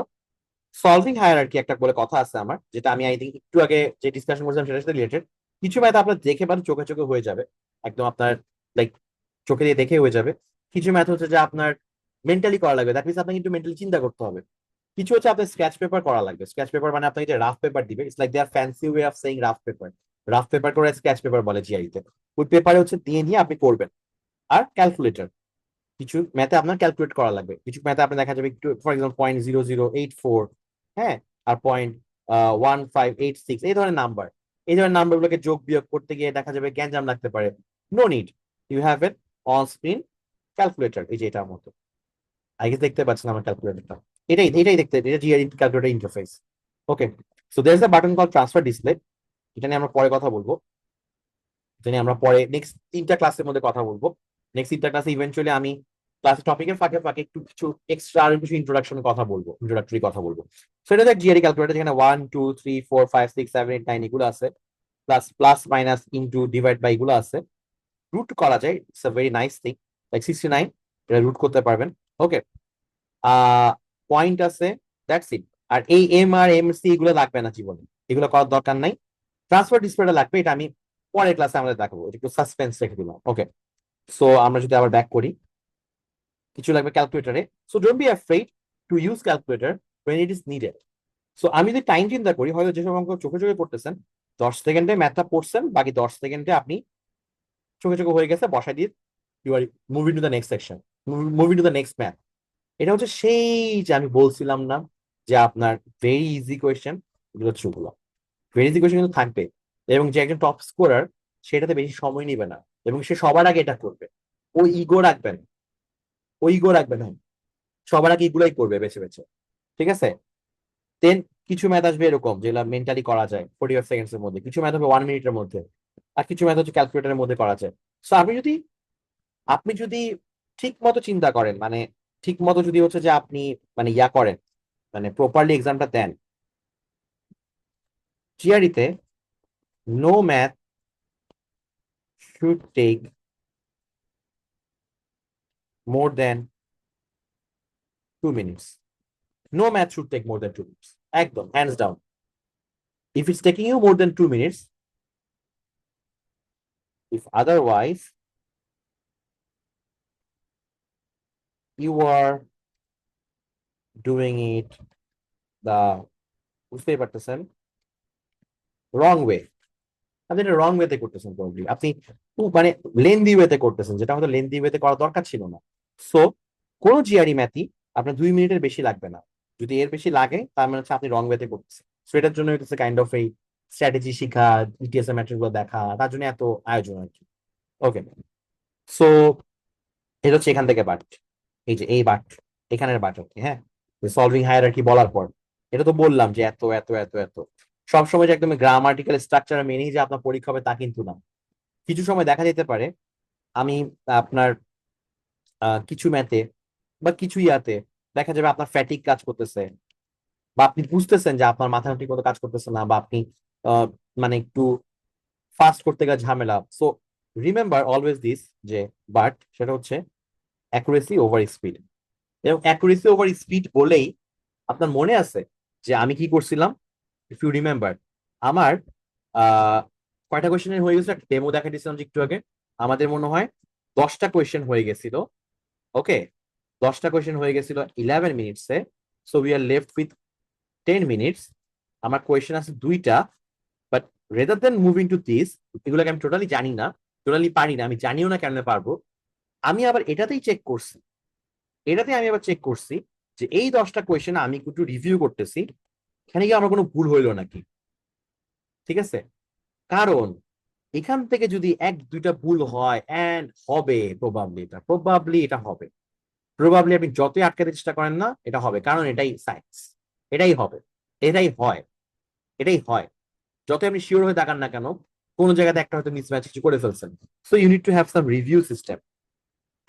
S1: সলভিং হায়ারার্কি একটা বলে কথা আছে আমার, যেটা আমি আই থিঙ্ক একটু আগে যে ডিসকাশন করছিলাম সেটার সাথে রিলেটেড। কিছু ম্যাথ আপনার দেখে পারেন চোখে চোখে হয়ে যাবে, একদম আপনার লাইক চোখে দিয়ে দেখে হয়ে যাবে। কিছু ম্যাথ হচ্ছে যে আপনার মেন্টালি করা লাগবে, দ্যাট মিনস আপনাকে একটু মেন্টালি চিন্তা করতে হবে। কিছু হচ্ছে আপনার স্ক্র্যাচ পেপার করা লাগবে। স্ক্র্যাচ পেপার মানে আপনাকে যে রাফ পেপার দিবে, it's like their fancy way of saying rough paper. Rough paper করে স্ক্র্যাচ পেপার বলে জিআইতে। ওই পেপারে হচ্ছে দিয়ে নিয়ে আপনি করবেন। আর ক্যালকুলেটর, কিছু ম্যাথে আপনার ক্যালকুলেট করা লাগবে। কিছু ম্যাথে আপনি দেখা যাবে একটু, ফর এক্সাম্পল 0.0084, হ্যাঁ, আর 0.1586, এই ধরনের নাম্বার। এই ধরনের নাম্বার গুলোকে যোগ বিয়োগ করতে গিয়ে দেখা যাবে গ্যাঞ্জাম লাগতে পারে। No need, you have at on screen calculator, এই যে এটার মতো। আই গেস দেখতে পাচ্ছেন আমার ক্যালকুলেটরটা, এটাই এটাই দেখতে, এটা GR calculator interface. Okay, so there is a button call transfer display. এটা নিয়ে আমরা পরে কথা বলবো, এটা নিয়ে আমরা পরে নেক্সট 3টা ক্লাসের মধ্যে কথা বলবো। নেক্সট 3টা ক্লাসে ইভেন্চুয়ালি আমি ক্লাস টপিকের ফাঁকে ফাঁকে একটু কিছু এক্সট্রা আর কিছু ইন্ট্রোডাকশন কথা বলবো, ইন্ট্রোডাক্টরি কথা বলবো। সো এটা হচ্ছে জিআরই ক্যালকুলেটর, যেখানে 1 2 3 4 5 6 7 8 9 এগুলো আছে, plus plus minus into divide by এগুলো আছে। রুট করা যায়, it's a very nice thing, like 69 এটা রুট করতে পারবেন। ওকে, পয়েন্ট আছে, দ্যাটস ইট। আর এই এম আর এম সি এগুলো লাগবে না জীবনে, এগুলো করার দরকার নাই। ট্রান্সফার ডিসপ্লেটা লাগবে, এটা আমি পরের ক্লাসে আমাদের দেখাবো, এটা একটু সাসপেন্স রেখে দিলাম। ওকে, সো আমরা যদি আবার ব্যাক করি, কিছু লাগবে ক্যালকুলেটারে। So don't be afraid to use calculator when it is needed. So আমি যদি টাইম চিন্তা করি, হয়তো যেসব অঙ্ক চোখে চোখে করতেছেন, 10 সেকেন্ডে ম্যাথটা পড়ছেন, বাকি 10 সেকেন্ডে আপনি চোখে চোখে হয়ে গেছে, বসাই দিয়ে you are moving to the next section, moving to the next math. এটা হচ্ছে সেই যে আমি বলছিলাম না যে আপনার ভেরি ইজি কোয়েশ্চেন, এগুলো হচ্ছে ওগুলো ভেরি ইজি কোয়েশ্চেন কিন্তু থাকবে। এবং যে একজন টপ স্কোরার, সেটাতে বেশি সময় নিবে না, এবং সে সবার আগে এটা করবে। ও ইগো রাখবেন, ও ইগো রাখবেন, হ্যাঁ, সবার আগে এগুলাই করবে বেছে বেছে। ঠিক আছে, দেন কিছু ম্যাথ আসবে এরকম যেগুলো মেন্টালি করা যায় 45 সেকেন্ডস এর মধ্যে, কিছু ম্যাথ হবে 1 মিনিটের মধ্যে, আর কিছু ম্যাথ হচ্ছে ক্যালকুলেটরের মধ্যে করা যায়। সো আপনি যদি ঠিক মতো চিন্তা করেন, মানে ঠিক মতো যদি হচ্ছে যে আপনি মানে ইয়া করেন, মানে প্রপারলি এক্সামটা দেন, জিআরইতে no math should take more than 2 minutes. No math should take more than 2 minutes, একদম hands down. If it's taking you more than 2 minutes, if otherwise you are doing it the, বুঝতেই পারতেছেন, রং way, আপনি এটা রং ওয়েতে করতেছেন, probably আপনি মানে lengthy ওয়েতে করতেছেন, যেটা হয়তো লেন্দি ওয়েতে করা দরকার ছিল না। সো কোন জিআরই ম্যাথই আপনার 2 মিনিটের বেশি লাগবে না। যদি এর বেশি লাগে তার মানে হচ্ছে আপনি রং ওয়েতে করতেছেন। সো এটার জন্য হচ্ছে কাইন্ড অফ এই স্ট্র্যাটেজি শিখা, ইটিএস এর ম্যাট্রিক গুলো দেখা, তার জন্য এত আয়োজন আর কি। ওকে, সো এটা হচ্ছে এখান থেকে বাট, এই যে এই বাট, এখানের বাট আর কি, হ্যাঁ, সলভিং হায়ারার্কি বলার পর এটা তো বললাম যে এত এত এত এত সবসময় যে একদম গ্রামাটিক্যাল স্ট্রাকচার মেনেই যে আপনার পরীক্ষা হবে তা কিন্তু না। কিছু সময় দেখা যেতে পারে আমি আপনার কিছু ম্যাথে বা কিছু ইয়াতে দেখা যাবে আপনার ফ্যাটিক কাজ করতেছে, বা আপনি বুঝতেছেন যে আপনার মাথা ঠিক মতো কাজ করতেছে না, বা আপনি আহ, মানে একটু ফাস্ট করতে গেলে ঝামেলা। সো রিমেম্বার অলওয়েজ দিস, যে বাট সেটা হচ্ছে অ্যাকুরেসি ওভার স্পিড। এবং অ্যাকুরেসি ওভার স্পিড বলেই আপনার মনে আছে যে আমি কি করছিলাম, ইফ ইউ রিমেম্বার, আমার আহ কয়টা কোয়েশ্চেন হয়ে গেছিল, একটা ডেমো দেখা দিয়েছিলাম যে একটু আগে। আমাদের মনে হয় 10টা কোয়েশ্চেন হয়ে গেছিল। ওকে, 10টা কোয়েশ্চেন হয়ে গেছিল 11 মিনিটসে। So we are left with 10 minutes. আমার কোয়েশ্চেন আছে 2টা। But rather than moving to this, এগুলোকে আমি টোটালি জানি না, টোটালি পারি না, আমি জানিও না কেন পারবো। আমি আবার এটাতেই চেক করছি, এটাতে আমি আবার চেক করছি যে এই 10টা কোয়েশ্চেন আমি একটু রিভিউ করতেছি, এখানে কি আমার কোনো ভুল হইলো নাকি। ঠিক আছে, কারণ এখান থেকে যদি এক দুইটা ভুল হয়, এন্ড হবে প্রবাবলি, এটা হবে প্রবাবলি। আপনি যতই আটকাতে চেষ্টা করেন না, এটা হবে, কারণ এটাই সায়েন্স, এটাই হবে, এটাই হয়, এটাই হয়। যত আপনি শিওর হয়ে তাকান না কেন, কোন জায়গাতে একটা হয়তো মিসম্যাচ কিছু করে ফেলছেন। So you need to have some review system.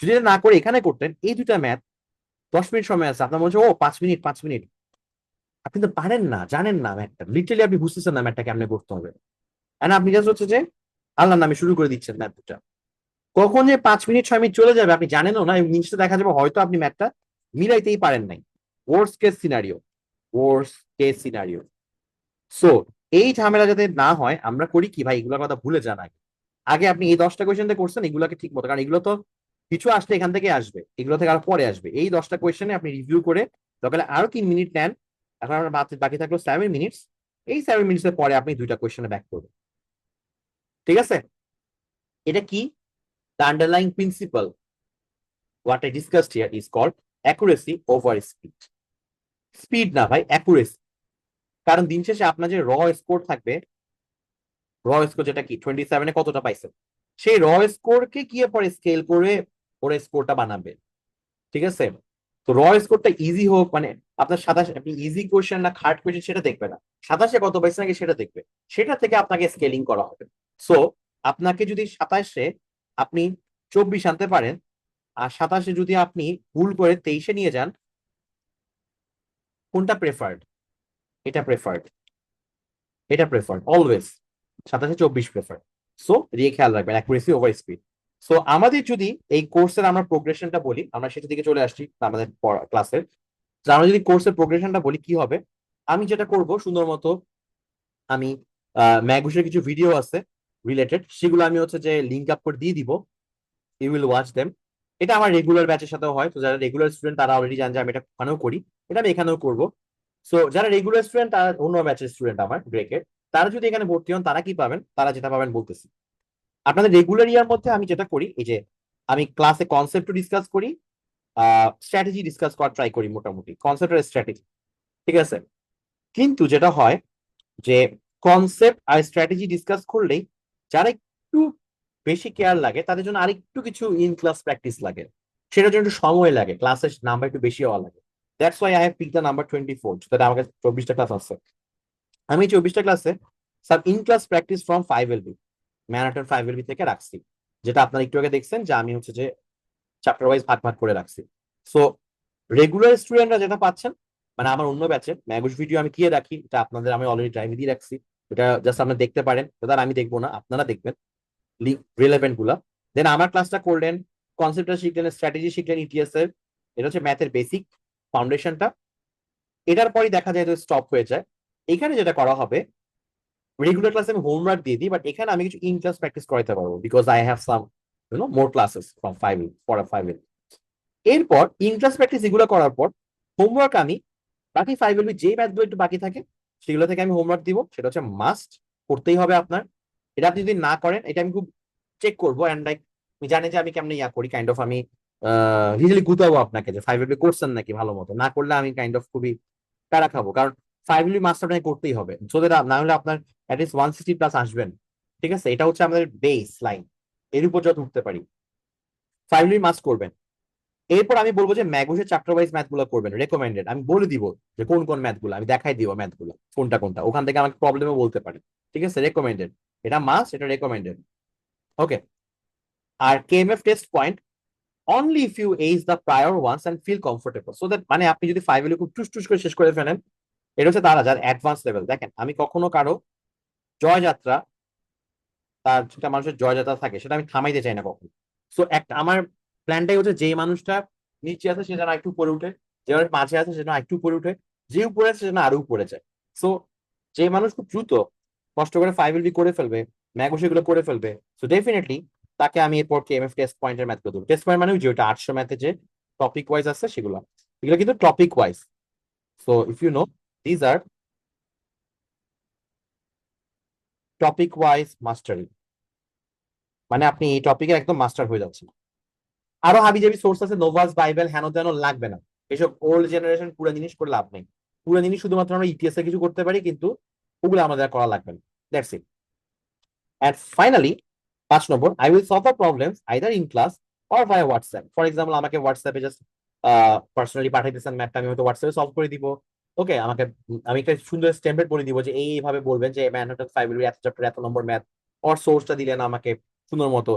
S1: যদি এটা না করে এখানে করতেন, এই দুটা ম্যাথ 10 মিনিট সময় আছে, আপনার মনে হচ্ছে ও 5 মিনিট 5 মিনিট, আপনি তো পারেন না, জানেন না ম্যাথটা, লিটারালি আপনি বুঝতেছেন না ম্যাথটা কেমনে করতে হবে। এন্ড আপনি জাস্ট হচ্ছে যে আল্লাহ নামে শুরু করে দিচ্ছেন ম্যাথ দুটা। কখন যে 5 মিনিট 6 মিনিট চলে যাবে আপনি জানেনও না, এবং জিনিসটা দেখা যাবে হয়তো আপনি ম্যাথটা মিলাইতেই পারেন নাই। Worst case scenario, worst case scenario. So এই ঝামেলা যাতে না হয়, আমরা করি কি ভাই, এগুলোর কথা ভুলে যান আগে। আগে আপনি এই 10টা কোয়েশ্চেন করছেন, এগুলোকে ঠিক মতো, কারণ এগুলো তো কিছু আসলে এখান থেকে আসবে, এগুলো থেকে আরো পরে আসবে। এই 10টা কোয়েশ্চেনে আপনি রিভিউ করে সকালে আরো 3 মিনিট নেন। এখন আমরা বাকি থাকলো 7 মিনিটস। এই 7 মিনিটস এর পরে আপনি দুইটা কোয়েশ্চেনে ব্যাক করবেন। ঠিক আছে, এটা কি, the underlying principle what I discussed here is called accuracy over speed. Speed না ভাই, অ্যাকুরেসি। কারণ দিন শেষে আপনার যে র স্কোর থাকবে, র স্কোর যেটা কি 27-এ কতটা পাইছেন, সেই র স্কোরকে কি পরে স্কেল করে ওরা স্কোরটা বানাবে। ঠিক আছে, তো র স্কোরটা ইজি হোক, মানে আপনার 27, আপনি ইজি কোয়েশ্চেন না হার্ড কোয়েশ্চেন সেটা দেখবে না, 27-এ কত পাইছেন আগে সেটা দেখবে, সেটা থেকে আপনাকে স্কেলিং করা হবে। সো আপনাকে যদি 27-এ আপনি 24 আনতে পারেন, আর 27-এ যদি আপনি ভুল করে 23-এ নিয়ে যান, কোনটা প্রেফার্ড? এটা প্রেফার্ড, এটা প্রেফার্ড অলওয়েজ। 27-এ 24 প্রেফার্ড। সো দিয়ে খেয়াল রাখবেন অ্যাকুরেসি ওভার স্পিড। সো আমাদের যদি এই কোর্সের আমরা প্রোগ্রেশনটা বলি, আমরা সেটা দিকে চলে আসছি আমাদের ক্লাসের। আমরা যদি কোর্সের প্রোগ্রেশনটা বলি কি হবে, আমি যেটা করব সুন্দর মতো, আমি ম্যাগুসের কিছু ভিডিও আছে রিলেটেড, সেগুলো আমি হচ্ছে যে লিঙ্ক আপ করে দিয়ে দিব। You will watch them. এটা আমার রেগুলার ব্যাচের সাথেও হয়, তো যারা রেগুলার স্টুডেন্ট তারা অলরেডি জানে যে আমি এটা ওখানেও করি, এটা আমি এখানেও করবো। সো যারা রেগুলার স্টুডেন্ট, তারা অন্য ব্যাচের স্টুডেন্ট আমার ব্রেকের, তারা যদি এখানে ভর্তি হন তারা কি পাবেন, তারা যেটা পাবেন বলতেছি। আপনাদের রেগুলার ইয়ার মধ্যে আমি যেটা করি, এই যে আমি ক্লাসে কনসেপ্ট ডিসকাস করি, স্ট্র্যাটেজি ডিসকাস করার ট্রাই করি, মোটামুটি কনসেপ্ট আর স্ট্র্যাটেজি। ঠিক আছে, কিন্তু যেটা হয় যে কনসেপ্ট আর স্ট্র্যাটেজি ডিসকাস করলেই যারা একটু বেশি কেয়ার লাগে তাদের জন্য আরেকটু কিছু ইন ক্লাস প্র্যাকটিস লাগে, সেটার জন্য একটু সময় লাগে, ক্লাসের নাম্বার একটু বেশি হওয়া লাগে। That's why I have pick the number 24, যেটা আমার কাছে 24টা ক্লাস আছে। আমি 24টা ক্লাসে sub in class practice from 5 LB, marathon 5 LB থেকে রাখছি, যেটা আপনারা একটু আগে দেখছেন যে আমি হচ্ছে যে চ্যাপ্টার ওয়াইজ ভাগ ভাগ করে রাখছি। সো রেগুলার স্টুডেন্টরা যেটা পাচ্ছেন, মানে আমার অন্য ব্যাচে ম্যাগুস ভিডিও আমি দিয়ে রাখি, এটা আপনাদের আমি অলরেডি ড্রাইভে দিয়ে রাখছি, এটা জাস্ট আপনারা দেখতে পারেন, ওটা আমি দেখবো না, আপনারা দেখবেন লিঙ্ক রিলেভেন্ট গুলা। দেন আমার ক্লাসটা করলেন, কনসেপ্টটা শিখলেন, স্ট্র্যাটেজি শিখলেন, ইটিএস এর, এটা হচ্ছে ম্যাথের বেসিক ফাউন্ডেশনটা। এটার পরই দেখা যায় যে স্টপ হয়ে যায়। এখানে যেটা করা হবে, রেগুলার ক্লাসে আমি হোমওয়ার্ক দিয়ে দিই, বাট এখানে আমি কিছু ইন ক্লাস প্র্যাকটিস করাতে পারবো, because I have some more classes from 5 এরপর ইন ক্লাস প্র্যাকটিস এগুলো করার পর হোমওয়ার্ক আমি বাকি 5 LB যে ম্যাথগুলো একটু বাকি থাকে সেগুলো থেকে আমি হোমওয়ার্ক দিব, সেটা হচ্ছে মাস্ট করতেই হবে আপনার। এটা আপনি যদি না করেন, এটা আমি খুব চেক করবো, অ্যান্ড লাইক আমি জানি যে আমি কেমন ইয়া করি, কাইন্ড অফ আমি রিয়েলি গুতাবো আপনাকে যে 5 LB করছেন নাকি ভালো মতো, না করলে আমি কাইন্ড অফ খুবই প্যারা খাবো, কারণ 5 LB মাস্ট আপনাকে করতেই হবে, সো দ্যাট না হলে আপনার অ্যাটলিস্ট 160+ আসবেন। ঠিক আছে, এটা হচ্ছে আমাদের বেস লাইন, এর উপর যত উঠতে পারি 5 LB মাস্ট করবেন। এরপর আমি বলবো যে ম্যাগুসের চ্যাপ্টার ওয়াইজ ম্যাথ গুলো করবেন, রেকমেন্ডেড, আমি বলে দিব যে কোন কোন ম্যাথ গুলো, আমি দেখাই দিব ম্যাথ গুলো কোনটা কোনটা, ওখান থেকে আমাকে প্রবলেমও বলতে পারে। ঠিক আছে, রেকমেন্ডেড, এটা মাস্ট, এটা রেকমেন্ডেড। ওকে, আর KMF test point only if you ace the prior ones and feel comfortable, so that মানে আপনি যদি 5 LB খুব টুস টুস করে শেষ করে ফেলেন, এটা হচ্ছে তারা যার অ্যাডভান্স লেভেল। দেখেন আমি কখনো কারো জয়যাত্রা, তার যেটা মানুষের জয়যাত্রা থাকে সেটা আমি থামাইতে চাই না কখনো। সো একটা আমার প্ল্যানটাই হচ্ছে যে মানুষটা নিচে আছে সে যেন একটু উপরে উঠে, যে মানুষ মাঝে আছে সে যেন একটু উপরে উঠে, যে উপরে আছে সে যেন আরো উপরে যায়। সো যে মানুষ খুব দ্রুত কষ্ট করে 5LB করে ফেলবে, ম্যাগো সেগুলো করে ফেলবে, সো ডেফিনেটলি তাকে আমি এরপর কেএমএফ টেস্ট পয়েন্টের ম্যাথ করে দেবো। টেস্ট পয়েন্ট মানে যেটা 800 ম্যাথে যে টপিক ওয়াইজ আছে সেগুলো, এগুলো কিন্তু topic wise. So if you know, these are topic wise mastery, মানে আপনি এই টপিকের একদম মাস্টার হয়ে যাচ্ছেন। আরো হাবিজাবি সোর্স আছে, নোভাস, বাইবেল, হেন তেন, লাগবে না। এসব ওল্ড জেনারেশন পুরো জিনিস করে লাভ নেই। পুরো জিনিস শুধুমাত্র আমরা ইতিহাসে কিছু করতে পারি, কিন্তু ওগুলো আমাদের আর করা লাগবে না। That's it. And finally, 5 number, I will solve the problems either in class or via WhatsApp. For example, আমাকে হোয়াটসঅ্যাপে জাস্ট পার্সোনালি পাঠিয়ে দিয়েছেন ম্যাথটা, আমি হয়তো হোয়াটসঅ্যাপে সলভ করে দিব। ওকে, আমাকে আমি একটা সুন্দর স্টেমপ্লেট বলে দিব যে এইভাবে বলবেন যে ম্যানহাটন 5 এত চ্যাপ্টার এত নম্বর ম্যাথ, অর সোর্সটা দিলেন আমাকে সুন্দর মতো।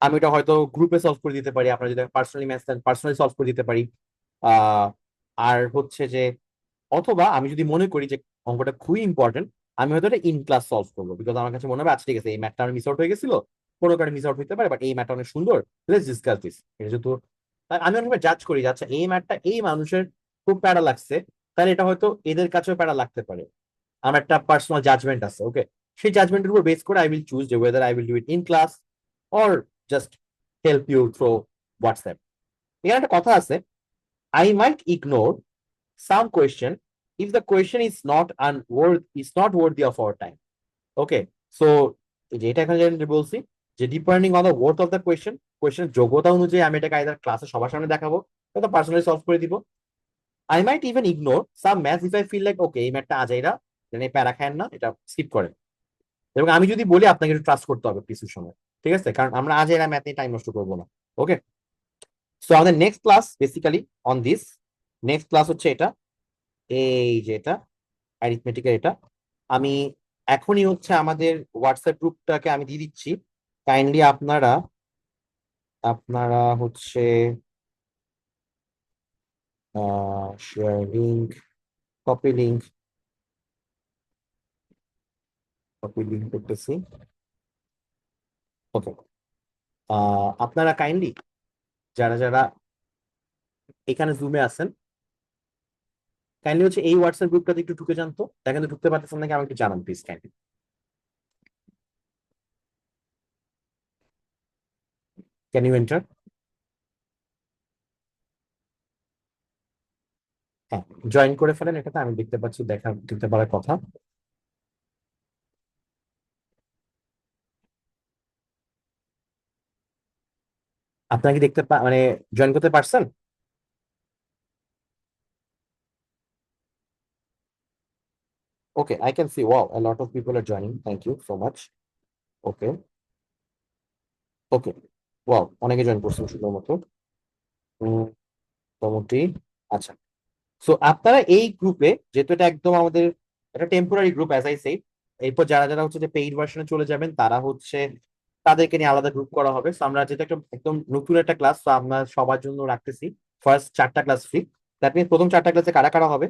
S1: আমি এটা হয়তো গ্রুপে সলভ করে দিতে পারি, আপনার যদি পার্সোনালি ম্যাথ দেন পার্সোনালি সলভ করে দিতে পারি। আহ আর হচ্ছে যে, অথবা আমি যদি মনে করি যে অঙ্কটা খুবই ইম্পর্টেন্ট, আমি হয়তো এটা ইন ক্লাস সলভ করবো, বিকজ আমার কাছে মনে হবে আচ্ছা ঠিক আছে এই ম্যাথটা আমার মিস আউট হয়ে গেছিল, কোনো কারণে মিস আউট হতে পারে, বাট এই ম্যাথটা অনেক সুন্দর, লেটস ডিসকাস দিস। এটা যেহেতু আমি অনেকবার জাজ করি যে আচ্ছা এই ম্যাথটা এই মানুষের খুব প্যারা লাগছে, তাহলে এটা হয়তো এদের কাছেও প্যারা লাগতে পারে। আমার একটা পার্সোনাল জাজমেন্ট আছে, ওকে, সেই জাজমেন্টের উপর বেস করে আই উইল চুজ যে whether I will do it in class or just help you through WhatsApp. এখানে একটা কথা আছে, I might ignore some question if the question is not worthy of our time. Okay, so যেটা এখানে যেটা বলছি যে depending on the worth of the কোয়েশ্চেনের যোগ্যতা অনুযায়ী আমি এটাকে আইদার ক্লাসে সবার সামনে দেখাবো অথবা পার্সোনালি সলভ করে দিব। I might even ignore some maths if I feel like okay এই ম্যাথটা আজাইরা, এই প্যারা খায়েন না, এটা স্কিপ করেন। এবং আমি যদি বলি আপনাকে একটু ট্রাস্ট করতে হবে কিছুর সময়, ঠিক আছে, কারণ আমরা আজাইরা ম্যাথ নিয়ে টাইম নষ্ট করবো না। ওকে, সো আমাদের next class basically on this, next class হচ্ছে এটা, এই যে এটা অ্যারিথমেটিকের এটা। আমি এখনই হচ্ছে আমাদের হোয়াটসঅ্যাপ গ্রুপটাকে আমি দিয়ে দিচ্ছি, কাইন্ডলি আপনারা আপনারা হচ্ছে share link, copy link, copy link করতেছি। ওকে, আপনারা কাইন্ডলি যারা যারা এখানে জুমে আছেন, কাইন্ডলি হচ্ছে এই হোয়াটসঅ্যাপ গ্রুপটাতে একটু ঢুকে যান তো, দেখেন তো ঢুকতে পারতেছেন নাকি, আমাকে একটু জানান please kindly. Can you enter? হ্যাঁ, জয়েন করে ফেলেন, এটাতে আমি দেখতে পাচ্ছি, দেখতে পারার কথা। আপনারা কি মানে জয়েন করতে পারছেন? Okay, I can see. Wow, a lot of people are joining. Thank you so much. Okay, okay. Wow, অনেকে জয়েন করছেন সুন্দর মতো। মোটামুটি। আচ্ছা, সো আপনারা এই গ্রুপে, যেহেতু এটা একদম আমাদের একটা temporary group as I shed, এরপর যারা যারা হচ্ছে যে পেইড ভার্সনে চলে যাবেন তারা হচ্ছে তাদেরকে নিয়ে আলাদা গ্রুপ করা হবে। সো আমরা যেহেতু একটা একদম নতুন একটা ক্লাস, তো আমরা সবার জন্য রাখতেছি ফার্স্ট 4টা ক্লাস ফ্রি। দ্যাট মিনস প্রথম 4টা ক্লাসে কারা কারা হবে,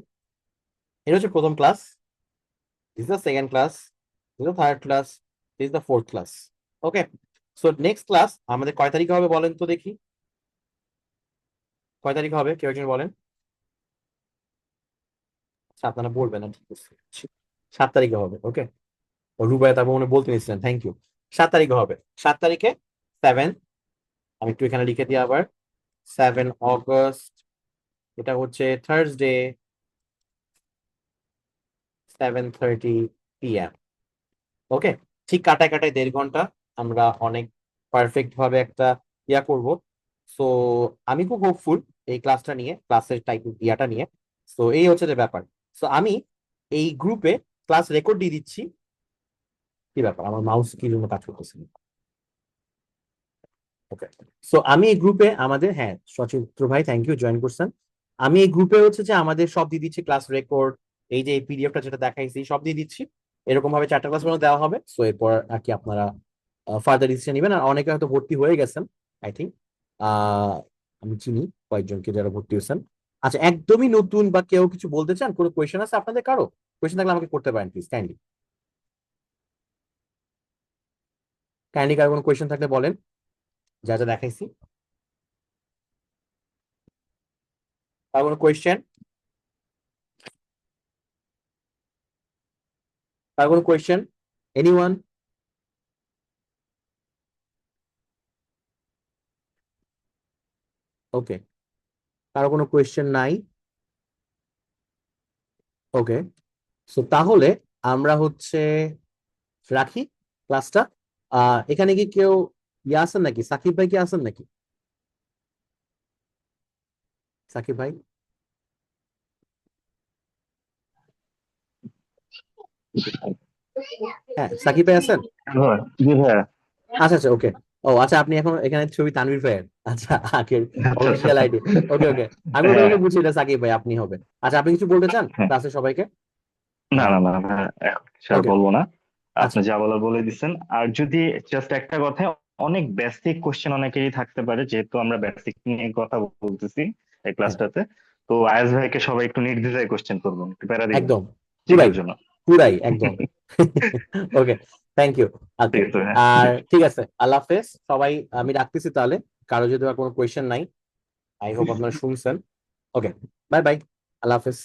S1: এটা হচ্ছে প্রথম class, this is the second class, this is the third class, this is the fourth class. Okay, so next class আমাদের কয় তারিখে হবে বলেন তো দেখি, কয় তারিখে হবে কেউ একজন বলেন। আচ্ছা, আপনারা বলবেন না, ঠিক আছে, 7 তারিখে হবে। ওকে, রুবাই তারপর মনে বলতে নিচ্ছিলেন, থ্যাংক ইউ। 7 তারিখে হবে, 7 তারিখে 7, আমি একটু এখানে লিখে দিই আবার, 7 আগস্ট, এটা হচ্ছে থার্সডে, 7:30 PM। ওকে, ঠিক কাটায় কাটায় 1.5 ঘন্টা আমরা অনেক পারফেক্ট ভাবে একটা ইয়া করব। সো আমি খুব হোপফুল এই ক্লাসটা নিয়ে, ক্লাসের টাইপ ইয়াটা নিয়ে। সো এই হচ্ছে যে ব্যাপার। সো আমি এই গ্রুপে ক্লাস রেকর্ড দিয়ে দিচ্ছি। কি ব্যাপার, আমার মাউস কি জন্য কাজ করতেছে না? ওকে, সো আমি এই গ্রুপে আমাদের, হ্যাঁ সচিত্র ভাই থ্যাংক ইউ জয়েন করছেন। আমি এই গ্রুপে হচ্ছে যে আমাদের সব দিয়ে দিচ্ছি, ক্লাস রেকর্ড, এই যে পিডিএফটা যেটা দেখাইছি সব দিয়ে দিচ্ছি। এরকম ভাবে 4টা ক্লাস পর্যন্ত দেওয়া হবে। সো এরপর আর কি আপনারা ফার্দার ডিসিশন নেবেন। আর অনেকে হয়তো ভর্তি হয়ে গেছেন, আই থিঙ্ক আমি চিনি কয়েকজনকে যারা ভর্তি হয়েছেন। আচ্ছা, একদমই নতুন বা কেউ কিছু বলতে চান, কোনো কোয়েশ্চেন আছে আপনাদের কারো? কোয়েশ্চেন থাকলে আমাকে করতে পারেন প্লিজ, কাইন্ডলি কাইন্ডলি কারো কোনো কোয়েশ্চেন থাকলে বলেন, যা যা দেখাইছি। কারো কোনো কোয়েশ্চেন, কারো কোনো কোয়েশ্চেন? এনিওয়ান? ওকে, কারো কোনো কোয়েশ্চেন নাই? ওকে, সো তাহলে আমরা হচ্ছে রাখি ক্লাসটা। এখানে কি কেউ ইয়ে আছেন নাকি? সাকিব ভাই কি আছেন নাকি? সাকিব ভাই? হ্যাঁ, সাকিব ভাই আছেন?
S2: হ্যাঁ, জি ভাইয়া।
S1: আচ্ছা আচ্ছা, ওকে। ও আচ্ছা, আপনি এখন এখানে ছবি তানভীর ভাইয়ের, আচ্ছা, আগের
S2: আচ্ছা আচ্ছা
S1: অফিসিয়াল
S2: আচ্ছা।
S1: আইডি। ওকে ওকে, আমি ওটা
S2: হ্যাঁ
S1: জন্য বুঝছি এটা সাকিব ভাই আপনি হবে। আচ্ছা, আপনি কিছু বলতে চান
S2: হ্যাঁ।
S1: ক্লাসে সবাইকে?
S2: না না না ভাইয়া, এখন কিছু আর
S1: ওকে,
S2: বলবো না।
S1: আচ্ছা।
S2: আপনি যা বলার বলে দিচ্ছেন। আর যদি জাস্ট একটা কথা, অনেক বেসিক কোশ্চেন অনেকেরই থাকতে পারে, যেহেতু আমরা বেসিক নিয়ে কথা বলতেছি এই
S1: হ্যাঁ,
S2: ক্লাসটাতে। তো আয়াজ ভাইকে সবাই একটু নির্দ্বিধায় কোশ্চেন করবেন, একটু প্যারা দিবেন
S1: একদম, পুরাই
S2: শেখার জন্য।
S1: পুরাই একদম। ওকে, থ্যাংক ইউ। ওকে,
S2: ঠিক আছে ভাইয়া।
S1: আর ঠিক আছে, আল্লাহ হাফেজ সবাই। আমি রাখতেছি তাহলে। কারো যদি আর কোনো কোয়েশ্চেন নাই, আই হোপ আপনারা শুনছেন। ওকে, বাই বাই, আল্লাহ হাফেজ।